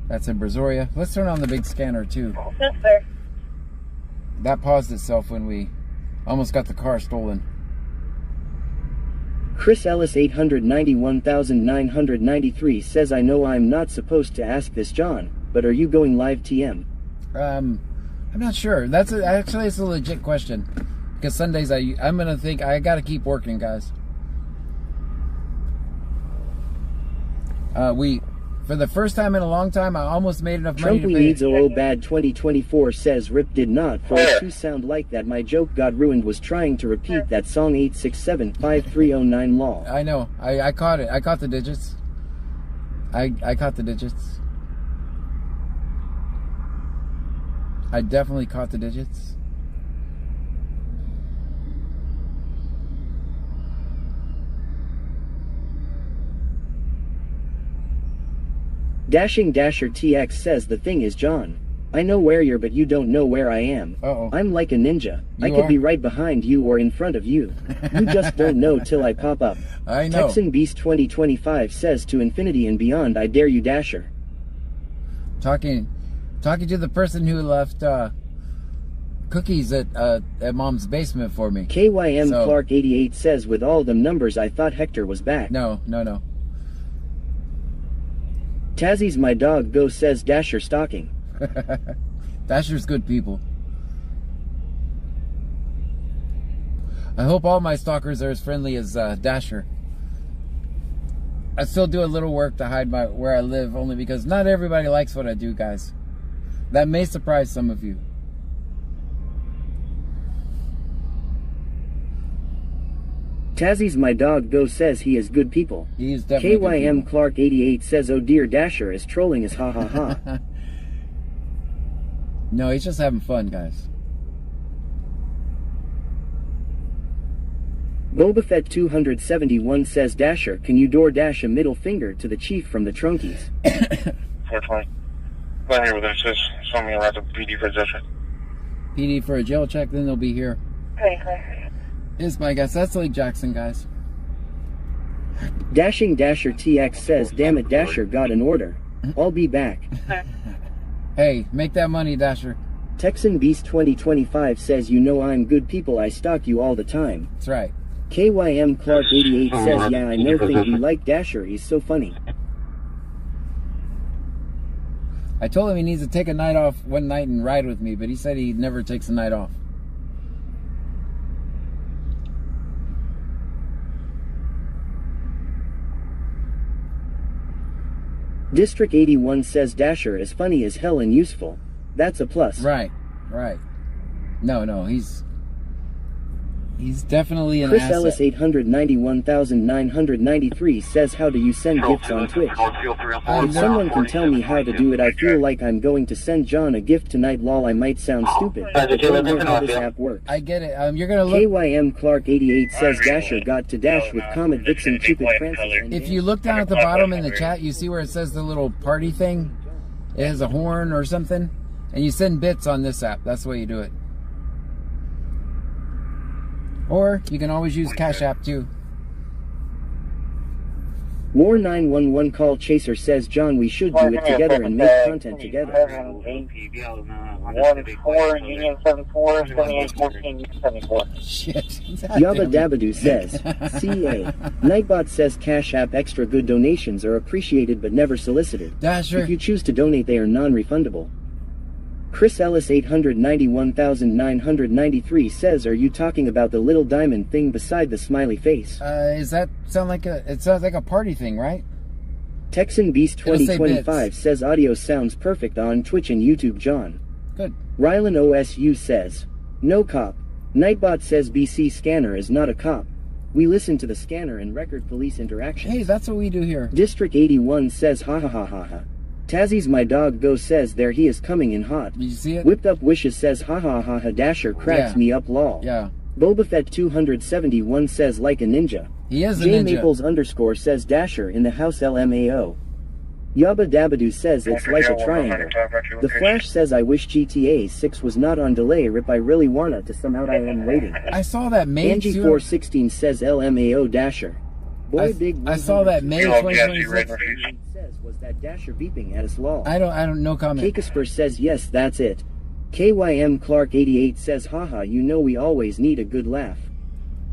That's in Brazoria. Let's turn on the big scanner too. Yes, sir. That paused itself when we almost got the car stolen. Chris Ellis 891,993 says I know I'm not supposed to ask this, John, but are you going live TM? I'm not sure. Actually, it's a legit question. Because Sundays, I'm going to think, I got to keep working, guys. For the first time in a long time, I almost made enough money Trump to we pay. needs OO bad 2024 says Rip did not for it to sound like that my joke got ruined was trying to repeat that song 8675309 lol. I know. I caught it. I caught the digits. I caught the digits. I definitely caught the digits. Dashing Dasher TX says the thing is John. I know where you're but you don't know where I am. Uh-oh. I'm like a ninja. I could be right behind you or in front of you. You just don't know till I pop up. I know. Texan Beast 2025 says to infinity and beyond I dare you Dasher. Talking to the person who left cookies at Mom's basement for me. KYM Clark 88 says with all them numbers I thought Hector was back. No. Tazzy's my dog go says Dasher stalking. Dasher's good people. I hope all my stalkers are as friendly as Dasher. I still do a little work to hide where I live, only because not everybody likes what I do, guys. That may surprise some of you. Tazzy's my dog go says he is good people. He is definitely good KYM people. Clark 88 says oh dear Dasher is trolling us ha ha ha. No, he's just having fun, guys. Boba Fett 271 says Dasher, can you door dash a middle finger to the chief from the Trunkies? 420. Go ahead with this. Show me around the PD for adjustment. PD for a jail check, then they'll be here. Is my guess. That's Lake Jackson, guys. Dashing Dasher TX says, damn it, Dasher got an order. I'll be back. Hey, make that money, Dasher. Texan Beast 2025 says, you know I'm good people, I stalk you all the time. That's right. KYM Clark 88 says, yeah, I know think you like Dasher, he's so funny. I told him he needs to take a night off one night and ride with me, but he said he never takes a night off. District 81 says Dasher is funny as hell and useful. That's a plus. Right. No, he's definitely an Chris asset. Ellis 891,993 says, how do you send gifts on Twitch? If someone can tell me how to do it, I feel like I'm going to send John a gift tonight. Lol, I might sound stupid. I don't know how this app works. I get it. You're gonna look. KYM Clark 88 says Dasher got to dash with Comet Vixen Cupid Francis. If you look down at the bottom in the chat, you see where it says the little party thing. It has a horn or something, and you send bits on this app. That's the way you do it. Or you can always use Cash App too. War 911 call chaser says, John, we should do it together and make content together. 1-4, Union 74, 7814, 74. Shit. Yabba Dabadoo says, CA. Nightbot says Cash App extra good donations are appreciated but never solicited. Dasher. If you choose to donate, they are non-refundable. Chris Ellis 891,993 says, are you talking about the little diamond thing beside the smiley face? Does that sound like it sounds like a party thing, right? Texan Beast 2025 says audio sounds perfect on Twitch and YouTube, John. Good. Rylan OSU says, no cop. Nightbot says BC Scanner is not a cop. We listen to the scanner and record police interactions. Hey, that's what we do here. District 81 says, ha ha ha ha ha. Tazzy's my dog go says, there he is coming in hot. Did you see it? Whipped up wishes says, ha ha ha ha. Dasher cracks me up lol. Yeah. Boba Fett 271 says, like a ninja. He is a J ninja. Maples _ says, Dasher in the house LMAO. Yabba Dabadoo says it's like a triangle. The Flash says, I wish GTA 6 was not on delay. Rip, I really wanna to somehow I am waiting. I saw that May Angie 416 says LMAO Dasher. Boy, I saw that May 2026. Says, was that Dasher beeping at us lol? I don't no comment. Kakasper says yes, that's it. KYM Clark 88 says, haha, you know we always need a good laugh.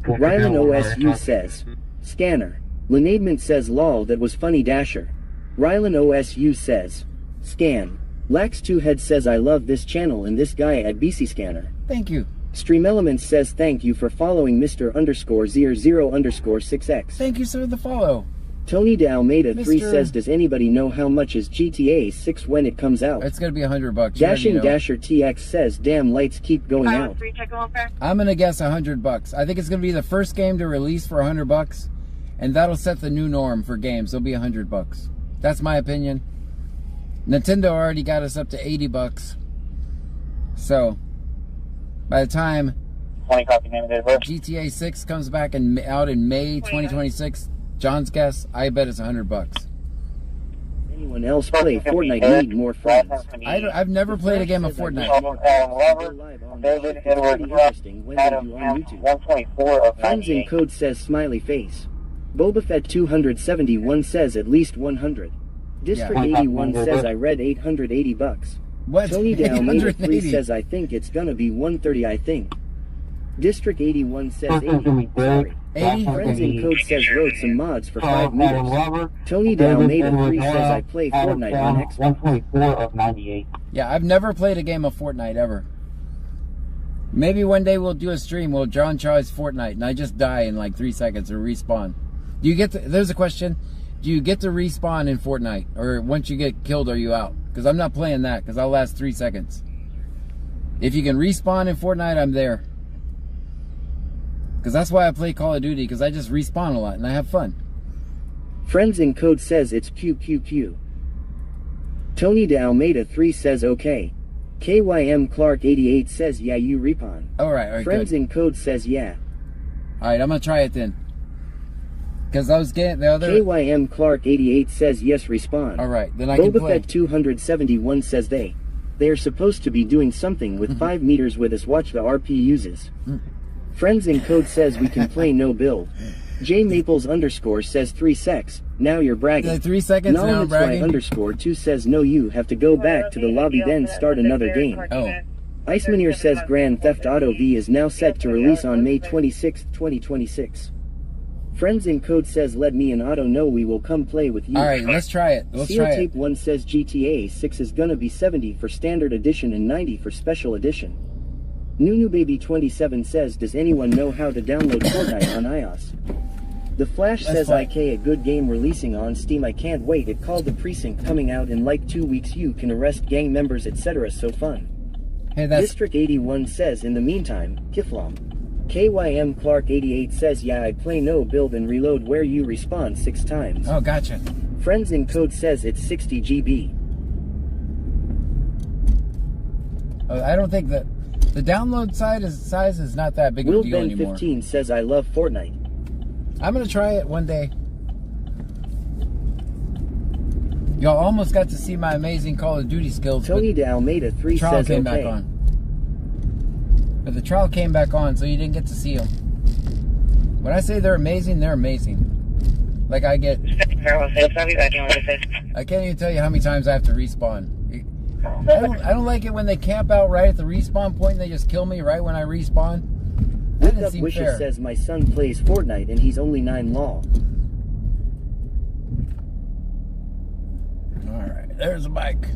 Rylan OSU says, Scanner. Lenadement says, lol, that was funny Dasher. Rylan OSU says, Scan. Lax2Head says I love this channel and this guy at BC Scanner. Thank you. Stream Elements says thank you for following Mr_00_6X. Thank you for the follow. Tony de Almeida 3 says, does anybody know how much is GTA 6 when it comes out? It's going to be $100. Dashing Dasher TX says, damn, lights keep going out. I'm going to guess $100. I think it's going to be the first game to release for $100, and that'll set the new norm for games. It'll be $100. That's my opinion. Nintendo already got us up to $80. So, by the time GTA 6 comes back and out in May 2026, John's guess, I bet it's $100. Anyone else play Fortnite? Need more friends. I've never played a game of Fortnite. Friends in code says smiley face. Boba Fett 271 says at least 100. District 81 says I read $880. What? Tony de Almeida 3 says I think it's gonna be 130. I think. District 81 says 80. Sorry. 80? Friends in code says wrote some mods for 5 meters. Tony de Almeida 3 says I play Fortnite on Xbox. 124 of 98. Yeah, I've never played a game of Fortnite ever. Maybe one day we'll do a stream where John tries Fortnite and I just die in like 3 seconds or respawn. Do you get to, there's a question. Do you get to respawn in Fortnite? Or once you get killed, are you out? Because I'm not playing that, because I'll last 3 seconds. If you can respawn in Fortnite, I'm there. Because that's why I play Call of Duty, because I just respawn a lot and I have fun. Friends in code says it's QQQ. Tony de Almeida 3 says okay. KYM Clark 88 says yeah, you respawn. Alright, Friends good. in code says yeah. Alright, I'm going to try it then. Because I was getting the other... KYM Clark 88 says yes, respawn. Alright, then I can Boba play. Fett 271 says they're supposed to be doing something with 5 meters with us. Watch the RP uses. Friends in code says we can play no build. J Maples _ says 3 secs. Now you're bragging. 3 seconds now I'm bragging. _2 says no, you have to go back to the lobby then start another game. Oh. Icemaneer says Grand Theft Auto V is now set to release on May 26, 2026. Friends in code says let me and Otto know, we will come play with you. Alright, let's try it. Let's try it. Tape 1 says GTA 6 is gonna be 70 for standard edition and 90 for special edition. Nunu Baby 27 says, does anyone know how to download Fortnite on iOS? The Flash says IK a good game releasing on Steam. I can't wait. It called The Precinct coming out in like 2 weeks. You can arrest gang members, etc. So fun. Hey, that's... District 81 says in the meantime, Kiflam. KYM Clark 88 says yeah, I play no build and reload where you respawn 6 times. Oh, gotcha. Friends in code says it's 60 GB. Oh, I don't think that the download size is not that big of a deal anymore. Will Ben 15 says I love Fortnite. I'm gonna try it one day. Y'all almost got to see my amazing Call of Duty skills. Tony de Almeida 3 says okay. Came back on. But the trial came back on, so you didn't get to see them. When I say they're amazing, they're amazing. Like I get... I can't even tell you how many times I have to respawn. I don't like it when they camp out right at the respawn point and they just kill me right when I respawn. That doesn't seem Wishes fair. says my son plays Fortnite and he's only 9 law. Alright, there's a bike.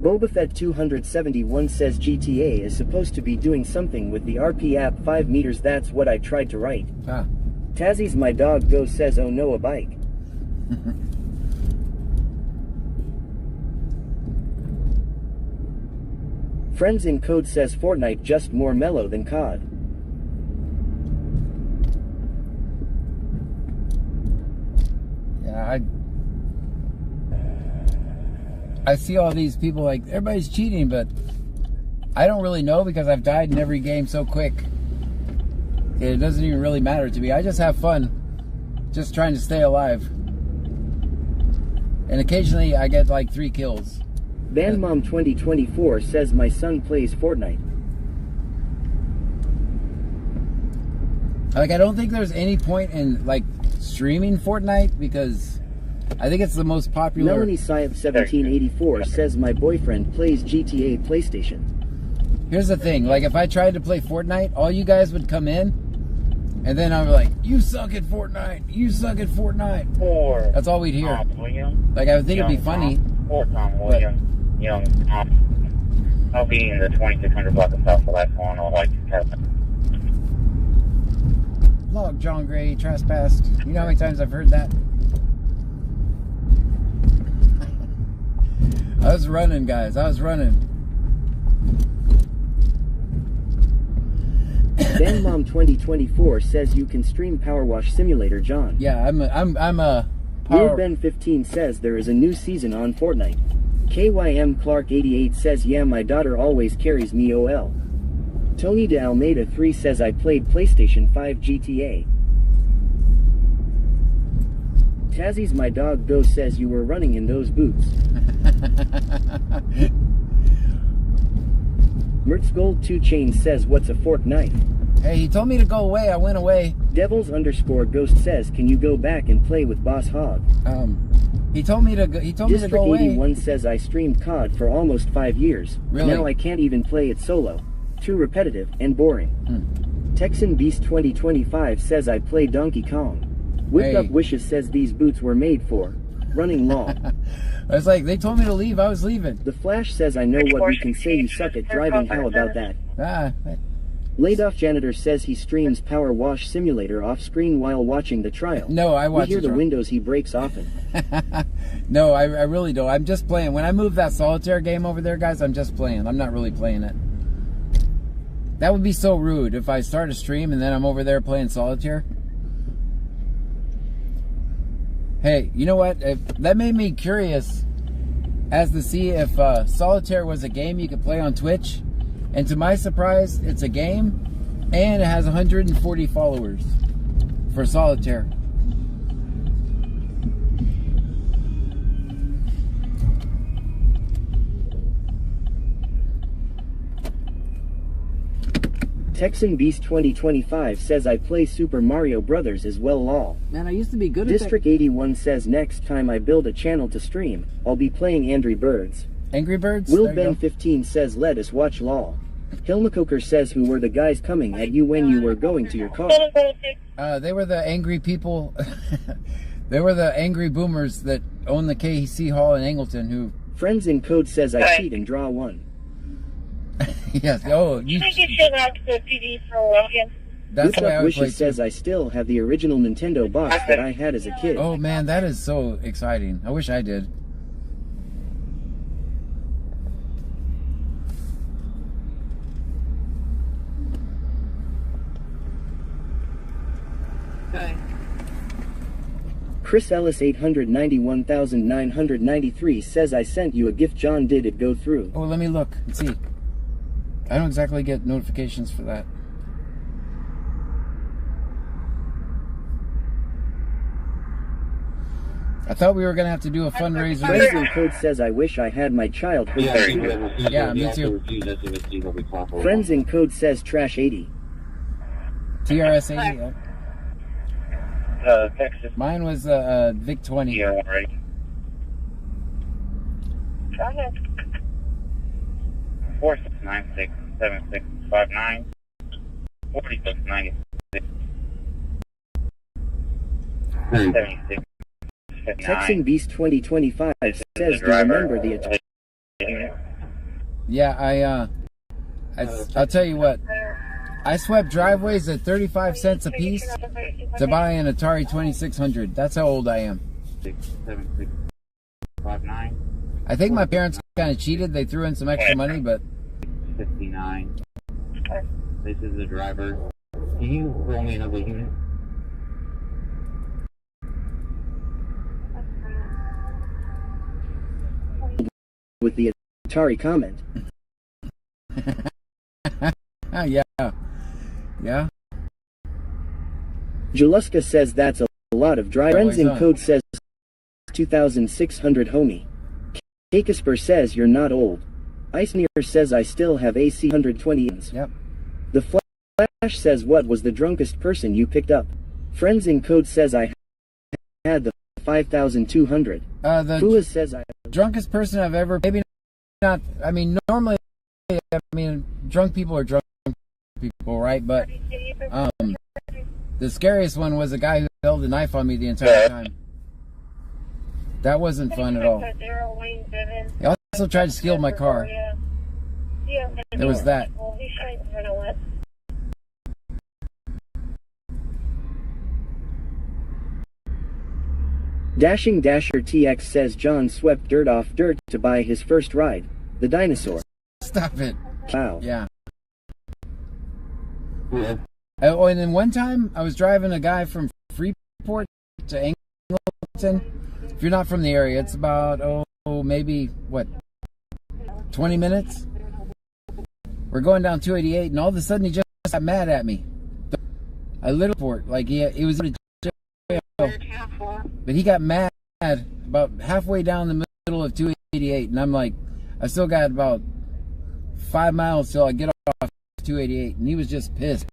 Boba Fett 271 says GTA is supposed to be doing something with the RP app 5 meters. That's what I tried to write. Ah. Tazzy's my dog go says oh no, a bike. Friends in code says Fortnite just more mellow than COD. Yeah, I see all these people like everybody's cheating, but I don't really know because I've died in every game so quick. It doesn't even really matter to me. I just have fun just trying to stay alive. And occasionally I get like 3 kills. Bandmom 2024 says my son plays Fortnite. Like I don't think there's any point in like streaming Fortnite because I think it's the most popular. Melanie Syep 1784 says my boyfriend plays GTA PlayStation. Here's the thing. Like, if I tried to play Fortnite, all you guys would come in, and then I'm like, you suck at Fortnite. You suck at Fortnite. That's all we'd hear. Like, I would think it'd be funny. Tom Williams, Young Tom. I'll be in the 2600 block of South Last one. I'll like to have Log John Gray trespassed. You know how many times I've heard that? I was running, guys. I was running. BenMom 2024 says you can stream Power Wash Simulator, John. Yeah, I'm a Will Ben 15 says there is a new season on Fortnite. KYM Clark 88 says yeah, my daughter always carries me OL. Tony de Almeida 3 says I played PlayStation 5 GTA. Tazzy's my dog Go says you were running in those boots. Mertz Gold 2 Chain says what's a fork knife? Hey, he told me to go away. I went away. Devils _ Ghost says can you go back and play with Boss Hog? He told me to go. He told me to go away. District 81 says I streamed COD for almost 5 years. Really? Now I can't even play it solo. Too repetitive and boring. Texan Beast 2025 says I play Donkey Kong. Whipped Up Wishes says these boots were made for running long. I was like, they told me to leave. I was leaving. The Flash says I know what we can say. You suck at driving. How about that? Laid Off Janitor says he streams Power Wash Simulator off screen while watching the trial. No, I watch We hear the windows he breaks often. No, I really don't. I'm just playing. When I move that solitaire game over there, guys, I'm just playing. I'm not really playing it. That would be so rude if I start a stream and then I'm over there playing solitaire. Hey, you know what? That made me curious as to see if solitaire was a game you could play on Twitch. And to my surprise, it's a game and it has 140 followers for solitaire. Texan Beast 2025 says I play Super Mario Brothers as well lol. Man, I used to be good at District 81 says next time I build a channel to stream, I'll be playing Angry Birds. Angry Birds? Will Ben 15 says let us watch lol. Hilmacoker says who were the guys coming at you when you were going to your car? They were the angry people. They were the angry boomers that own the KC Hall in Angleton who... Friends in Code says I cheat and draw one. Yes. Oh, you think you should have the PD for Logan? That's why I would play Wishes says I still have the original Nintendo box that I had as a kid. Oh man, that is so exciting. I wish I did. Okay. Chris Ellis 891,993 says I sent you a gift. John, did it go through? Oh, let me look and see. I don't exactly get notifications for that. I thought we were going to have to do a fundraiser. Friends Code says I wish I had my childhood. Yeah, me too. Friends in Code says Trash 80. TRS 80, yeah. Texas. Mine was Vic 20. Yeah, right. Go ahead. 46967659 4696 76 Texan Beast 2025 says do you remember the attack? Yeah, I'll tell you what. I swept driveways at 35 cents a piece to buy an Atari 2600. That's how old I am. 7659 I think my parents kind of cheated. They threw in some extra money, but 59. This is the driver. Can you roll me another unit? With the Atari comment. Yeah. Yeah. Jaluska says that's a lot of drive. Friends in Code says 2,600 homie. Kakasper says you're not old. Iceneer says I still have AC 120s. Yep. The Flash says what was the drunkest person you picked up? Friends in Code says I had the 5,200. The Fua says I drunkest person I've ever, maybe not, I mean, normally, I mean, drunk people are drunk people, right? But the scariest one was a guy who held a knife on me the entire time. That wasn't fun at all. He also tried to steal my car. There was that. Dashing Dasher TX says John swept dirt off dirt to buy his first ride, the dinosaur. Stop it. Wow. Yeah. Oh, and then one time I was driving a guy from Freeport to Angleton. If you're not from the area, it's about, maybe, what, 20 minutes? We're going down 288, and all of a sudden he just got mad at me. I literally, like, he was in jail, but he got mad about halfway down the middle of 288, and I'm like, I still got about 5 miles till I get off 288, and he was just pissed.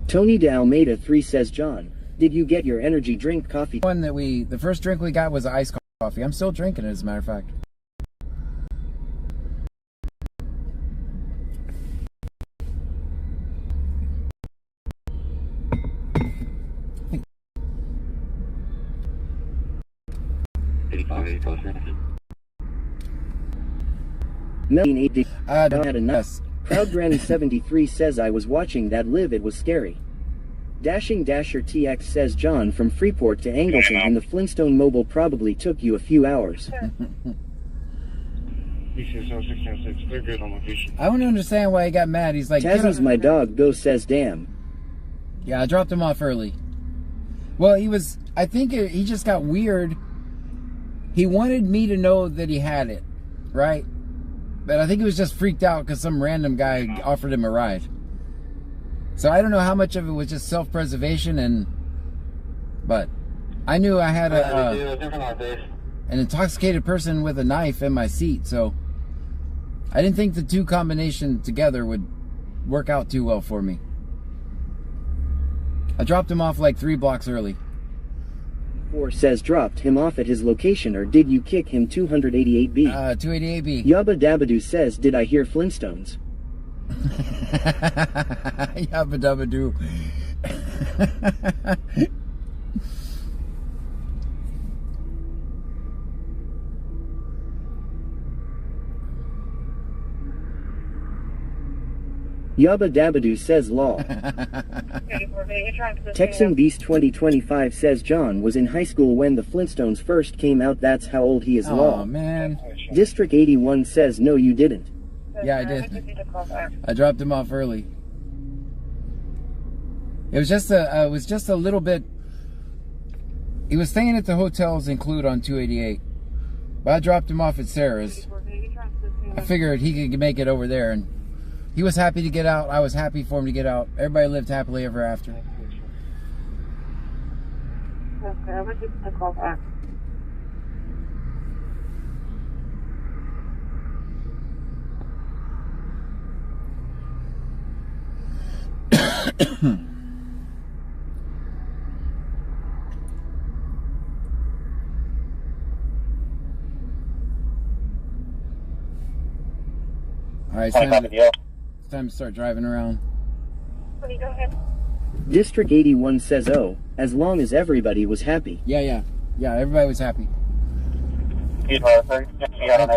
Tony de Almeida 3 says, John, did you get your energy drink coffee? The first drink we got was iced coffee. I'm still drinking it, as a matter of fact. Melanie had enough. Proud Granny 73 says I was watching that live, it was scary. Dashing Dasher TX says John from Freeport to Angleton in the Flintstone Mobile probably took you a few hours. I don't understand why he got mad. He's like, Tazzy's my dog go says damn. Yeah, I dropped him off early. Well, I think he just got weird. He wanted me to know that he had it, right? But I think he was just freaked out because some random guy offered him a ride. So I don't know how much of it was just self-preservation, but I knew I had an intoxicated person with a knife in my seat, so I didn't think the two combination together would work out too well for me. I dropped him off like 3 blocks early. 4 says dropped him off at his location, or did you kick him 288B? 288B. Yabba Dabadoo says, did I hear Flintstones? Yabba Dabadoo. Yabba Dabadoo says lol. Texan Beast 2025 says John was in high school when the Flintstones first came out, that's how old he is lol. Oh man. District 81 says no you didn't. Yeah, I did. I dropped him off early. It was just a little bit. He was staying at the hotels include on 288, but I dropped him off at Sarah's. I figured he could make it over there, and he was happy to get out. I was happy for him to get out. Everybody lived happily ever after. Okay, I'm gonna give the call back. All right, it's time to start driving around. Go ahead. District 81 says oh, as long as everybody was happy. Yeah, everybody was happy.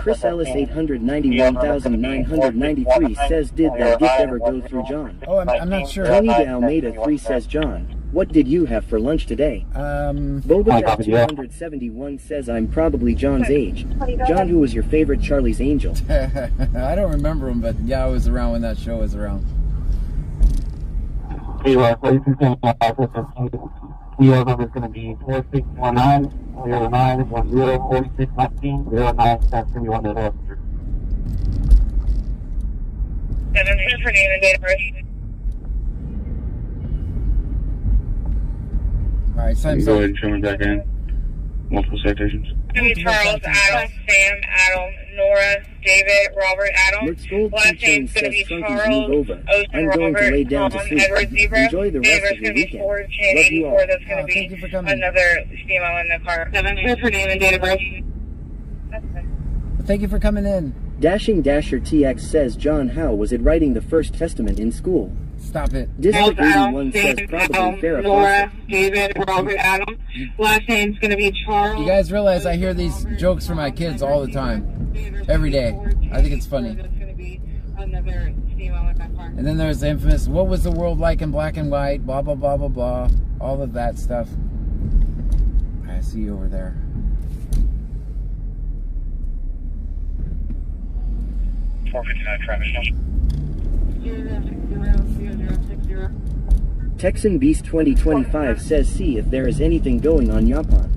Chris Ellis 891,993 says did that gift ever go through John? Oh, I'm not sure. Tony de Almeida 3 says John, what did you have for lunch today? Boba 271 says I'm probably John's age. John, who was your favorite Charlie's Angel? I don't remember him, but yeah, I was around when that show was around. Your number is going to be 4619-09-10-4619-09. That's going to be one of the officers. And then here's her name and date of birth. All right, go ahead and show me back in. Multiple citations. Charles, Adam, Sam, Adam, Nora, David, Robert, Adam. Let's Gold Last Keychain name's going to says be Trunkies Charles, move over. Ocean, I'm going Robert, to lay down Tom, to sleep. Edward, Zebra. Enjoy the rest of your weekend. Ford, Chain Love you 84. all. That's going to Thank you for be coming. another female in the car. 7 for name and date of birth. Thank you for coming in. Dashing Dasher TX says John Howe was it writing the First Testament in school. Stop it. District 81 says probably Farrah Laura, Fawcett. David, Robert, Adam. Last name's going to be Charles. You guys realize I hear these jokes from my kids all the time. Every day. I think it's funny. And then there's the infamous, what was the world like in black and white, blah, blah, blah, blah, blah. All of that stuff. I see you over there. Travis. Texan Beast 2025 says see if there is anything going on Yapan.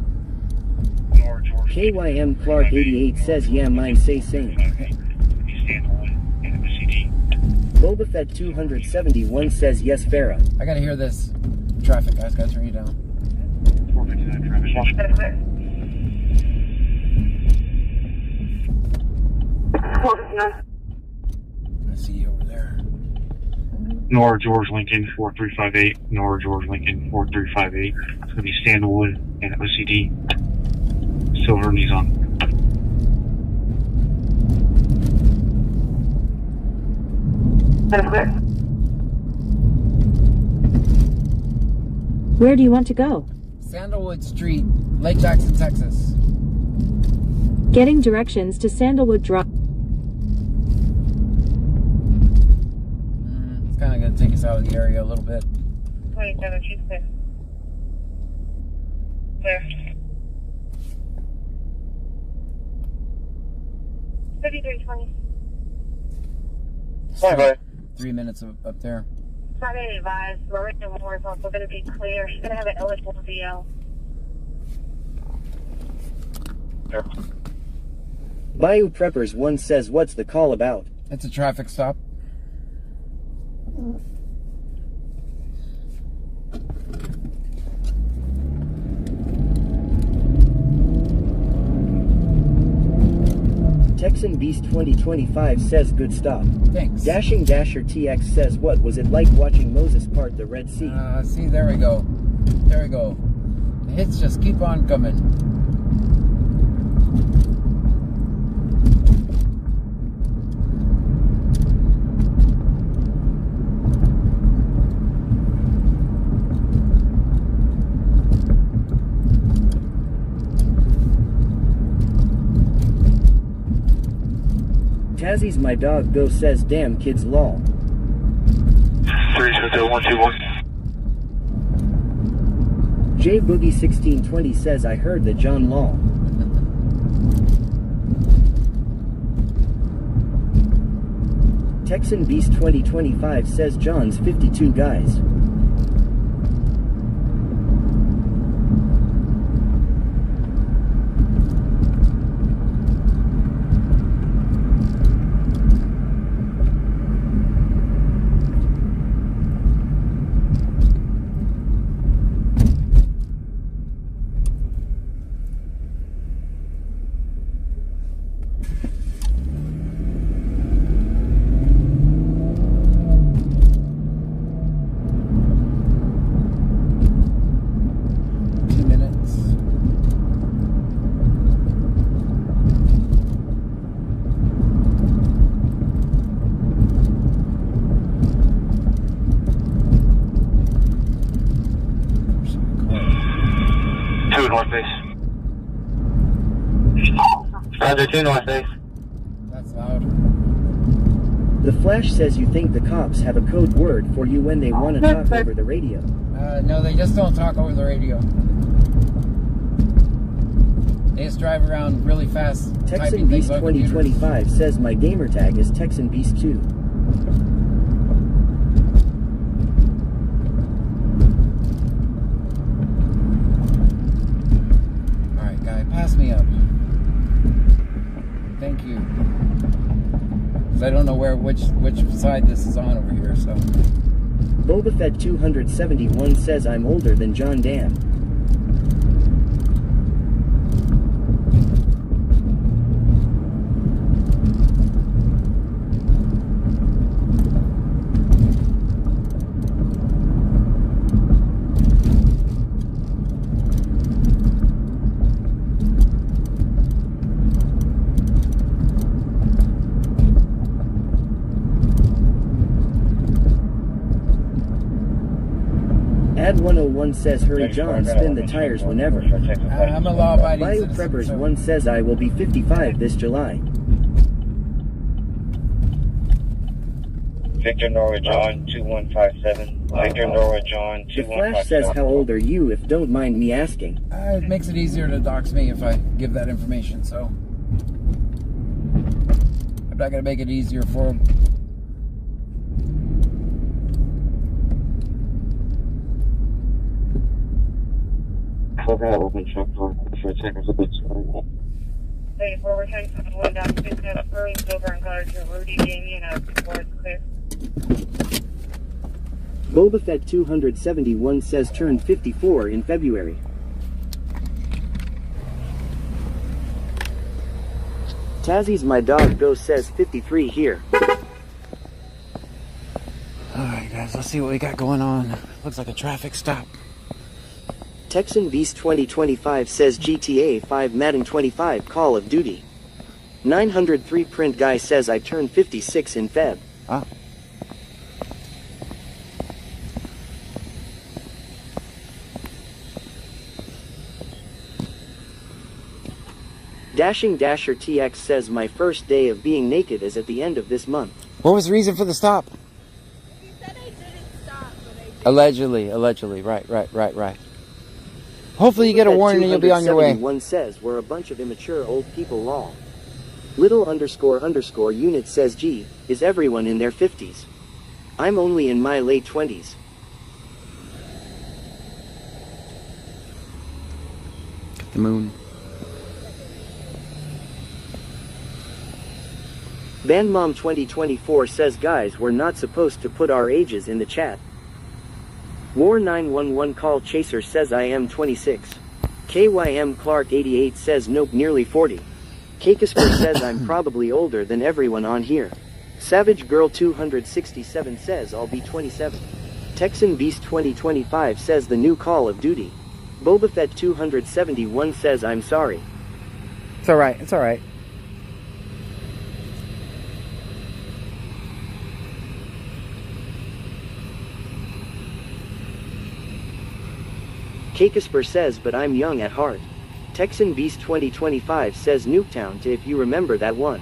KYM Clark 88 says yeah mine say same. Boba Fett 271 says yes Farrah. I gotta hear this. Traffic, guys, gotta turn you down. I see you over there. Nora George Lincoln 4358. Nora George Lincoln 4358. It's going to be Sandalwood and OCD. Silver Nissan. Where do you want to go? Sandalwood Street, Lake Jackson, Texas. Getting directions to Sandalwood Drive. It's kind of going to take us out of the area a little bit. 27, she's clear. Clear. 5320. 3 minutes up there. Not any advice. Marina Moore is also going to be clear. She's going to have an eligible VL. Bayou Preppers 1 says what's the call about? It's a traffic stop. Texan Beast 2025 says good stop. Thanks. Dashing Dasher TX says what was it like watching Moses part the Red Sea? See, there we go. There we go. The hits just keep on coming. Tazzy's my dog go says damn kids lol. 370-121. J Boogie 1620 says I heard that John lol. Texan Beast 2025 says John's 52 guys. That's loud. The Flash says you think the cops have a code word for you when they want to talk over the radio. No, they just don't talk over the radio. They just drive around really fast. Texan Beast 2025 says my gamer tag is Texan Beast 2. Alright, guy, pass me up. Thank you. Because I don't know which side this is on over here, so. Boba Fett 271 says I'm older than John Dam. Ad 101 says hurry John, spin the tires whenever. I'm a law-abiding citizen. BioPreppers So. 1 says I will be 55 this July. Victor Nora John 2157. Victor Nora John 2157. The Flash says how old are you if don't mind me asking. It makes it easier to dox me if I give that information, so I'm not going to make it easier for him. Okay, open check for technical bits. 34, we're trying to avoid down to business. Hurry over and car to Rudy, Jamie, and out before it's clear. Boba Fett 271 says turned 54 in February. Tazzy's my dog go says 53 here. Alright guys, let's see what we got going on. Looks like a traffic stop. Texan Beast 2025 says GTA 5 Madden 25 Call of Duty. 903 Print Guy says I turned 56 in Feb. Ah. Dashing Dasher TX says my first day of being naked is at the end of this month. What was the reason for the stop? He said I didn't stop, but I did. Allegedly. Right. Hopefully you get a warning and you'll be on your way. One says we're a bunch of immature old people lol. Little _ unit says gee, is everyone in their 50s? I'm only in my late 20s. The moon. Bandmom 2024 says guys we're not supposed to put our ages in the chat. War 911 call chaser says I am 26. KYM Clark 88 says nope nearly 40. Kakisper says I'm probably older than everyone on here. Savage Girl 267 says I'll be 27. Texan Beast 2025 says the new Call of Duty. Boba Fett 271 says I'm sorry. It's alright. Kakisper says but I'm young at heart. Texan Beast 2025 says Nuketown to if you remember that one.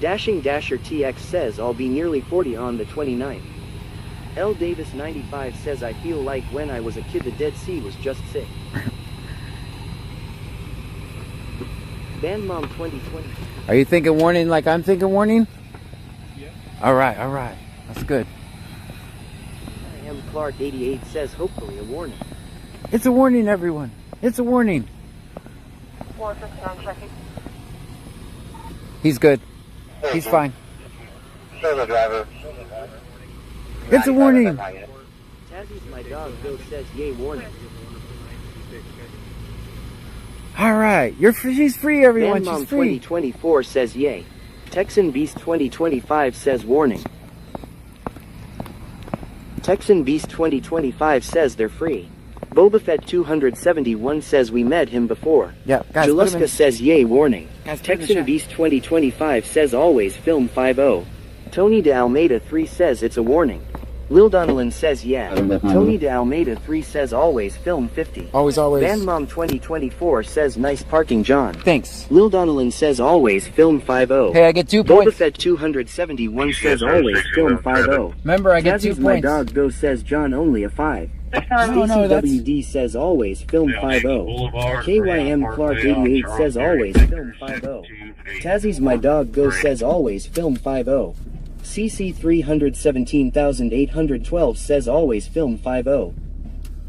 Dashing Dasher TX says I'll be nearly 40 on the 29th. L Davis 95 says I feel like when I was a kid the Dead Sea was just sick. Bandmom 2020. Are you thinking warning like I'm thinking warning? Yeah. Alright. That's good. M Clark 88 says hopefully a warning. It's a warning, everyone. It's a warning. He's good. He's fine. Show the driver. It's a warning. Tazzy's my dog Bill says yay warning. Alright. She's free, everyone. Bandmom She's free. 2024 says yay. Texan Beast 2025 says warning. Texan Beast 2025 says they're free. Boba Fett 271 says we met him before. Yeah, guys. Jaluska says yay warning. Guys, Texan Beast 2025 says always film 50. Tony de Almeida 3 says it's a warning. Lil Donelan says yeah. Tony de Almeida 3 says always film 50. Always. Bandmom 2024 says nice parking John. Thanks. Lil Donelan says always film 50. Hey, I get 2 Boba points. Fett 271 says always film 50. Remember, I get 2 Tazzy's points. my dog go says John only a 5. WD says always film 50. KYM Clark 88 says always film 50. Tazzy's my dog go says always film 50. CC 317,812 says always film 50.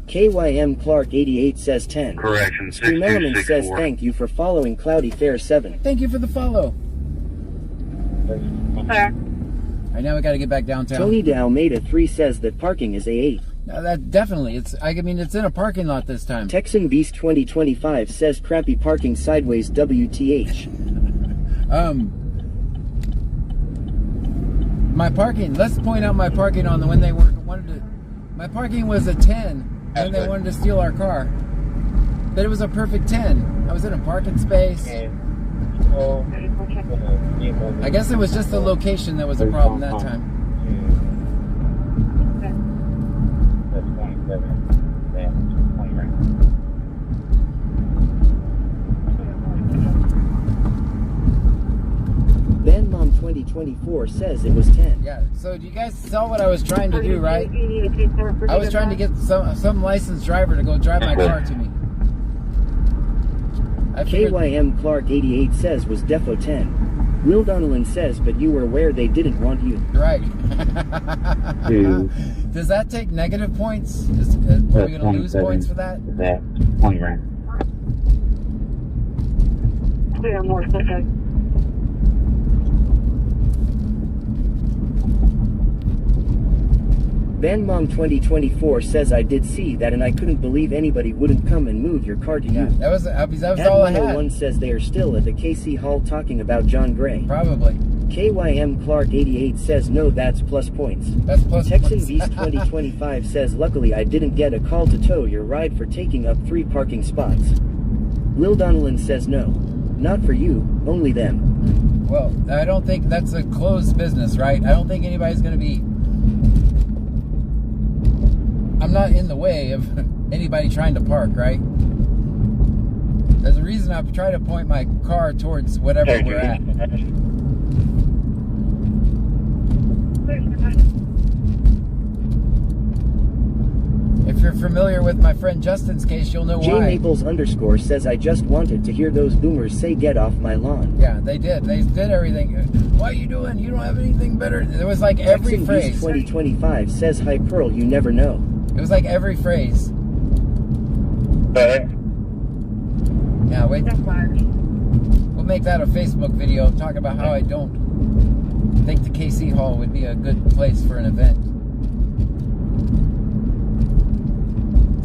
KYM Clark 88 says 10. Correction. Stream Element says thank you for following Cloudy Fair 7. Thank you for the follow. Fair. Alright, now we gotta get back downtown. Tony de Almeida 3 says that parking is A8. That definitely. It's in a parking lot this time. Texan Beast 2025 says crappy parking sideways WTH. My parking. Let's point out my parking on the when they wanted to. My parking was a 10 when they wanted to steal our car, but it was a perfect 10. I was in a parking space. I guess it was just the location that was a problem that time. 2024 says it was 10. Yeah, so you guys saw what I was trying to do, right? I was trying to get some licensed driver to go drive my car to me. KYM Clark 88 says was defo 10. Will Donnellan says, but you were aware they didn't want you. Right. Does that take negative points? Are we going to lose points for that? That's 20 grand. Clear more subject. Vanmom 2024 says I did see that and I couldn't believe anybody wouldn't come and move your car to you. That was all I had. 101 says they are still at the KC Hall talking about John Gray. Probably. KYM Clark 88 says no, that's plus points. That's plus Texan points. Beast 2025 says luckily I didn't get a call to tow your ride for taking up 3 parking spots. Lil Donnellan says no. Not for you, only them. Well, I don't think that's a closed business, right? I don't think anybody's going to be... I'm not in the way of anybody trying to park, right? There's a reason I try to point my car towards whatever we're at. If you're familiar with my friend Justin's case, you'll know why. JMaples_ says I just wanted to hear those boomers say get off my lawn. Yeah, they did. They did everything. What are you doing? You don't have anything better. There was like every Texan phrase. Beast 2025 says hi Pearl, you never know. It was like every phrase. Yeah, wait. We'll make that a Facebook video. Talk about how I don't think the KC Hall would be a good place for an event.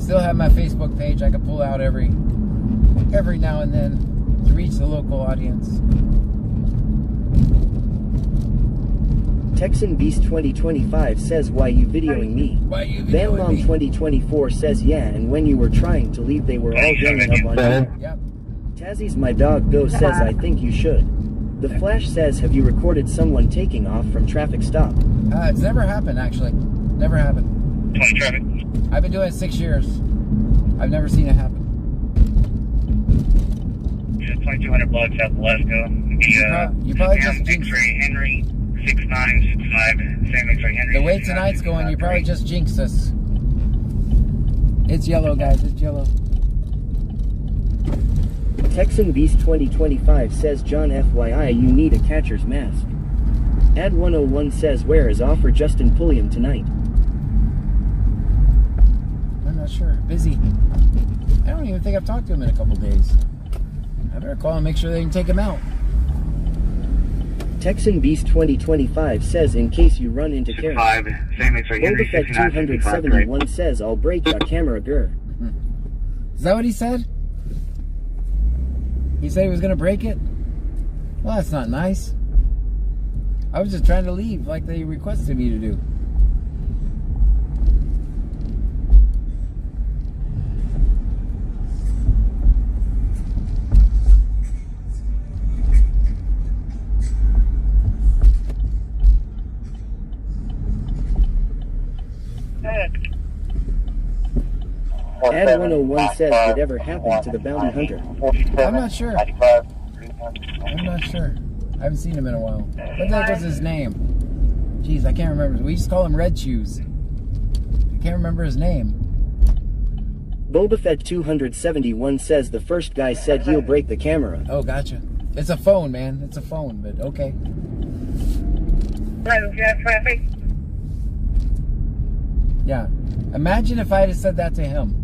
Still have my Facebook page. I can pull out every now and then to reach the local audience. Texan Beast 2025 says why you videoing me? Why you videoing me? Vanmom 2024 says yeah, and when you were trying to leave they were all ganging up on you. Yep. Tazzy's my dog Go says I think you should. The Flash says have you recorded someone taking off from traffic stop? It's never happened actually. Never happened. Traffic. I've been doing it 6 years. I've never seen it happen. Yeah, 2200 bucks out the Lesko. You probably just X-ray Henry 6965 same X-ray Henry. The way tonight's going, you probably just jinxed us. It's yellow, guys. It's yellow. Texan Beast 2025 says John FYI you need a catcher's mask. Ad 101 says where is offer Justin Pulliam tonight? I'm not sure. Busy. I don't even think I've talked to him in a couple days. I better call and make sure they can take him out. Texan Beast 2025 says in case you run into Karen. Boba 271 says I'll break your camera grr. Is that what he said? He said he was going to break it? Well, that's not nice. I was just trying to leave like they requested me to do. Ad 101 says whatever happened to the bounty hunter? I'm not sure. I'm not sure. I haven't seen him in a while. What the heck was his name? Jeez, I can't remember. We used to call him Red Shoes. I can't remember his name. Boba Fett 271 says the first guy said he'll break the camera. Oh, gotcha. It's a phone, man. It's a phone, but okay. Traffic. Yeah. Imagine if I had said that to him.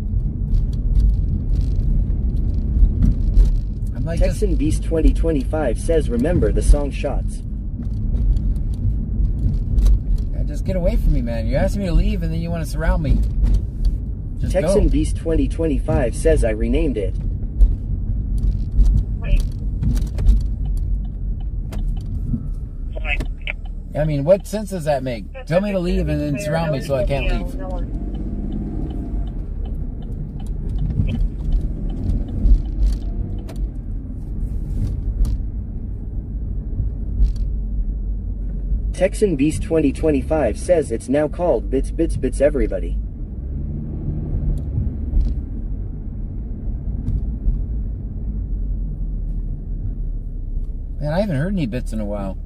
I'm like Texan Beast 2025 says remember the song Shots. Yeah, just get away from me, man. You asked me to leave and then you want to surround me. Just Texan go. Beast 2025 says I renamed it. I mean, what sense does that make? Tell me to leave and then surround me so I can't leave. Texan Beast 2025 says it's now called Bits Bits Bits Everybody. Man, I haven't heard any bits in a while.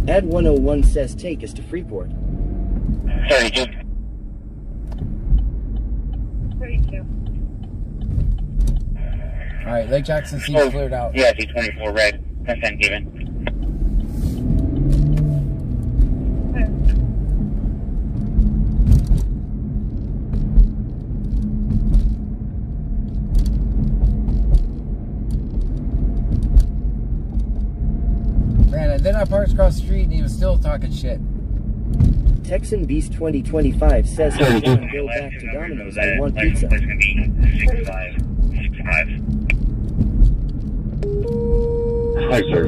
Ad 101 says take us to Freeport. 32. 32. Alright, Lake Jackson seems cleared out. Yeah, D24 red. Consent given. Man, and then I parked across the street and he was still talking shit. Texan Beast 2025 says I want to go back to Domino's. I want pizza. It's going to be 6565. Hi, sir.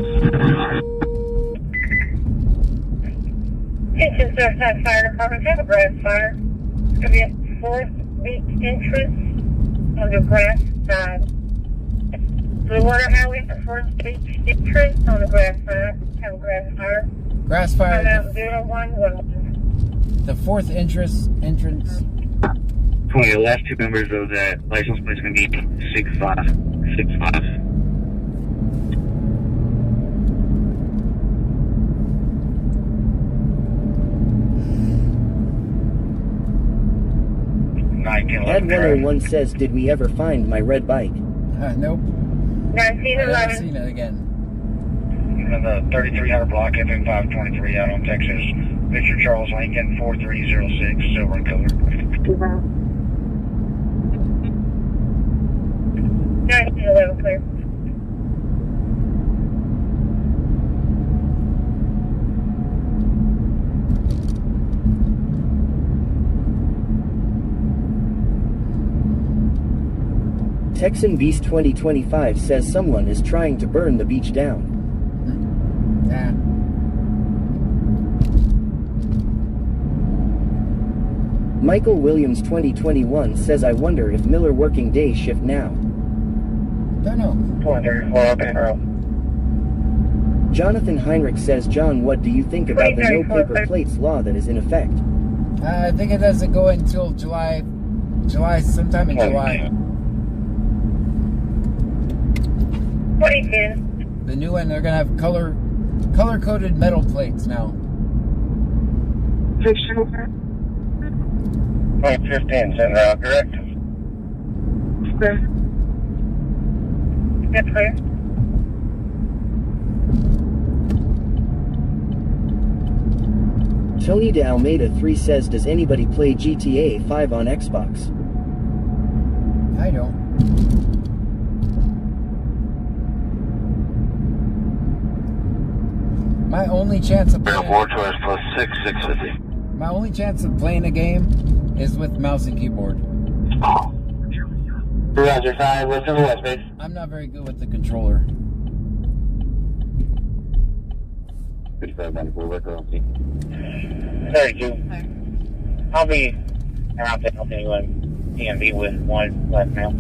Kitchen Surfside Fire Department, have a grass fire. It's going to be at 4th Beach entrance on the grass side. Blue Water Highway at 4th Beach entrance on the grass side. Have a grass fire. Grass fire. I'm out 0111. The 4th entrance. 20, the last two numbers of that license plate is going to be 6565. Ad 101 says, did we ever find my red bike? Nope. 1911. I haven't seen it again. In the 3300 block, FM 523 out on Texas. Victor Charles Lincoln, 4306, silver and color. 1911 clear. Texan Beast 2025 says someone is trying to burn the beach down. Nah. Michael Williams 2021 says I wonder if Miller working day shift now. Don't know. 434 up and row. Jonathan Heinrich says, John, what do you think about the no paper plates law that is in effect? I think it doesn't go until July, sometime in July. 2010. The new one, they're gonna have color-coded metal plates now. 2015, send out, correct? Clear. That's clear. Tony de Almeida 3 says, does anybody play GTA 5 on Xbox? I don't. My only chance of playing... choice plus 650. My only chance of playing a game is with mouse and keyboard. Roger, 5, what's in the west base? I'm not very good with the controller. 32. I'll be around to help anyone PMB with one left now.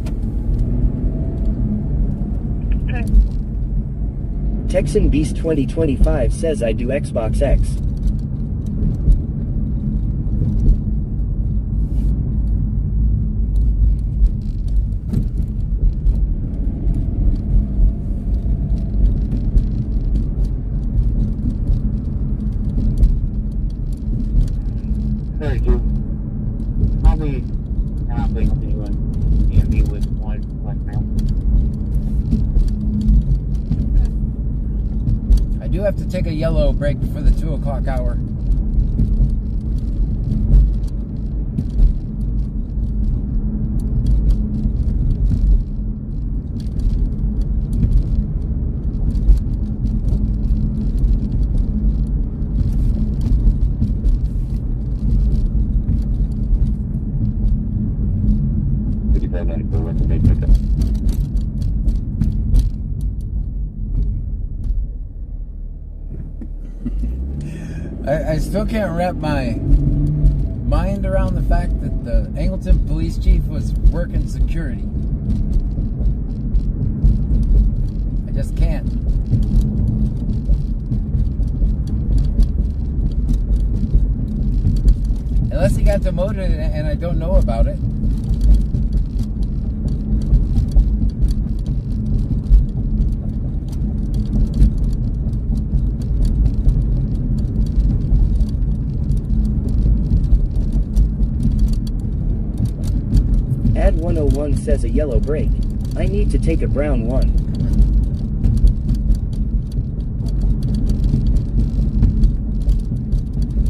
Texan Beast 2025 says I do Xbox X. I do have to take a yellow break before the 2 o'clock hour. I still can't wrap my mind around the fact that the Angleton police chief was working security. I just can't. Unless he got demoted and I don't know about it. 701 says a yellow brake. I need to take a brown one.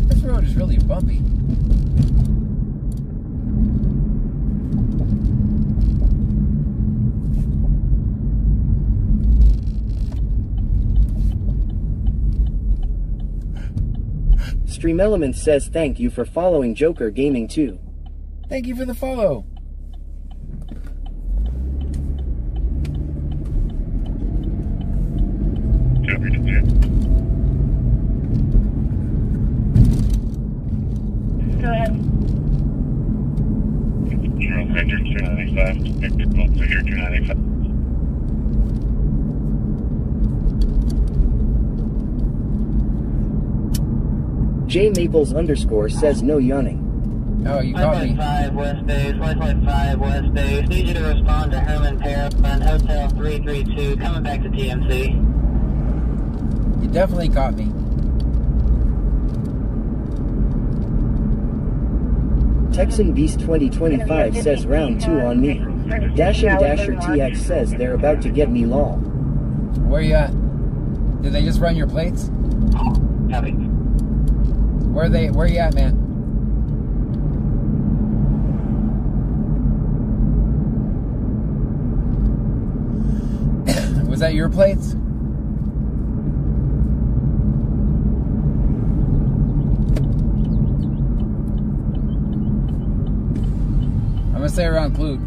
This road is really bumpy. Stream Elements says thank you for following Joker Gaming 2. Thank you for the follow. Go ahead. 295. J Maples underscore says no yawning. Oh, you caught me. 5 West Base, 5 West Base. Need you to respond to Herman Paraffin, Hotel 332, coming back to TMC. You definitely caught me. Texan Beast 2025 says round 2 on me. Dashing Dasher TX says they're about to get me law. Where you at? Did they just run your plates? Copy. Where you at, man? Was that your plates? I'm gonna say around Clute.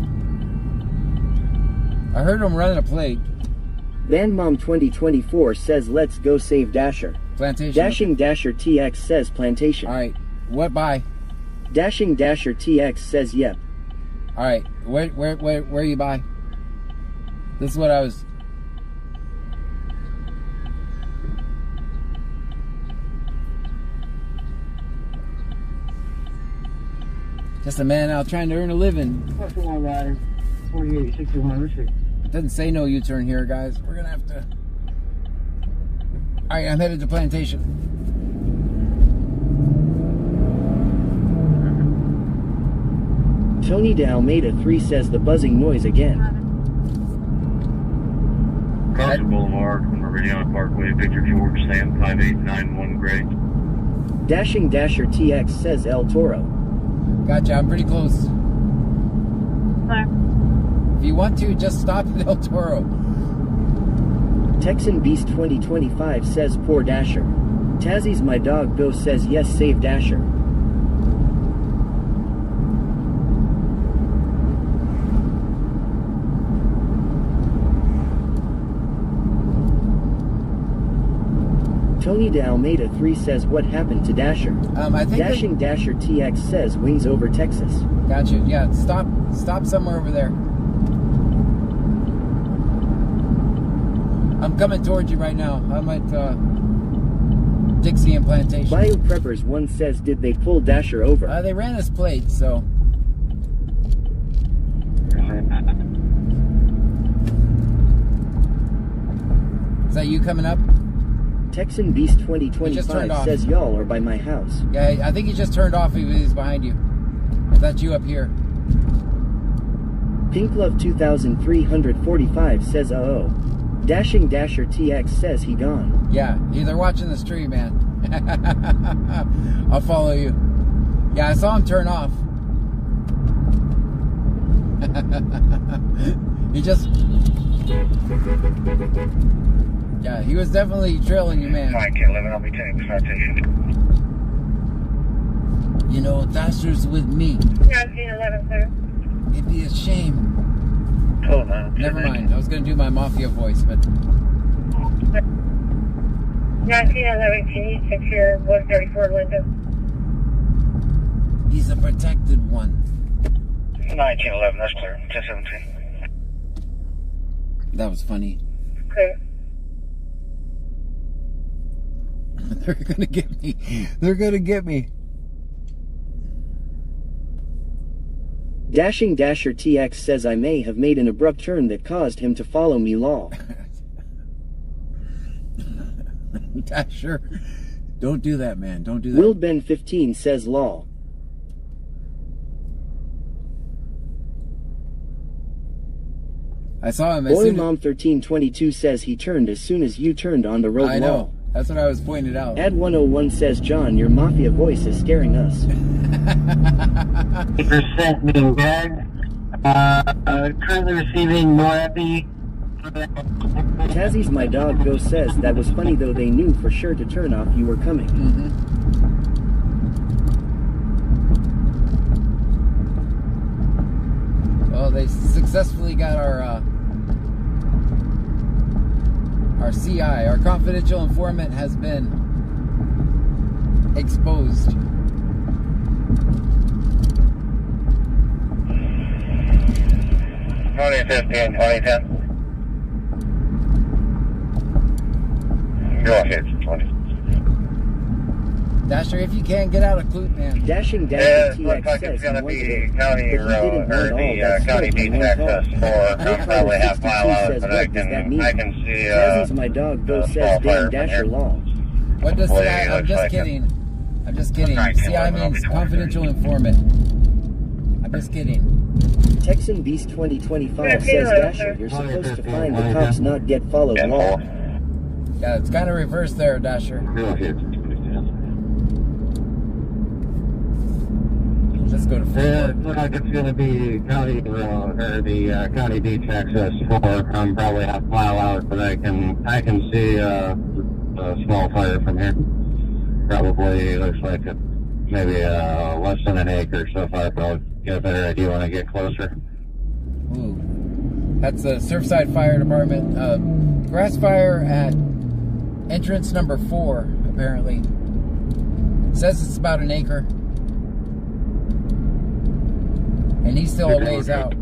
I heard him running a plate. Bandmom 2024 says let's go save Dasher. Plantation. Dashing Dasher TX says Plantation. Alright, what by? Dashing Dasher TX says yep. Alright, where you by? This is what I was... Just a man out trying to earn a living. 48, 61, Doesn't say no U-turn here, guys. We're gonna have to... Alright, I'm headed to Plantation. Tony de Almeida 3 says the buzzing noise again. Crossing Boulevard, Meridiana Parkway, Victor George, Sam 5891 Gray. Dashing Dasher TX says El Toro. Gotcha, I'm pretty close. If you want to, just stop at El Toro. Texan Beast 2025 says poor Dasher. Tazzy's my dog go says yes save Dasher. Tony de Almeida 3 says what happened to Dasher. I think Dashing Dasher TX says wings over Texas. Gotcha. Yeah, stop somewhere over there. I'm coming towards you right now. I'm at Dixie and Plantation. Bio Preppers 1 says did they pull Dasher over? They ran his plate, so. Is that you coming up? Texan Beast 2025 says y'all are by my house. Yeah, I think he just turned off. He's behind you. If that's you up here. Pink Love 2345 says uh-oh. Dashing Dasher TX says he gone. Yeah, they're watching the stream, man. I'll follow you. Yeah, I saw him turn off. He just... Yeah, he was definitely trailing you, man. I can't live it. I'll be taking citation. You know, Dasher's with me. 1911, sir. It'd be a shame. Hold on. Never mind. I was going to do my mafia voice, but... 1911, can you secure 134 Linda? He's a protected one. 1911, that's clear. 1017. That was funny. Clear. They're gonna get me. They're gonna get me. Dashing Dasher TX says I may have made an abrupt turn that caused him to follow me law. Dasher, don't do that, man. Don't do that. Will Ben 15 says law. I saw him. Boy Mom 1322 says he turned as soon as you turned on the road I know. wall. That's what I was pointing out. Ad 101 says, John, your mafia voice is scaring us. 8% being dead. Currently receiving more epi. Tazzy's my dog Go says that was funny though they knew for sure to turn off you were coming. Well, they successfully got our CI, our confidential informant, has been exposed. (2015, 2010). Go ahead, 20. Dasher, if you can, get out of Clute, man. Dashing Yeah, it looks like it's going to be county road, or the county beach access for probably half mile out, but I can see Tazzy's my dog Go says damn Dasher law. What does CI? I'm just kidding. I'm just kidding. CI means confidential informant. I'm just kidding. Texan Beast 2025 says Dasher, you're supposed to find the cops, not get followed law. Yeah, it's kind of reversed there, Dasher. Let's go to it looks like it's going to be county road, or the county beach access for probably half mile out, but I can see a small fire from here. Probably looks like maybe less than an acre so far, but I'll get a better idea when I get closer. Ooh. That's the Surfside Fire Department. Grass fire at entrance number 4, apparently. It says it's about an acre. And he's still a ways out.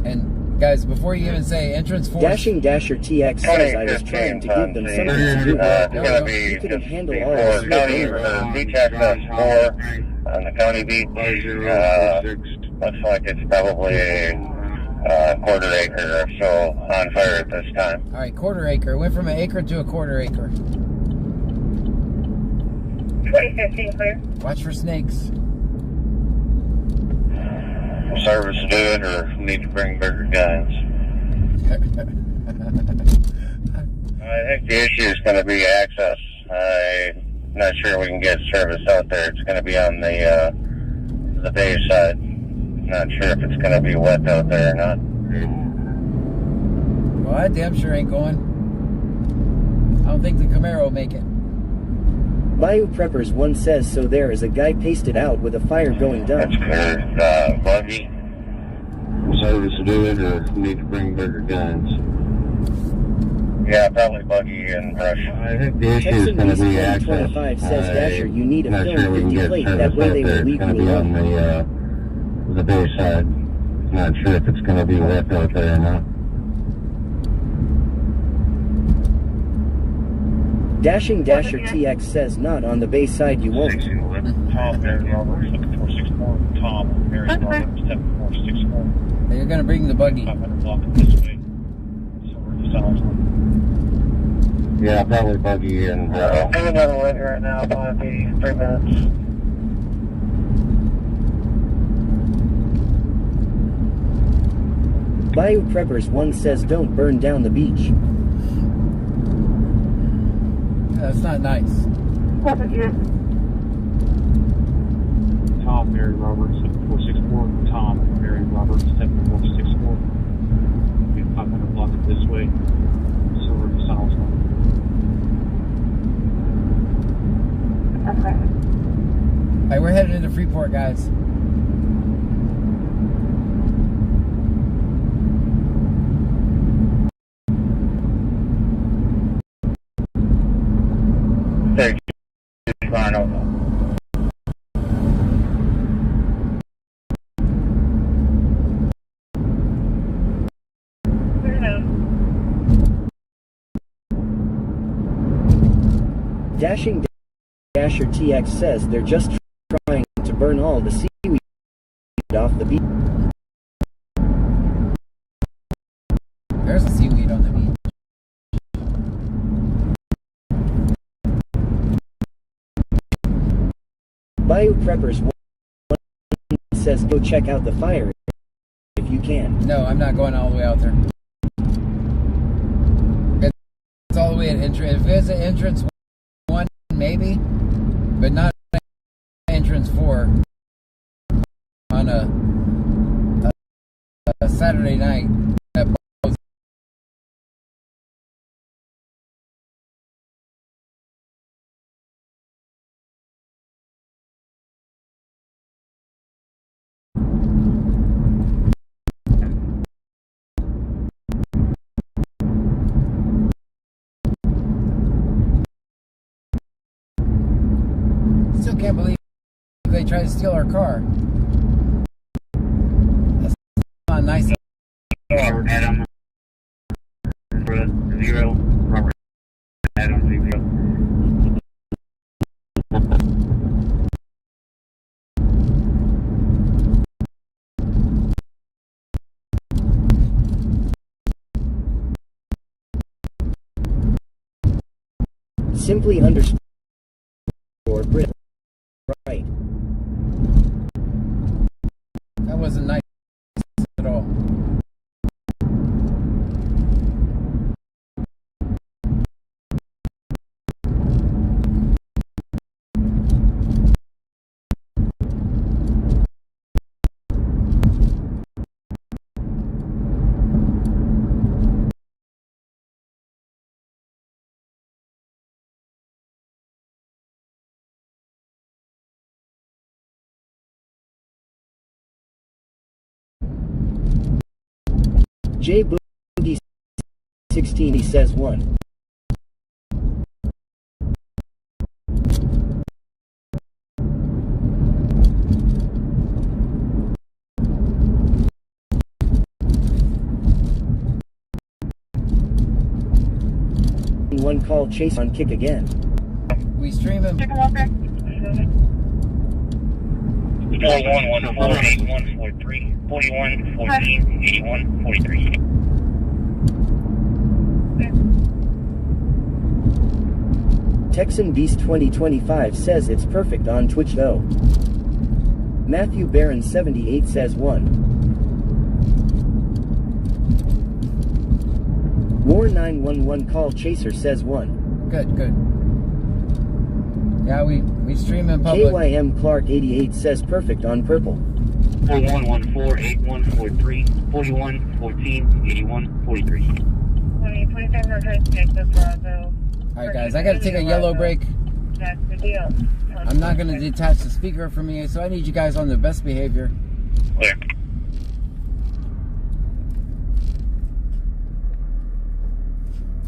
And guys, before you even say entrance 4... Dashing Dasher TX says I was trying to give them something to do. You couldn't handle all this. Beach access 4 on the county beach. Looks like it's probably a quarter acre or so on fire at this time. Alright, quarter acre. Went from an acre to a quarter acre. 2015 clear. Watch for snakes. Service do it, or need to bring bigger guns? I think the issue is going to be access. I'm not sure we can get service out there. It's going to be on the bay side. Not sure if it's going to be wet out there or not. Well, I damn sure ain't going. I don't think the Camaro will make it. Bayou Preppers 1 says, so there is a guy pasted out with a fire going down. That's clear. Buggy. Service to do it, or need to bring bigger guns? Yeah, probably buggy and brush. I think the issue is going to be access. 25 says Dasher, you need a not film sure we can 50 get plate, service that way out they there. will It's leave going to you be alone. on the bay side. Not sure if it's going to be wet out there or not. Dashing Dasher TX says not on the bay side you won't. Tom, Mary Roberts, 7464. Tom, Mary Roberts, 7464. You're going to bring the buggy. 500 block this way. So we're just on. Yeah, probably buggy and... I'm another way right now, probably 3 minutes. Bayou Preppers 1 says don't burn down the beach. That's not nice. Tom, Mary Roberts, 7464. Tom, Mary Roberts, 7464. 500 block this way. So we're in the south one. Okay. Alright, we're headed into Freeport, guys. Thank you. Final. Dashing Dasher TX says they're just trying to burn all the seaweed off the beach. There's the seaweed on the beach. Bayou Preppers 1 says go check out the fire if you can. No, I'm not going all the way out there. It's all the way at entrance. If it's an entrance 1, maybe, but not entrance 4 on a Saturday night. Still can't believe they tried to steal our car. That's not nice. Adam 0, Robert Adam 0. Simply underscore Brit. Right. That wasn't nice at all. J Boogie 16 he says 1. One call chase on kick again. We stream him. 41148143 41148143. Texan Beast 2025 says it's perfect on Twitch though. Matthew Barron 78 says 1. War 911 call chaser says 1. Good, good. Yeah, we stream in public. KYM Clark 88 says perfect on purple. 41148143 41148143. Alright guys, I gotta take a yellow break. That's the deal. I'm not gonna detach the speaker from me, so I need you guys on the best behavior. Clear.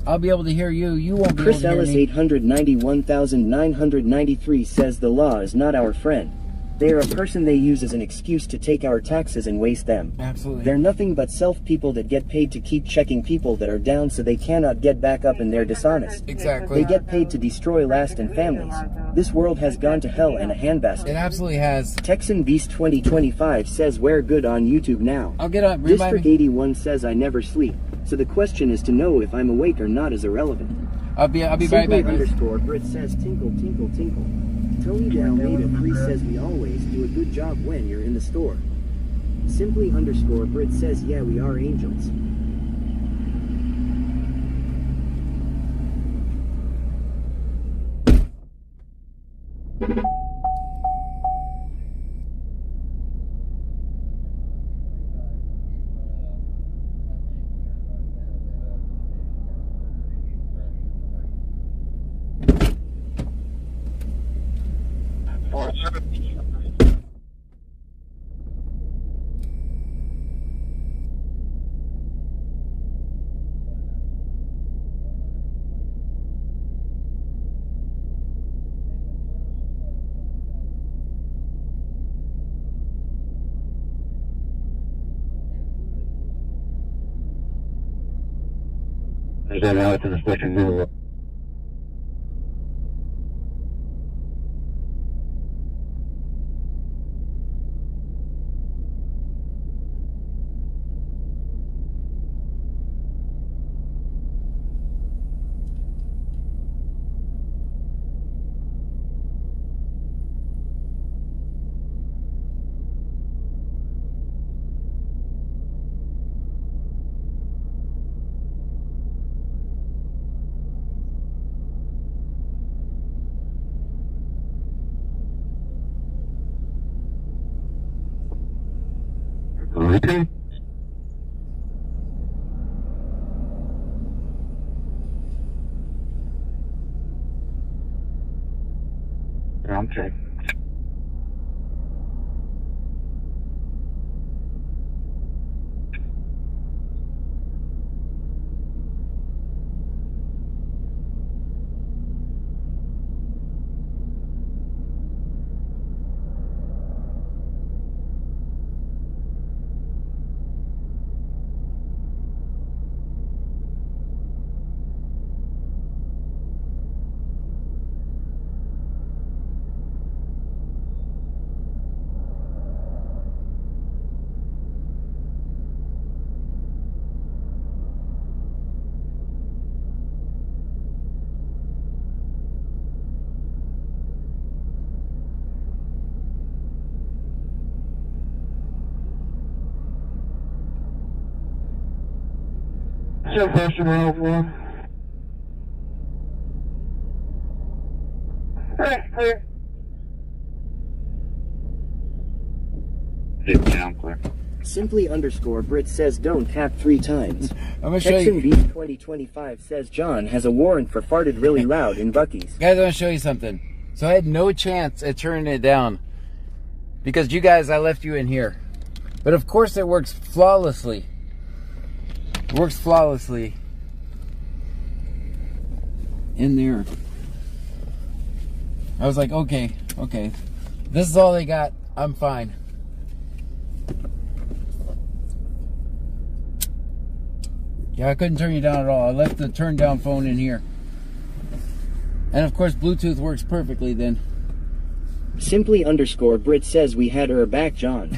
I'll be able to hear you. You won't be Chris able to Ellis hear me. 891,993 says the law is not our friend. They are a person they use as an excuse to take our taxes and waste them. Absolutely. They're nothing but self-people that get paid to keep checking people that are down so they cannot get back up and they're dishonest. Exactly. They get paid to destroy last and families. This world has gone to hell in a handbasket. It absolutely has. Texan Beast 2025 says we're good on YouTube now. I'll get up. Remind District me. 81 says I never sleep. So the question is to know if I'm awake or not is irrelevant. I'll be right Simply back. underscore Brit says tinkle tinkle tinkle. Tony Dalmada 3 says we always do a good job when you're in the store. Simply underscore Brit says yeah we are angels. Then out to the station move. Okay. So, question 104. Alright, clear. Down clear. Simply underscore Brit says don't tap 3 times. I'm gonna show Texan you. Beast 2025 says John has a warrant for farted really loud in Buc-ee's. Guys, I want to show you something. So I had no chance at turning it down because you guys, I left you in here. But of course it works flawlessly. It works flawlessly in there. I was like, okay. This is all they got. I'm fine. Yeah, I couldn't turn you down at all. I left the turn down phone in here. And of course, Bluetooth works perfectly then. Simply underscore Brit says we had her back, John.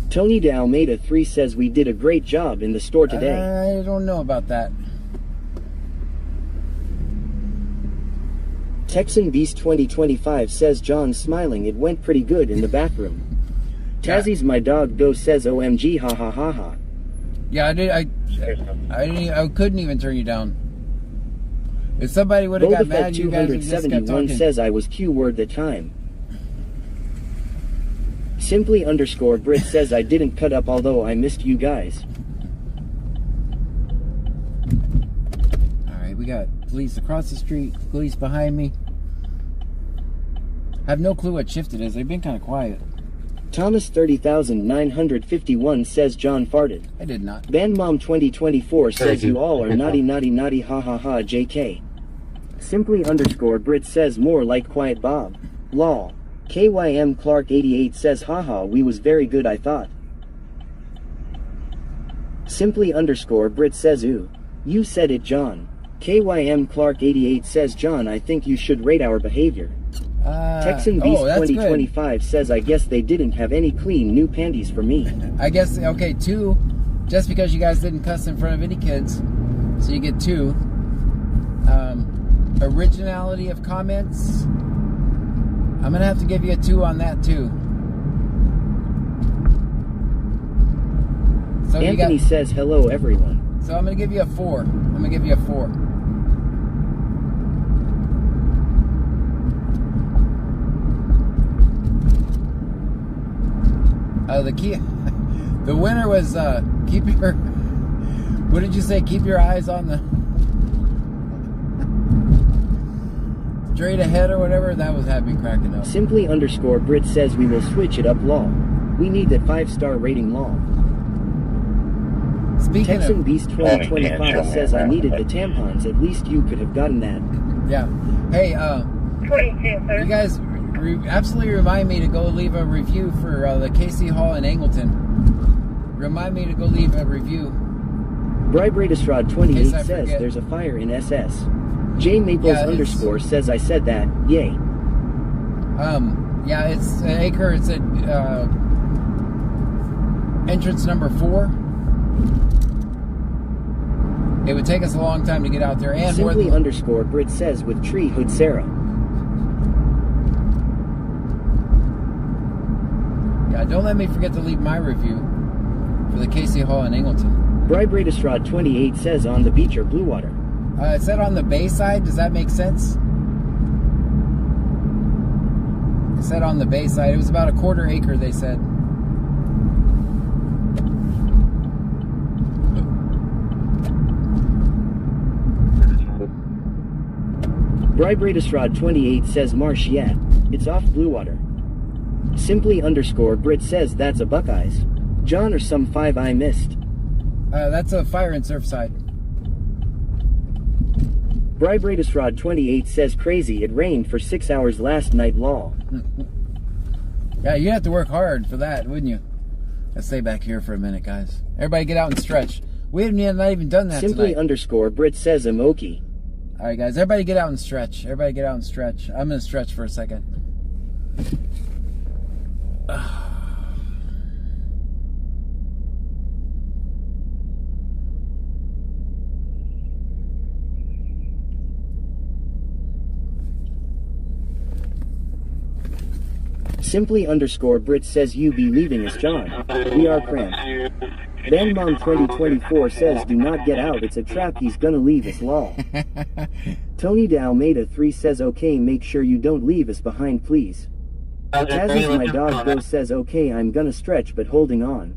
Tony de Almeida 3 says we did a great job in the store today. I don't know about that. Texan Beast 2025 says John's smiling. It went pretty good in the bathroom. Tazzy's my dog Go says OMG ha ha ha ha. Yeah, I couldn't even turn you down. If somebody would have got mad, you guys would have just kept talking. says I was Q-word the time. Simply underscore Brit says I didn't cut up although I missed you guys. Alright, we got police across the street, police behind me. I have no clue what shift it is. They've been kind of quiet. Thomas 30,951 says John farted. I did not. Bandmom 2024 says you all are naughty ha ha ha JK. Simply underscore Brit says more like Quiet Bob. Lol. KYM Clark 88 says haha we was very good I thought. Simply underscore Brit says ooh. You said it John. KYM Clark 88 says John I think you should rate our behavior. Texan Beast 2025 says I guess they didn't have any clean new panties for me. I guess, okay, 2, just because you guys didn't cuss in front of any kids, so you get 2. Originality of comments, I'm gonna have to give you a 2 on that too. So Anthony says hello everyone. So I'm gonna give you a 4. I'm gonna give you a 4. The winner was keep your. What did you say? Keep your eyes on the straight ahead or whatever. That was had me cracking up. Simply underscore Brit says we will switch it up law. We need that 5-star rating law. Speaking Texan of Beast 2025 says I needed the tampons. At least you could have gotten that. Yeah. Hey, you guys absolutely remind me to go leave a review for the Casey Hall in Angleton. Remind me to go leave a review. Bribradestrad 28 says there's a fire in SS. J Maples underscore says I said that. Yay. Yeah, it's an acre. It's at entrance number 4. It would take us a long time to get out there. And Simply underscore Brit says with Tree Hood Sarah. Yeah, don't let me forget to leave my review for the Casey Hall in Angleton. Bribradestrad 28 says on the beach or blue water. It said on the bay side. Does that make sense? It said on the bay side. It was about a 1/4 acre, they said. Bribradisrod 28 says Marsh, yeah. It's off Blue Water. Simply _ Brit says that's a Buckeyes. John or some 5 I missed. That's a fire in Surfside. Bribradisrod 28 says crazy, it rained for 6 hours last night, lol. Yeah, you'd have to work hard for that, wouldn't you? Let's stay back here for a minute, guys. Everybody get out and stretch. We haven't not even done that Simply tonight. _ Brit says Amoki. All right, guys. Everybody get out and stretch. Everybody get out and stretch. I'm going to stretch for a second. Simply _ Brit says you be leaving us, John. We are cramped. Bandmom 2024 says do not get out, it's a trap, he's gonna leave us, lol. Tony Dalmeda 3 says okay, make sure you don't leave us behind, please. Taz's my dog go says okay, I'm gonna stretch but holding on.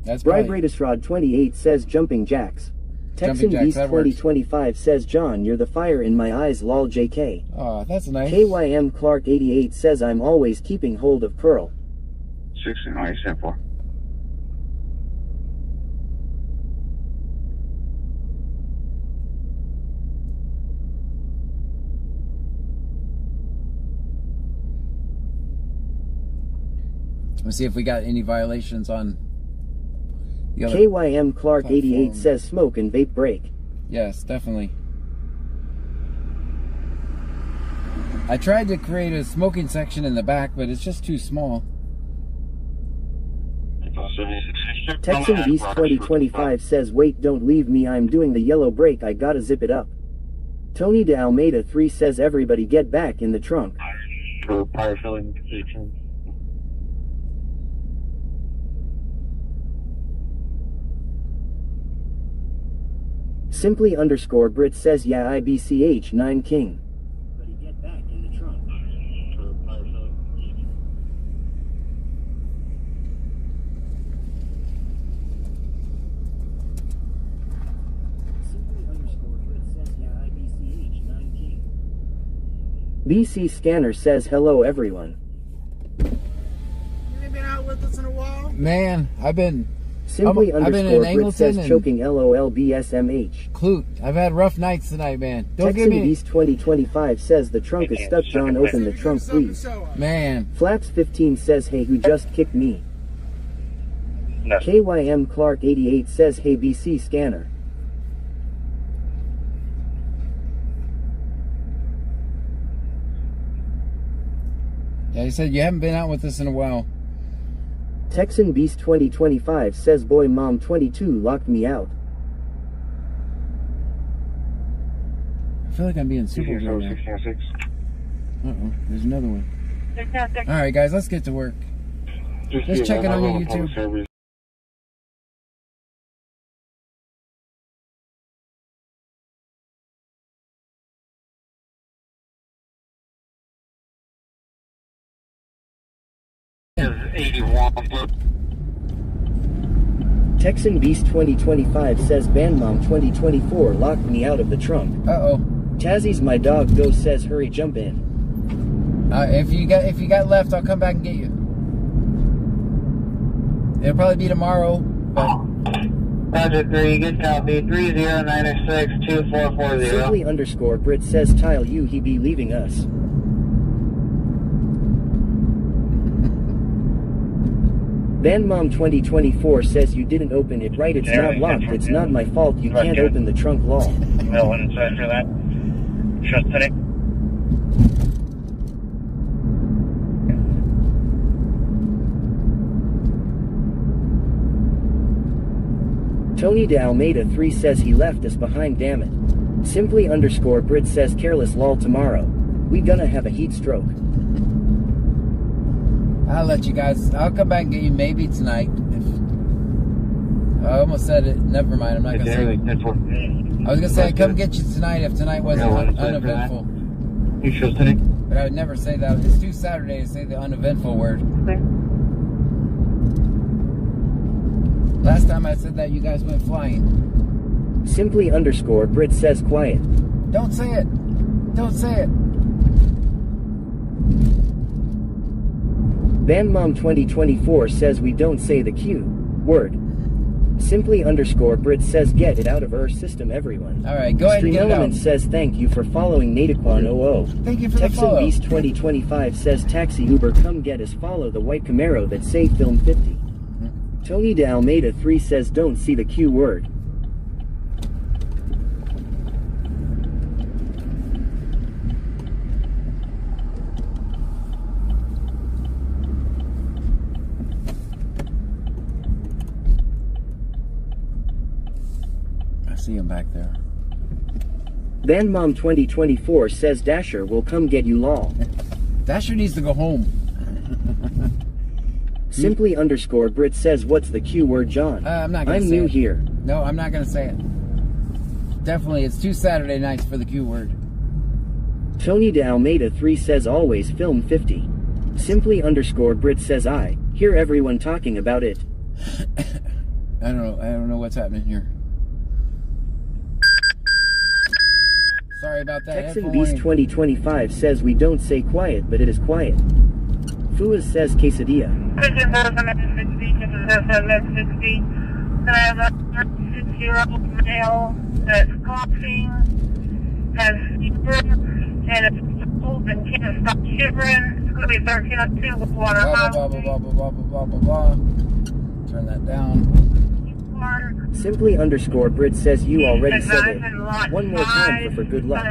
That's Bribradisrod 28 says jumping jacks. Texan Beast 2025 says John, you're the fire in my eyes, lol JK. Oh, that's nice. KYM Clark 88 says I'm always keeping hold of Pearl. 6974. Let's see if we got any violations on the other KYM Clark platform. 88 says smoke and vape break. Yes, definitely. I tried to create a smoking section in the back, but it's just too small. Texan Beast 2025 says wait, don't leave me, I'm doing the yellow break, I gotta zip it up. Tony Dalmeda 3 says everybody get back in the trunk. For power filling station. Simply _ Brit says yeah, IBCH 9 King. Everybody get back in the trunk. Simply _ Brit says yeah, IBCH 9 King. BC Scanner says hello everyone. You ain't been out with us in a while? Man, I've been Simply I've been in _ Brit Angleton says and choking LOLBSMH. Clute. I've had rough nights tonight, man. Don't Texan give me Beast 2025 says the trunk is stuck, John, open the trunk please. Man. Flaps 15 says hey, who just kicked me? No. KYM Clark 88 says hey, BC Scanner. Yeah, he said you haven't been out with us in a while. Texan Beast 2025 says boy mom 22 locked me out. I feel like I'm being super right now. Uh-oh, there's another one. Alright guys, let's get to work. Just checking on your YouTube. Texan Beast 2025 says Bandmom 2024 locked me out of the trunk. Uh-oh. Tazzy's my dog go says hurry jump in. If you got left, I'll come back and get you. It'll probably be tomorrow, but Roger 3, good copy, 3096-2440. Simply _ Brit says Tile you he be leaving us. Bandmom 2024 says you didn't open it right, it's not locked, it's not my fault, you can't open the trunk, lol. No one inside for that. Just today. Tony Dalmeda 3 says he left us behind, damn it. Simply _ Brit says careless lol tomorrow. We gonna have a heat stroke. I'll let you guys, I'll come back and get you maybe tonight. I almost said it, never mind, I'm not going to say it. I was going to say I'd come get you tonight if tonight wasn't uneventful. You sure today? But I would never say that. It's too Saturday to say the uneventful word. Last time I said that, you guys went flying. Simply underscore Brit says quiet. Don't say it. Don't say it. Bandmom 2024 says we don't say the Q word. Simply underscore Brit says get it out of our system, everyone. Alright, go ahead and get it out. Says thank you for following Nataquan 00. Thank you for Texan the follow. Beast 2025 says taxi Uber come get us, follow the white Camaro that say film 50. Tony de Almeida 3 says don't see the Q word. I see him back there. Bandmom 2024 says Dasher will come get you lol. Dasher needs to go home. Simply underscore Brit says what's the Q word, John? I'm not gonna say new it. here. No, I'm not gonna say it. Definitely, it's 2 Saturday nights for the Q word. Tony de Almeida 3 says always film 50. Simply underscore Brit says I hear everyone talking about it. I don't know what's happening here. Sorry about that. Texan Beast 2025 says we don't say quiet, but it is quiet. Fuas says quesadilla. This is SM60. I have a 36-year-old male that's coughing, has fever, and it's cold and can't stop shivering. It's going to be 1302 with water. Blah, blah, blah, blah, blah, blah, blah, blah. Turn that down. Simply underscore Brit says you already said it. One more time for good luck.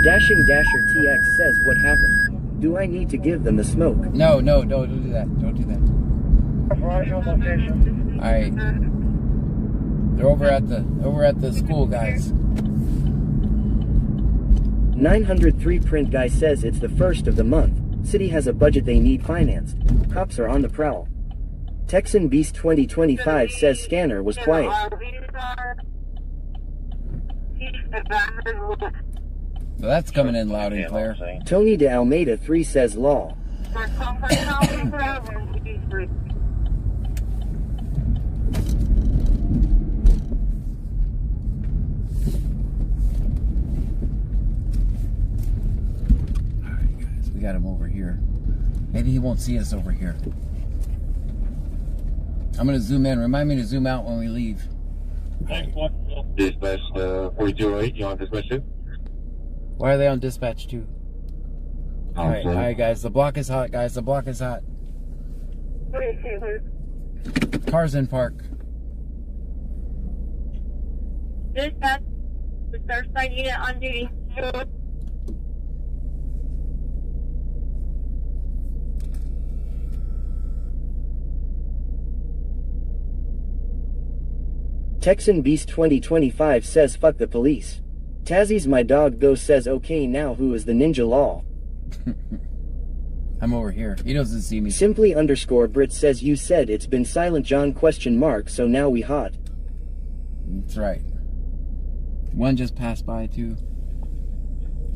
Dashing Dasher TX says what happened. Do I need to give them the smoke? No, don't do that. Don't do that. Alright. They're over at the school, guys. 903 print guy says it's the first of the month. City has a budget they need financed. Cops are on the prowl. Texan Beast 2025 says scanner was quiet. So that's coming in loud and clear. Tony de Almeida 3 says law. We got him over here. Maybe he won't see us over here. I'm going to zoom in. Remind me to zoom out when we leave. Dispatch 4208, you on dispatch 2? Why are they on dispatch 2? Alright, guys. The block is hot, guys. The block is hot. Cars in park. Dispatch, the Surfside unit on duty. Texan Beast 2025 says fuck the police. Tazzy's my dog go says okay now who is the ninja law? I'm over here. He doesn't see me. Simply underscore Brit says you said it's been silent John question mark so now we hot. That's right. One just passed by too.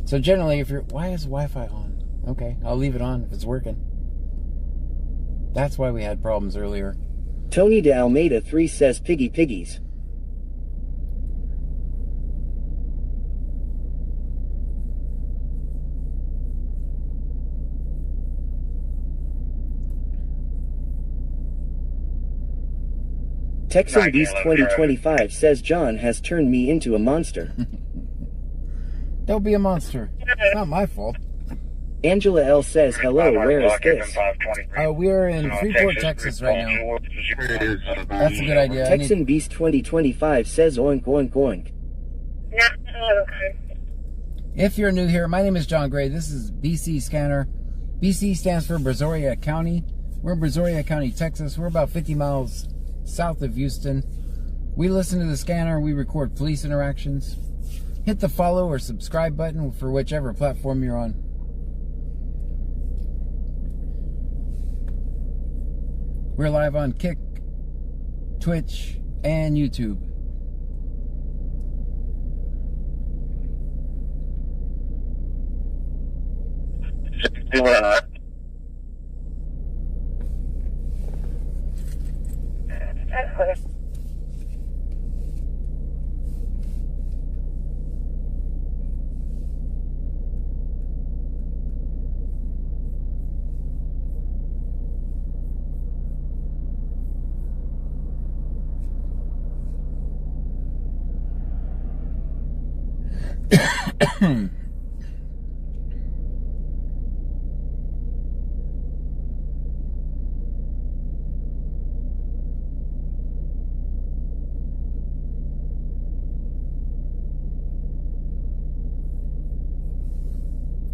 So generally if you're... Why is Wi-Fi on? Okay, I'll leave it on if it's working. That's why we had problems earlier. Tony de Almeida 3 says piggies. Texan Beast 2025 says John has turned me into a monster. Don't be a monster. It's not my fault. Angela L says hello, where is this? We're in Freeport, Texas right now. That's a good idea. Texan Beast 2025 says oink oink oink. If you're new here, my name is John Gray. This is BC Scanner. BC stands for Brazoria County. We're in Brazoria County, Texas. We're about 50 miles south of Houston. We listen to the scanner. We record police interactions. Hit the follow or subscribe button for whichever platform you're on. We're live on Kick, Twitch, and YouTube. See what I That's clear.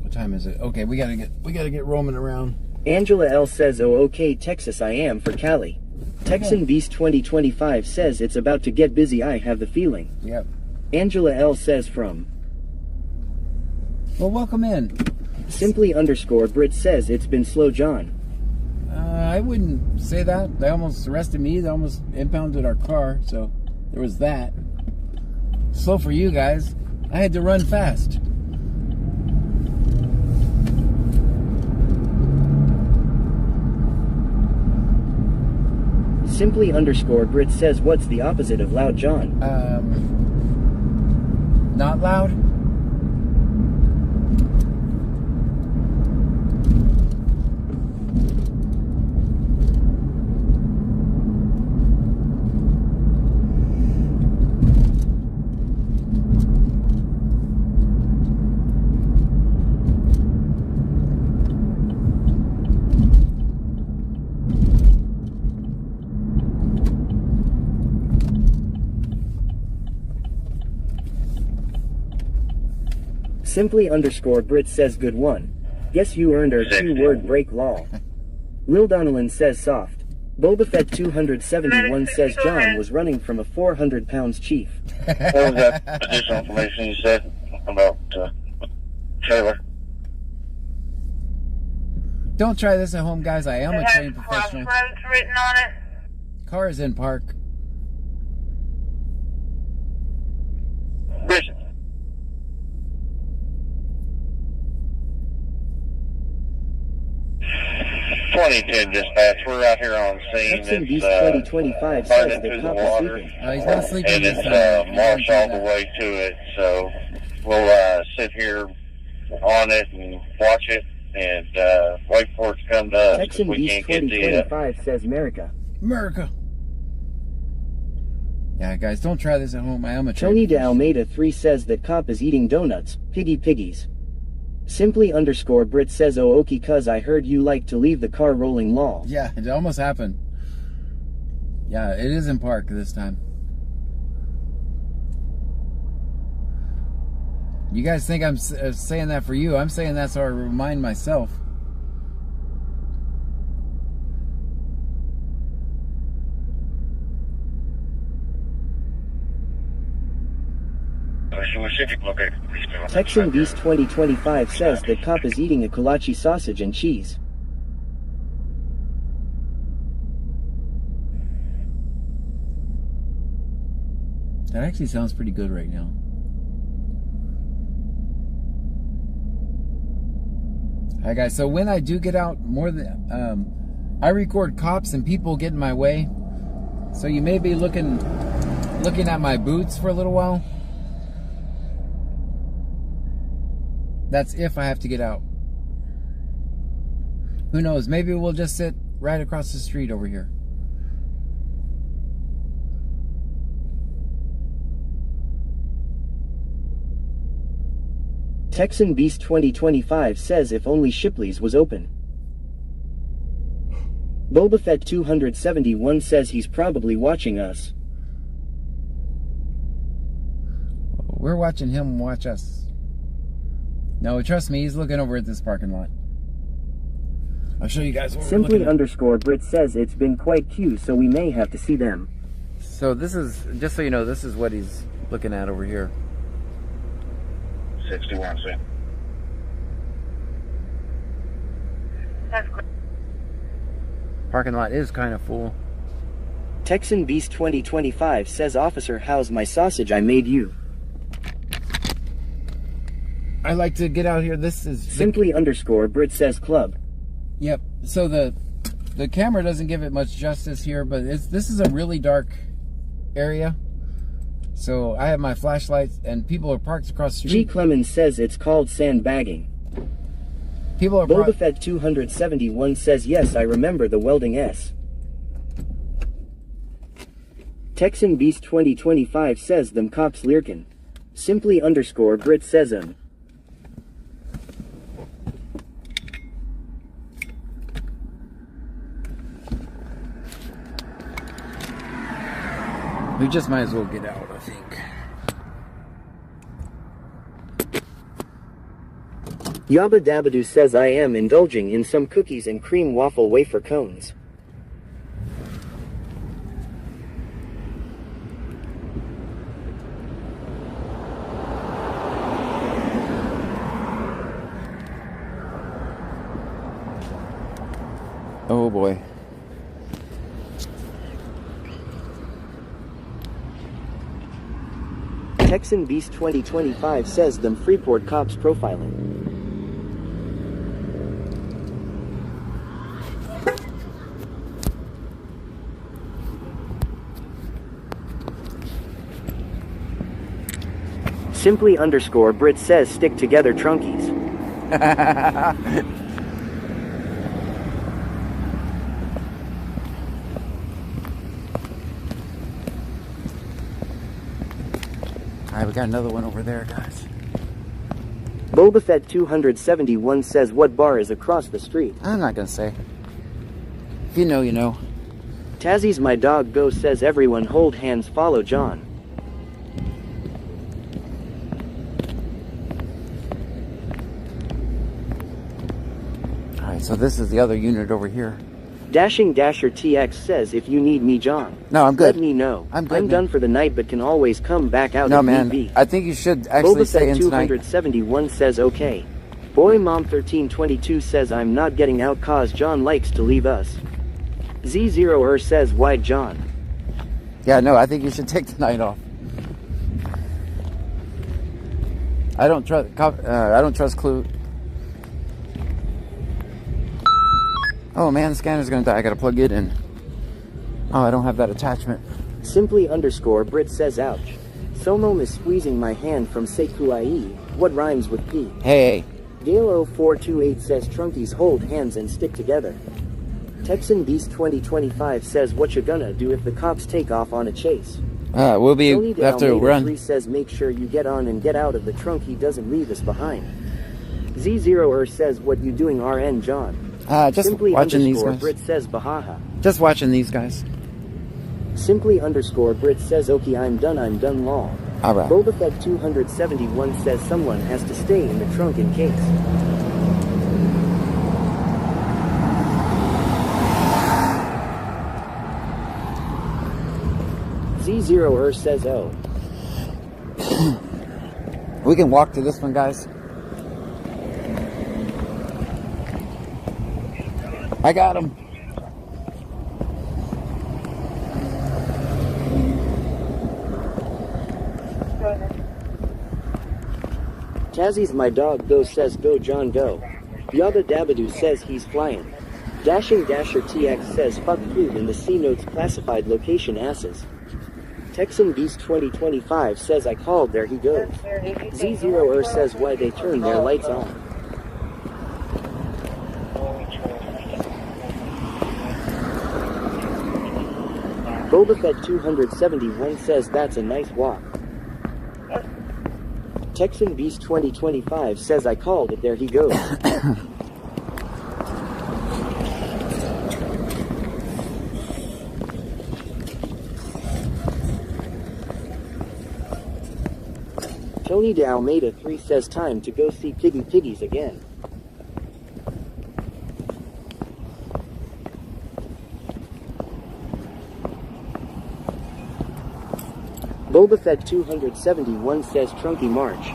What time is it? Okay, we gotta get roaming around. Angela L says, "Oh, okay, Texas, I am for Cali." Texan Beast 2025 says it's about to get busy. I have the feeling. Yep. Angela L says from. Well, welcome in. Simply underscore Brit says it's been slow, John. I wouldn't say that. They almost arrested me. They almost impounded our car. So there was that. Slow for you guys. I had to run fast. Simply underscore Brit says, what's the opposite of loud, John? Not loud? Simply underscore Brit says, good one. Guess you earned our 2-word break law. Lil Donnellan says soft. Boba Fett 271 says John was running from a 400 pounds chief. What was that additional information you said about Taylor? Don't try this at home, guys. I am a trained professional. Crossroads written on it. Car is in park. Bishop. 2010 dispatch. We're out here on scene. Texan Beast 2025 says the cop is sleeping. He's not sleeping. And it's marched all the way to it. So we'll sit here on it and watch it and wait for it to come to us. Texan We Beast can't get 2025 says America. America. Yeah, guys, don't try this at home. I am a Tony de Almeida 3 says that cop is eating donuts. Piggies. Simply underscore Brit says, oh, okay, cuz I heard you like to leave the car rolling law. Yeah, it almost happened. Yeah, it is in park this time. You guys think I'm saying that for you. I'm saying that so I remind myself. Texan Beast 2025 says that cop is eating a kolache sausage and cheese. That actually sounds pretty good right now. Alright guys, so when I do get out more than I record cops and people get in my way. So you may be looking at my boots for a little while. That's if I have to get out. Who knows? Maybe we'll just sit right across the street over here. Texan Beast 2025 says if only Shipley's was open. Boba Fett 271 says he's probably watching us. We're watching him watch us. No, trust me, he's looking over at this parking lot. I'll show you guys what we're Simply looking at. underscore Brit says it's been quite cute, so we may have to see them. So this is, just so you know, this is what he's looking at over here. 61, see. Parking lot is kind of full. Texan Beast 2025 says, officer, how's my sausage I made you? I like to get out here. This is Simply underscore Brit says club. Yep. So the camera doesn't give it much justice here, but this is a really dark area. So I have my flashlights, and people are parked across the street. G. Clemens says it's called sandbagging. People are Boba Fett 271 says yes, I remember the welding S. Texan Beast 2025 says them cops lurkin'. Simply underscore Brit says 'em. We just might as well get out, I think. Yabba Dabadoo says I am indulging in some cookies and cream waffle wafer cones. Oh boy. Texan Beast 2025 says them Freeport cops profiling. Simply underscore Brit says stick together trunkies. Alright, we got another one over there, guys. Boba Fett 271 says what bar is across the street? I'm not gonna say. If you know, you know. Tazzy's my dog go says everyone hold hands follow John. Alright, so this is the other unit over here. Dashing Dasher TX says if you need me John. No, I'm good. Let me know. I'm good, I'm man. done for the night but can always come back out No, if man. need be. I think you should actually Boba stay Fett in tonight. 271 says okay. Boy Mom 1322 says I'm not getting out cause John likes to leave us. Z0er says why John? Yeah, no, I think you should take the night off. I don't trust Clue. Oh man, the scanner's gonna die. I gotta plug it in. Oh, I don't have that attachment. Simply underscore Brit says ouch. Somom is squeezing my hand from Sekuai. What rhymes with P? Hey. Galo 428 says trunkies hold hands and stick together. Texan Beast 2025 says what you gonna do if the cops take off on a chase? We'll be have to run. 3 says make sure you get on and get out of the trunk, he doesn't leave us behind. Z0er says what you doing RN John? Just Simply watching these underscore guys. Brit says Bahaha. Just watching these guys. Simply underscore Brit says okay I'm done long. Alright. Boba Fett 271 says someone has to stay in the trunk in case. Z0er says oh. We can walk to this one, guys. I got him. Tazzy's my dog go says go John go. Yabba Dabadoo says he's flying. Dashing Dasher TX says fuck food in the C notes classified location asses. Texan Beast 2025 says I called there he goes. Z0er says why they turn their lights on. Boba Fett 271 says that's a nice walk. Texan Beast 2025 says I called it there he goes. Tony de Almeida 3 says time to go see Piggies again. Boba Fett 271 says Trunky March.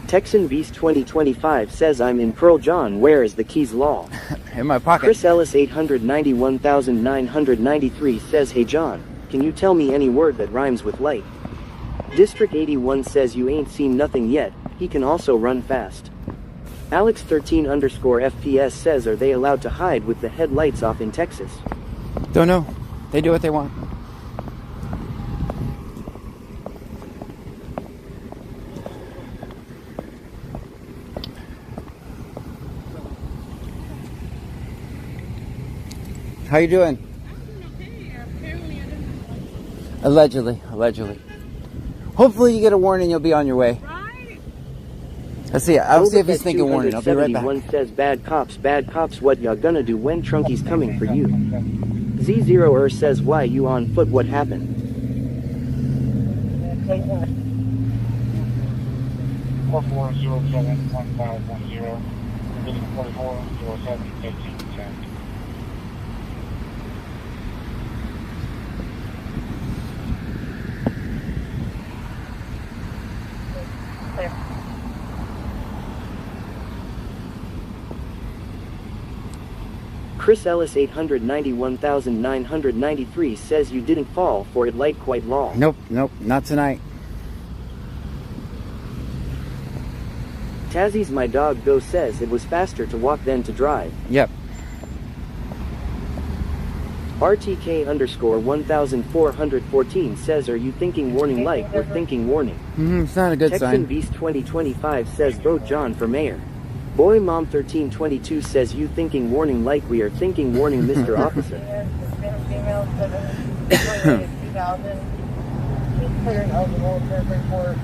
Texan Beast 2025 says I'm in Pearl John, where is the keys law? In my pocket. Chris Ellis 891,993 says hey John, Can you tell me any word that rhymes with light? District 81 says you ain't seen nothing yet. He can also run fast. Alex 13_FPS says, are they allowed to hide with the headlights off in Texas? Don't know. They do what they want. How you doing? Allegedly. Hopefully you get a warning, you'll be on your way. Let's see. I'll see if he's thinking warning. I'll be right back. One says, bad cops, what ya gonna do when Trunky's coming for you? Z0er says, why you on foot, what happened? 44071510, 44071810. Chris Ellis 891,993 says you didn't fall for it like quite long. Nope, not tonight. Tazzy's my dog Go says it was faster to walk than to drive. Yep. RTK_1414 says, are you thinking warning like we're thinking warning? It's not a good Texan sign. Beast 2025 says, vote John for mayor. Boy Mom 1322 says, you thinking warning like we are thinking warning, Mr. Officer. Female 7, 2000. She's cleared eligible for report.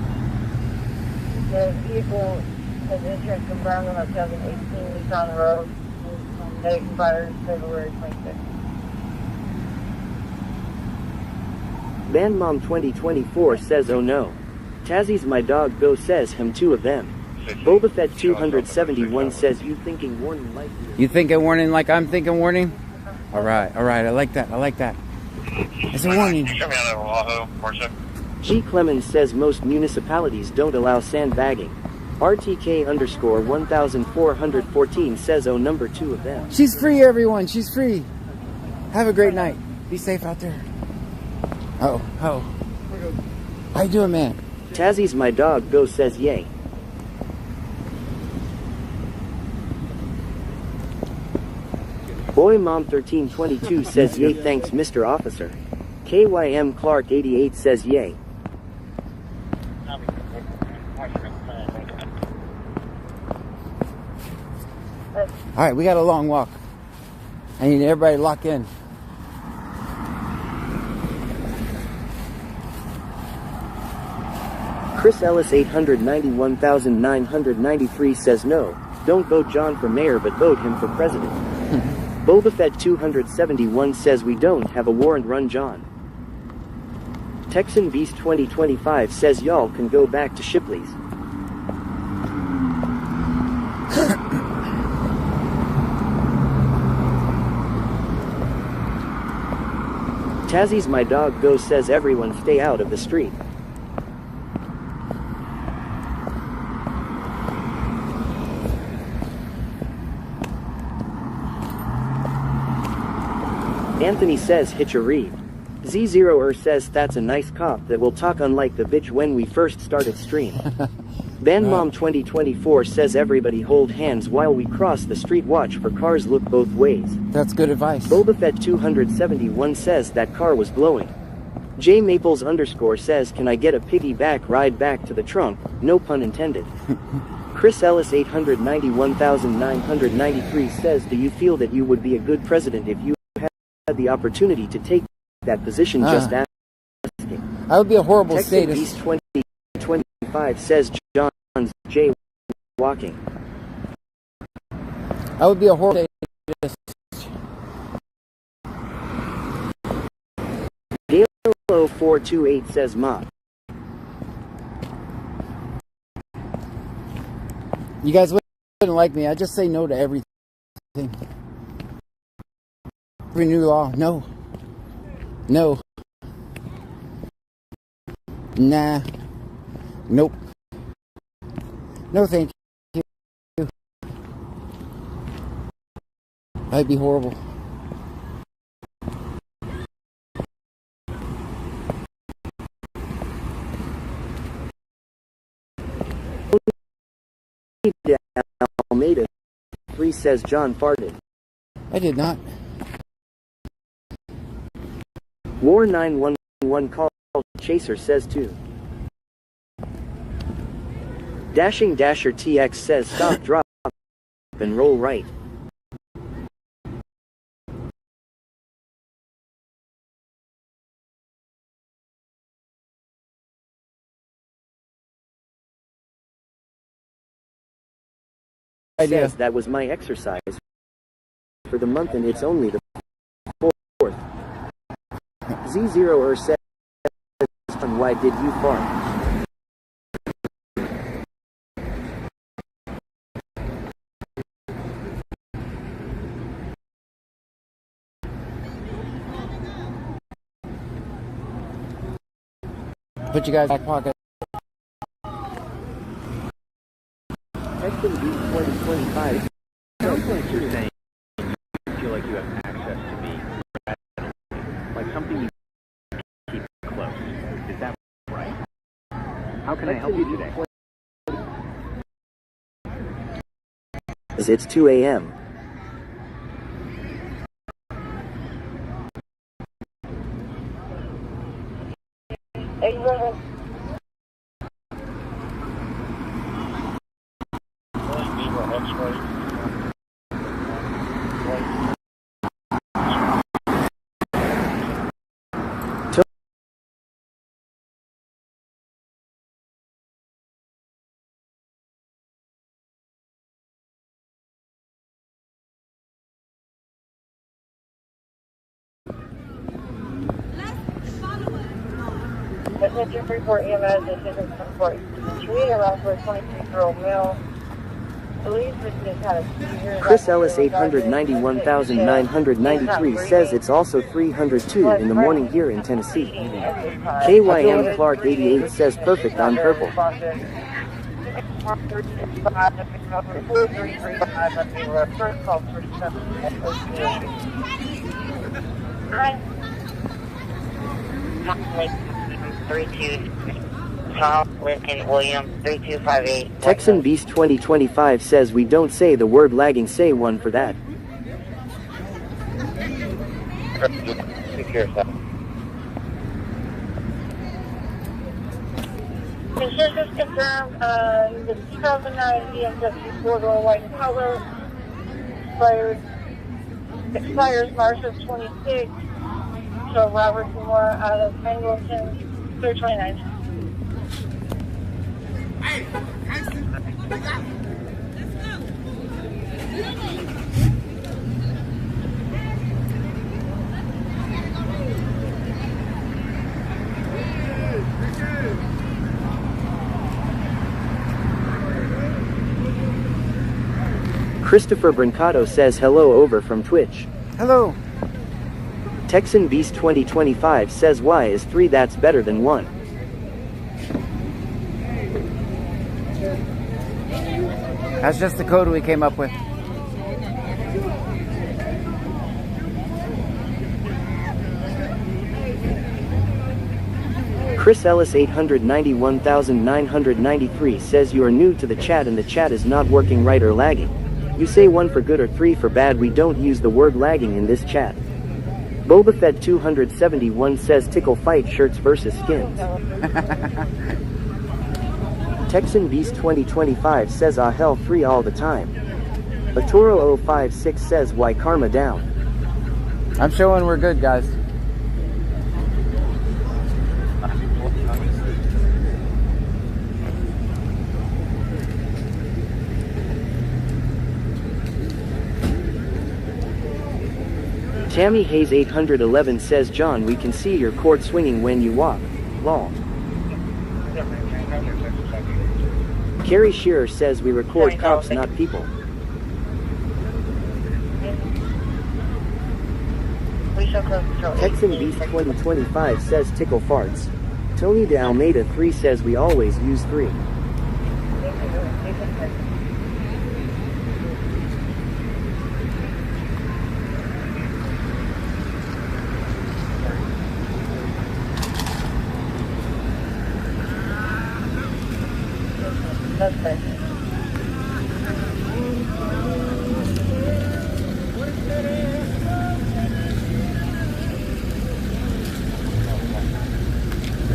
The vehicle has insurance from Brown on 2018 Nissan Road. That expires February 26th. Band Mom 2024 says, oh no. Tazzy's my dog Go says, him two of them. Boba Fett 271 says, you thinking warning like You thinking warning like I'm thinking warning? Alright, I like that. It's a warning. G. Clemens says most municipalities don't allow sandbagging. RTK_1414 says, oh number 2 of them. She's free, everyone. She's free. Have a great night. Be safe out there. Oh. How you doing, man? Tazzy's my dog Go says, yay. Boy Mom 1322 says, yay, thanks Mr. Officer. KYM Clark 88 says, yay. Alright, we got a long walk. I need everybody to lock in. Chris Ellis 891,993 says, no, don't vote John for mayor but vote him for president. Boba Fett 271 says, we don't have a warrant, run John. Texan Beast 2025 says, y'all can go back to Shipley's. Tazzy's my dog Go says, everyone stay out of the street. Anthony says, hitch a read. Z0er says, that's a nice cop that will talk unlike the bitch when we first started stream. Bandmom 2024 says, everybody hold hands while we cross the street, watch for cars, look both ways. That's good advice. Boba Fett 271 says that car was blowing. J Maples _ says, can I get a piggyback ride back to the trunk? No pun intended. Chris Ellis 891,993 says, do you feel that you would be a good president if you had the opportunity to take that position? Just asking. I would be a horrible Texan statist. Beast 2025 says, John's J walking. I would be a horrible statist. Galo 428 says, Ma. You guys wouldn't like me. I just say no to everything. Every new law, no. No. Nah. Nope. No, thank you. I'd be horrible. says John farted. I did not. War 911 call. Chaser says 2. Dashing Dasher TX says stop, drop, and roll right. Says that was my exercise for the month and it's only the 4th. Z0er says, why did you fart? Put you guys in my back pocket. XMB 2025. Sounds like you're saying you feel like you have access to me, like something you keep close. Is that right? How can I help you today? It's 2 a.m. Attention Freeport EMS, decision support. Treat around for a 23-year-old male. Believes that he has had a seizure. Chris Ellis 891,993 says it's also 302 in the morning here in Tennessee. KYM Clark 88 says perfect on purple. Lincoln William 3258. Texan Beast 2025 says we don't say the word lagging, say one for that. Consensus confirmed, the 2009 BMW 4-door white in color expires March of 26. So Robert Moore out of Angleton, 329. Hey, Christopher Brancato says hello over from Twitch. Hello. Texan Beast 2025 says Y is 3, that's better than 1. That's just the code we came up with. Chris Ellis 891,993 says you are new to the chat and the chat is not working right or lagging. You say 1 for good or 3 for bad. We don't use the word lagging in this chat. Boba Fett 271 says tickle fight shirts versus skins. Texan Beast 2025 says ah hell 3 all the time. Latoro 056 says why karma down. I'm showing we're good, guys. Tammy Hayes 811 says John, we can see your cord swinging when you walk. Lol. Carrie Shearer says we record cops, not people. Texan Beast 2025 says tickle farts. Tony de Almeida 3 says we always use 3.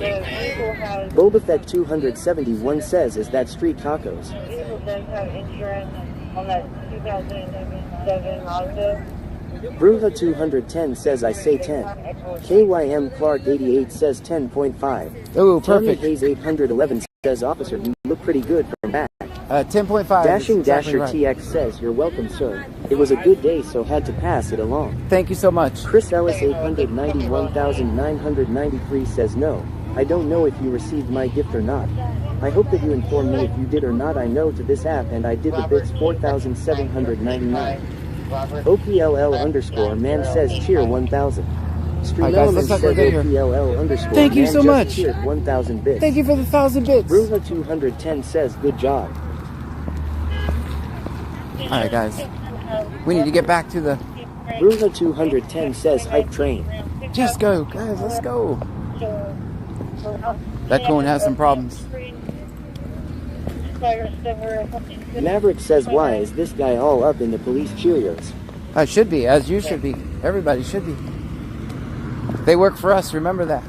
Boba Fett 271 says, is that street tacos? Vehicle does have insurance on that 2007 Mazda. Bruja 210 says, I say 10. KYM Clark 88 says 10.5. Oh, Tony perfect. Hayes 811 says, officer, you look pretty good from back. 10.5. Dashing exactly Dasher right. TX says, you're welcome, sir. It was a good day, so had to pass it along. Thank you so much. Chris Ellis 891,993 says, no, I don't know if you received my gift or not. I hope that you inform me if you did or not. I know to this app and I did the bits 4,799. OPLL_man says cheer 1,000. Stream guys, Elements looks like says we're good here. OPLL_. Thank you man so just much. cheered 1,000 bits. Thank you for the 1,000 bits. Bruja 210 says good job. Alright guys, we need to get back to the... Bruja 210 says hype train. Just go, guys, let's go. That cone has some problems. Maverick says, why is this guy all up in the police Cheerios? I should be, as you should be. Everybody should be. They work for us, remember that.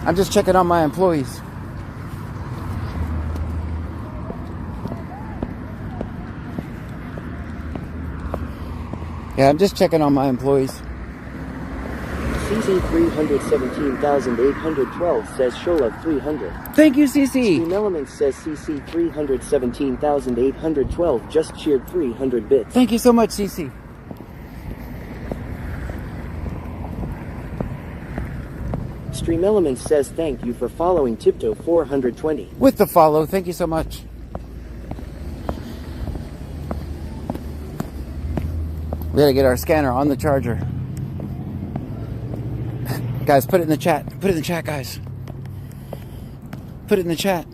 I'm just checking on my employees. Yeah, I'm just checking on my employees. CC 317,812 says Shola 300. Thank you, CC. Stream Elements says CC 317,812 just cheered 300 bits. Thank you so much, CC. Stream Elements says thank you for following Tiptoe 420. With the follow, thank you so much. We gotta get our scanner on the charger. Guys, put it in the chat. Put it in the chat, guys. Put it in the chat.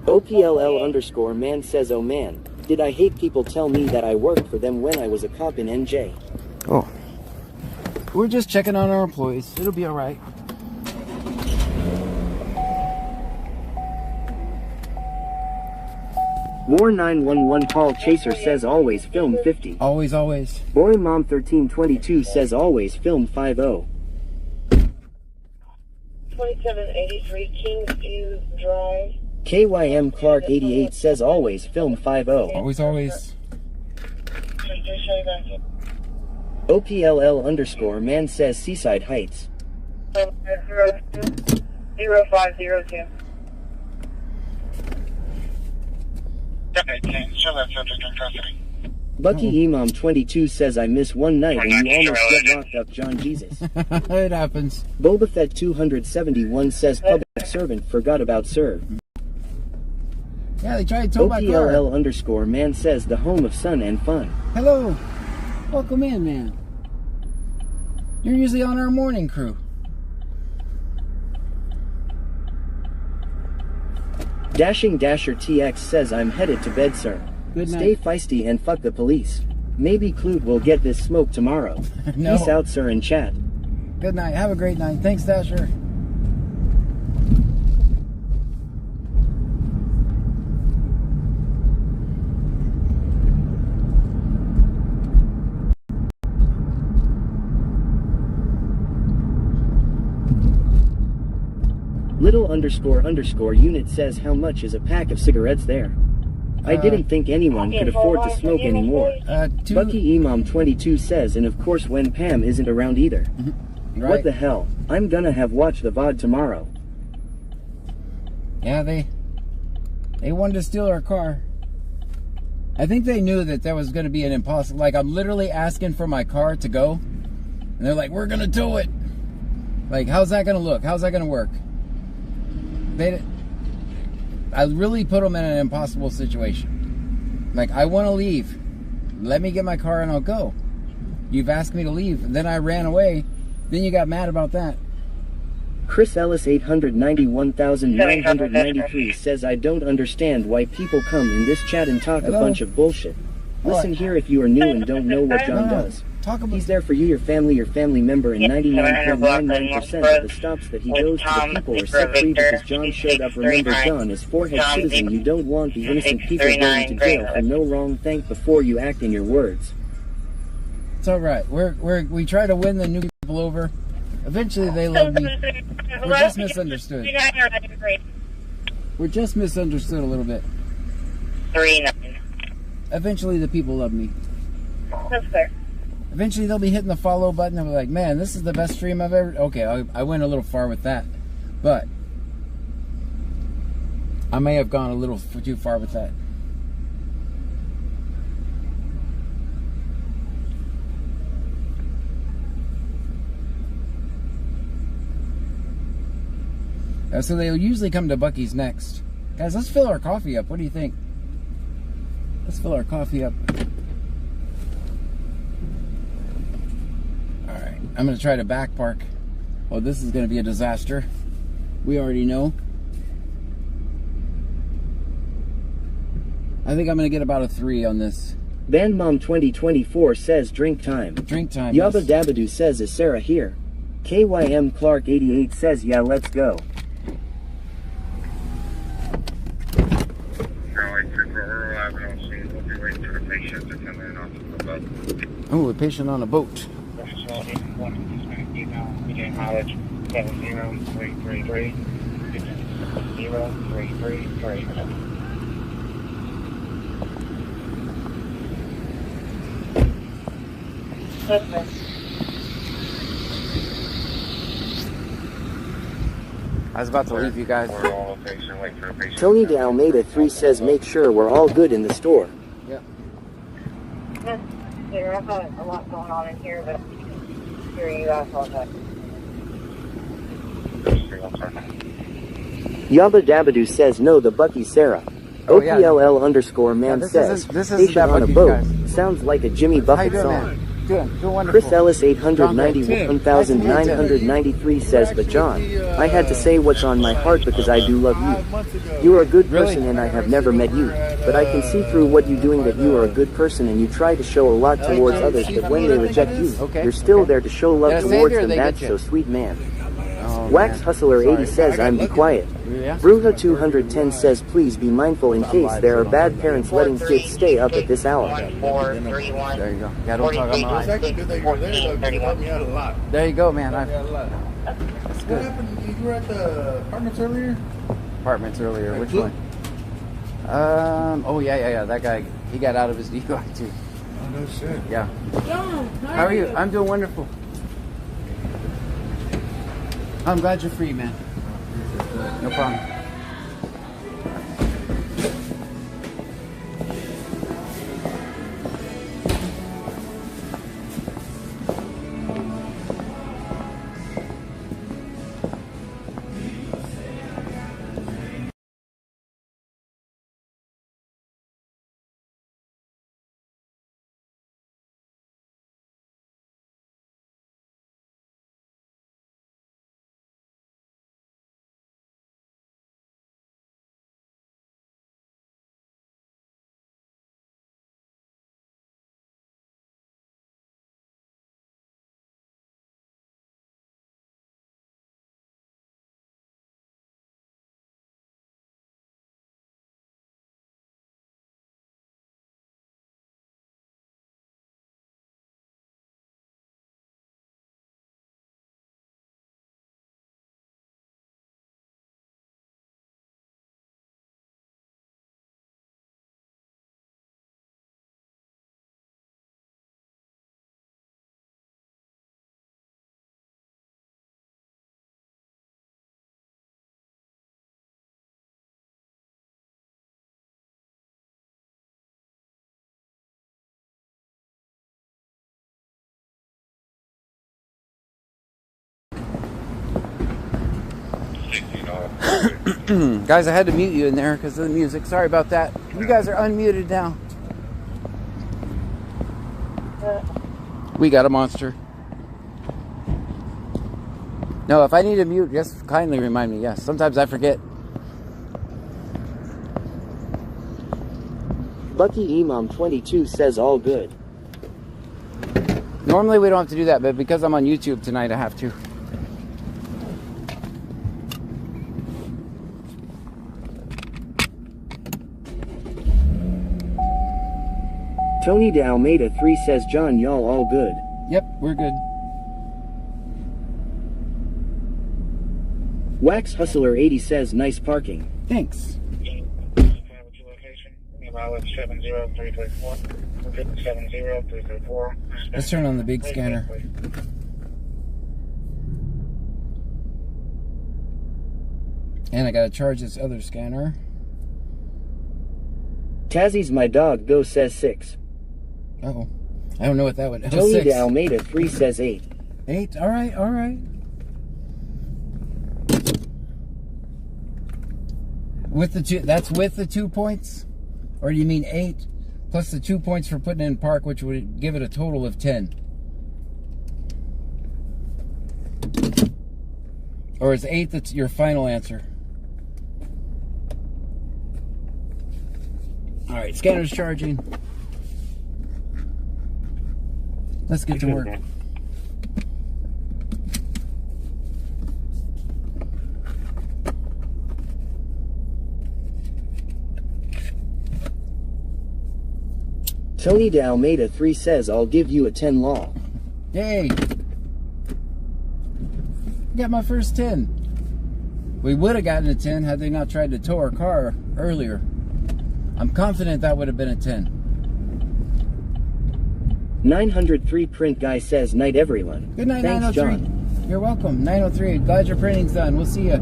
OPLL_man says, oh man, did I hate people tell me that I worked for them when I was a cop in NJ. Oh. We're just checking on our employees. It'll be alright. War 911 Paul Chaser says always film 50. Always, always. Boy Mom 1322 says always film 50. 2783 Kingsview Drive. KYM Clark 88 says always film 50. Always, always. OPLL_man says Seaside Heights. 0502. Bucky Imam 22 says I miss one night and you almost get locked up, John Jesus. It happens. Boba Fett 271 says public servant forgot about serve. Yeah, they tried to tow my car. OPLL_man says the home of sun and fun. Hello. Welcome in, man. You're usually on our morning crew. Dashing Dasher TX says I'm headed to bed, sir. Good night. Stay feisty and fuck the police. Maybe Clute will get this smoke tomorrow. No. Peace out, sir, and chat. Good night. Have a great night. Thanks, Dasher. Little__unit says how much is a pack of cigarettes there? I didn't think anyone could afford to smoke anymore. Bucky Imam 22 says, and of course when Pam isn't around either. Right. What the hell? I'm gonna have watched the VOD tomorrow. Yeah, they wanted to steal our car. I think they knew that there was going to be an impossible. Like, I'm literally asking for my car to go, and they're like, "We're going to tow it." Like, how's that going to look? How's that going to work? I really put them in an impossible situation. Like, I want to leave. Let me get my car and I'll go. You've asked me to leave. Then I ran away. Then you got mad about that. Chris Ellis 891,993 says I don't understand why people come in this chat and talk a bunch of bullshit. Listen here if you are new and don't know what John does. He's there for you, your family member, and 99.99% of the stops that he goes to the people are set free because John showed up. Remember, John is forehead citizen. You don't want the innocent people going to jail for no wrong. Think before you act in your words. all right. We try to win the new people over. Eventually, they love me. We're just misunderstood. We're just misunderstood a little bit. 3-9. Eventually, the people love me. That's fair. Eventually, they'll be hitting the follow button and be like, man, this is the best stream I've ever... Okay, I went a little far with that. But I may have gone a little too far with that. So they'll usually come to Buc-ee's next. Guys, let's fill our coffee up. What do you think? Let's fill our coffee up. Alright, I'm going to try to back park. Oh, this is going to be a disaster. We already know. I think I'm going to get about a 3 on this. Bandmom 2024 says drink time. Drink time. Yabba Dabadoo says is Sarah here. KYM Clark 88 says yeah, let's go. Oh, a patient on a boat. Mileage 70333 0333. I was about to leave you guys. Tony de Almeida 3 says make sure we're all good in the store. Yep. There, I've got a lot going on in here, but here you guys all that. Yabba Dabadoo says no, the Bucky Sarah. Oh, yeah. OPLL underscore man this says isn't patient that on a Buc-ee's, boat. guys. Sounds like a Jimmy Buffett How you doing, song. man? Doing wonderful. Chris Ellis 891,993 says, but John, I had to say what's on my heart because I do love you. You are a good person and I have never met you, but I can see through what you're doing that you are a good person and you try to show a lot towards others, but when they reject you, you're still there to show love towards them. That's so sweet, man. Wax Hustler 80 says, I'm be quiet. Bruja 210 says, please be mindful in case there are bad parents letting kids stay up at this hour. There you go. Yeah, don't talk on my line. There you go, man. That's good. What happened? You were at the apartments earlier? Apartments earlier. Which one? Oh, yeah. That guy, he got out of his DUI too. Oh, no shit. Yeah. How are you? I'm doing wonderful. I'm glad you're free, man. No problem. Guys, I had to mute you in there because of the music. Sorry about that. You guys are unmuted now. We got a monster. No, if I need to mute, just kindly remind me. Yes, sometimes I forget. Bucky Imam 22 says all good. Normally we don't have to do that, but because I'm on YouTube tonight, I have to. Tony de Almeida 3 says, John, y'all all good? Yep, we're good. Wax Hustler 80 says, nice parking. Thanks. Mileage 70334. 70334. Let's turn on the big scanner. And I gotta charge this other scanner. Tazzy's my dog, go says 6. Uh-oh. I don't know what that would... Oh, Tony 6. de Almeida 3 says 8. 8? Alright, alright. With the two... That's with the 2 points? Or do you mean 8 plus the 2 points for putting it in park, which would give it a total of 10? Or is 8 that's your final answer? Alright, scanner's charging. Let's get to work. Tony de Almeida 3 says, I'll give you a 10 law. Yay! Got my first 10. We would have gotten a 10 had they not tried to tow our car earlier. I'm confident that would have been a 10. 903 print guy says, night everyone. Good night, Thanks, 903. John. You're welcome. 903. Glad your printing's done. We'll see you.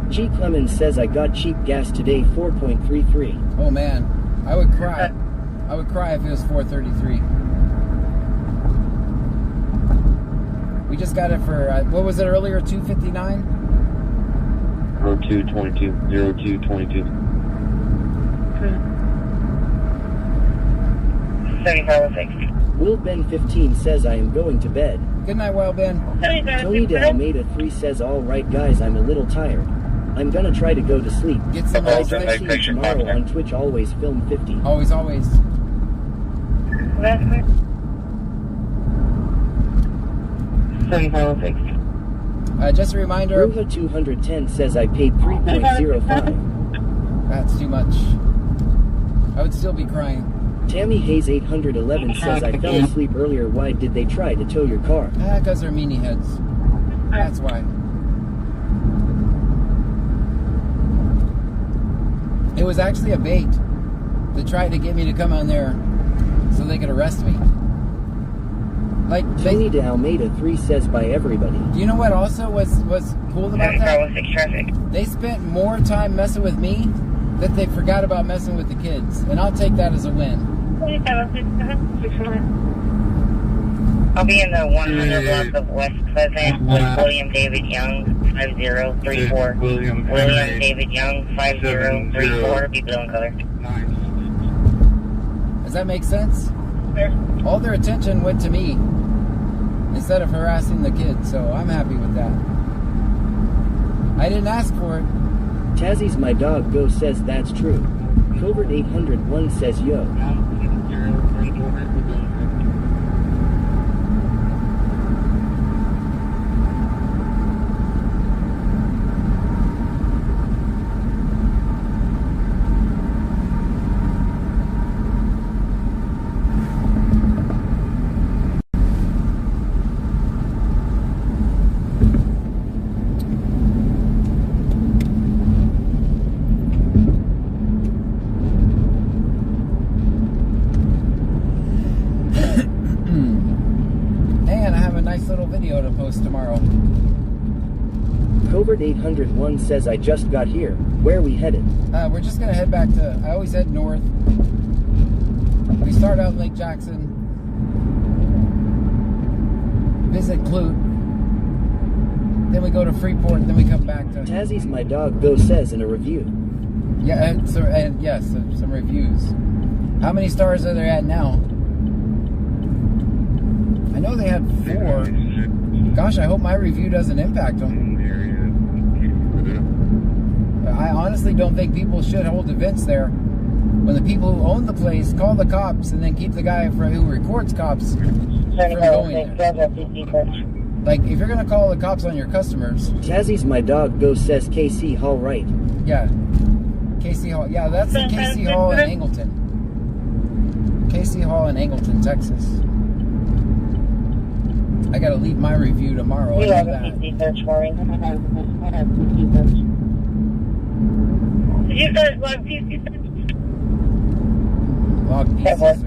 G. Clemens says, I got cheap gas today, 4.33. Oh man, I would cry. I would cry if it was 4.33. We just got it for, what was it earlier, 2.59? 0222. 0222. Will Ben 15 says, I am going to bed. Good night, Wild Ben. Tony de Almeida 3 says, all right guys, I'm a little tired. I'm gonna try to go to sleep. Get some I'll rest. see you tomorrow on Twitch, always film 50. Always, always. Just a reminder. Ruha 210 says, I paid 3.05. That's too much. I would still be crying. Tammy Hayes 811 says, I fell asleep earlier. Why did they try to tow your car? Because they're meanie heads. That's why. It was actually a bait to try to get me to come on there so they could arrest me. Like Tony de Almeida 3 says, by everybody. Do you know what also was cool about that? They spent more time messing with me that they forgot about messing with the kids. And I'll take that as a win. I'll be in the 100 block of West Pleasant with William David Young, 5034. William David Young, 5034. Be blue in color. Does that make sense? All their attention went to me instead of harassing the kids, so I'm happy with that. I didn't ask for it. Tazzy's my dog, go says that's true. Covert 801 says, yo. To post tomorrow. Covert 801 says, I just got here. Where are we headed? We're just gonna head back to, I always head north. We start out Lake Jackson, visit Clute, then we go to Freeport, then we come back to... Tazzy's my dog, go says in a review. Yeah, and yes, some reviews. How many stars are there at now? I know they had 4. Gosh, I hope my review doesn't impact them. I honestly don't think people should hold events there When the people who own the place call the cops and then keep the guy who records cops from going there. Like, if you're going to call the cops on your customers... Jazzy's my dog go says KC Hall right. Yeah. KC Hall. Yeah, that's the KC Hall in Angleton. KC Hall in Angleton, Texas. I got to leave my review tomorrow. You have a PC search for me. Did you guys log PC search? Log PC search.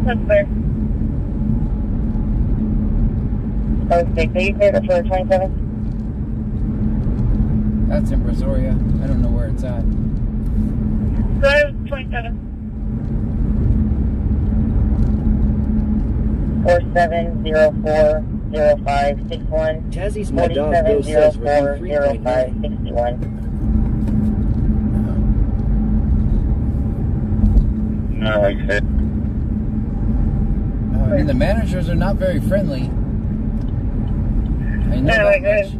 That's fair. Perfect. Are you cleared up for 27? That's in Brazoria. I don't know where it's at. Go ahead, 27. 47040561. Jazzy's my dog go says review 3.9. No, like that. I mean, the managers are not very friendly. I know that much.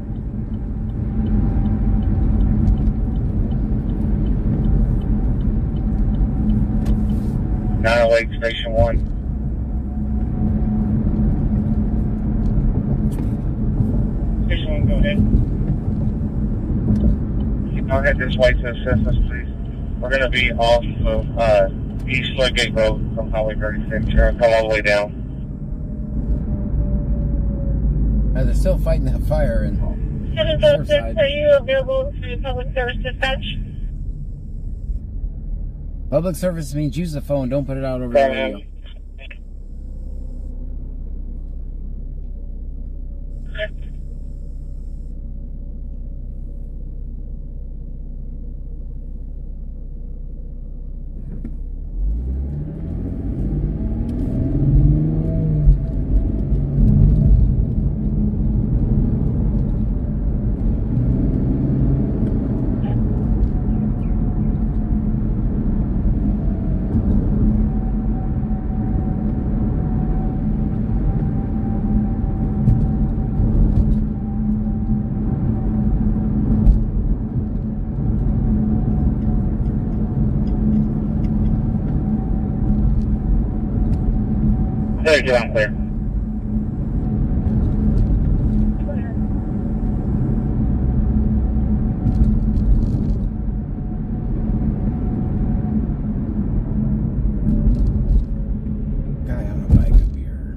Lake Station 1. Station 1, go ahead. Go ahead, this way to assist us, please. We're going to be off of East Floodgate Road from Highway 36. We're going to come all the way down. They're still fighting that fire in 706, are you available for public service dispatch? Public service means use the phone, don't put it out over the radio. Clear, get on clear. Guy on a bike up here.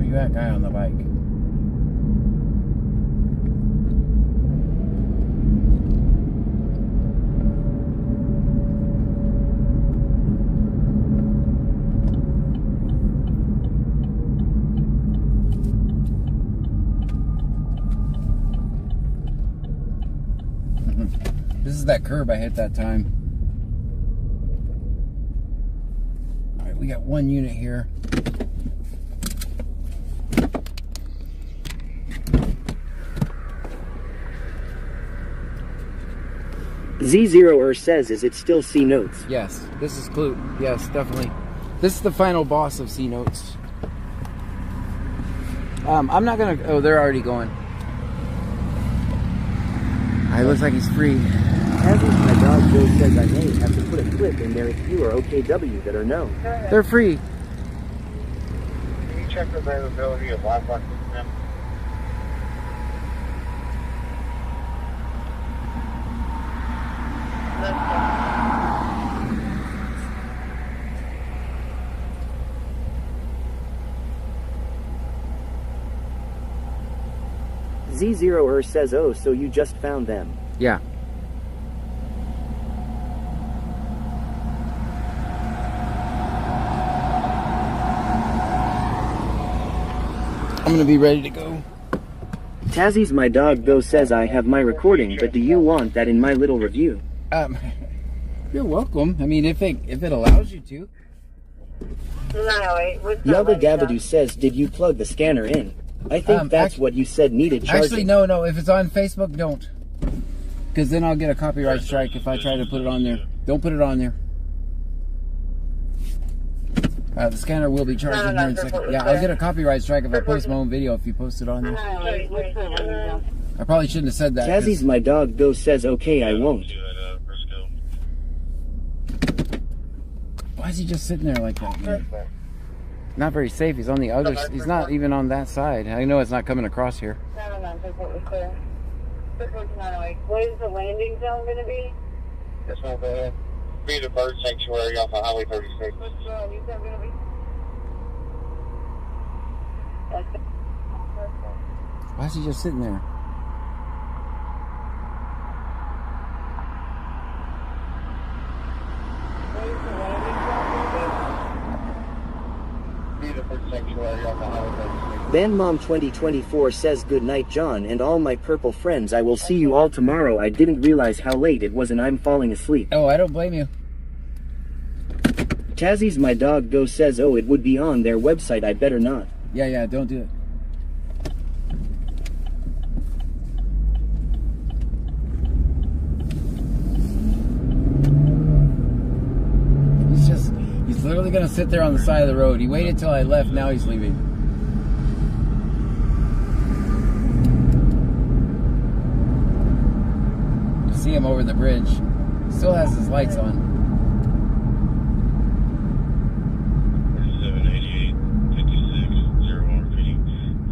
That guy on the bike. This is that curb I hit that time. All right, we got one unit here. Z0er says, is it still C Notes? Yes, this is Clute. Yes, definitely. This is the final boss of C Notes. I'm not gonna. Oh, they're already going. It looks like he's free. As is my dog Joe says, I may have to put a clip in there if you are OKW that are known. They're free. Can you check the availability of Wi-Fi system? Z0er says, oh, so you just found them. Yeah. I'm gonna be ready to go. Tazzy's my dog go says I have my recording, but do you want that in my little review? You're welcome. I mean, if it allows you to. Yelda Gavadu says, did you plug the scanner in? I think that's what you said needed charging. Actually, no. If it's on Facebook, don't. Because then I'll get a copyright strike if I try to put it on there. Don't put it on there. The scanner will be charged in here in a second. Yeah, I'll get a copyright strike if I post my own video if you post it on there. I probably shouldn't have said that. Jazzy's my dog Go says okay, I won't. Why is he just sitting there like that, man? Not very safe. He's on the other. He's not even on that side. I know it's not coming across here. What is the landing zone going to be? This one will be the bird sanctuary off of Highway 36. What's you said going to be? Why is he just sitting there? Bandmom 2024 says good night John and all my purple friends, I will see you all tomorrow. I didn't realize how late it was and I'm falling asleep. Oh, I don't blame you. Jazzy's my dog Go says oh it would be on their website, I better not. Yeah, don't do it. He's literally gonna sit there on the side of the road. He waited till I left, now he's leaving. See him over the bridge. Still has his lights on. 4788 56 01 repeating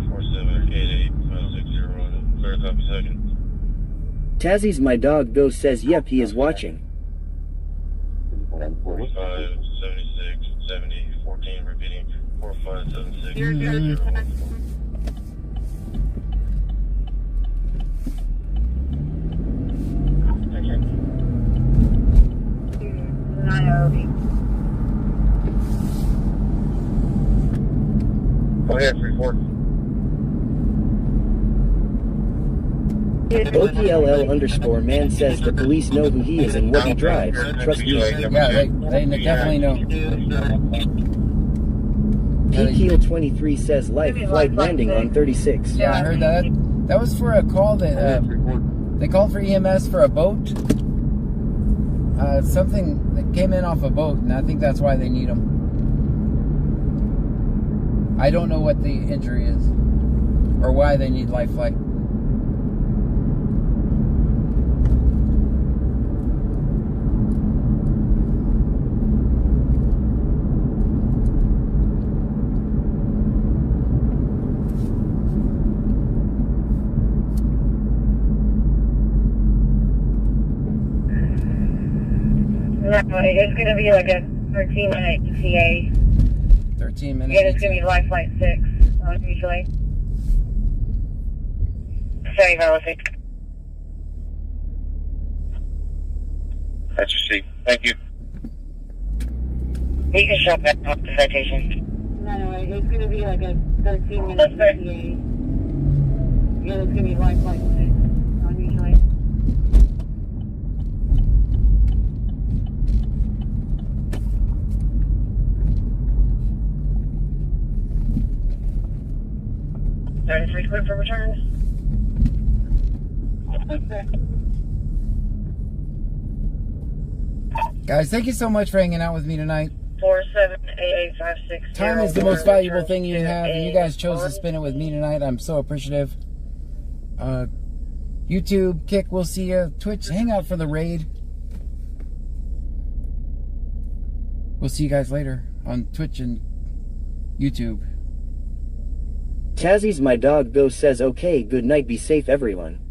4788 5601 clear copy second. Jazzy's my dog Go says yep, he is watching. 45 76 70 14 repeating 4576 Go ahead, 34. OPLL_man says the police know who he is and what he drives. Trust me. Yeah, they definitely know. PKeel23 says live flight landing on 36. Yeah, I heard that. That was for a call that they called for EMS for a boat. Something that came in off a boat, and I think that's why they need them. I don't know what the injury is or why they need life flight. No, it's going to be like a 13-minute ETA. 13 minutes? Yeah, it's going to be life flight 6, usually. 7506. That's your seat. Thank you. You can shop that off the citation. No, it's going to be like a 13-minute ETA. Yeah, it's going to be life flight 6, usually. Clear for return. Guys, thank you so much for hanging out with me tonight. 478856. Time is the most valuable thing you have, and you guys chose to spend it with me tonight. I'm so appreciative. YouTube, Kick, we'll see you. Twitch, hang out for the raid. We'll see you guys later on Twitch and YouTube. Jazzy's my dog Go says okay, good night, be safe everyone.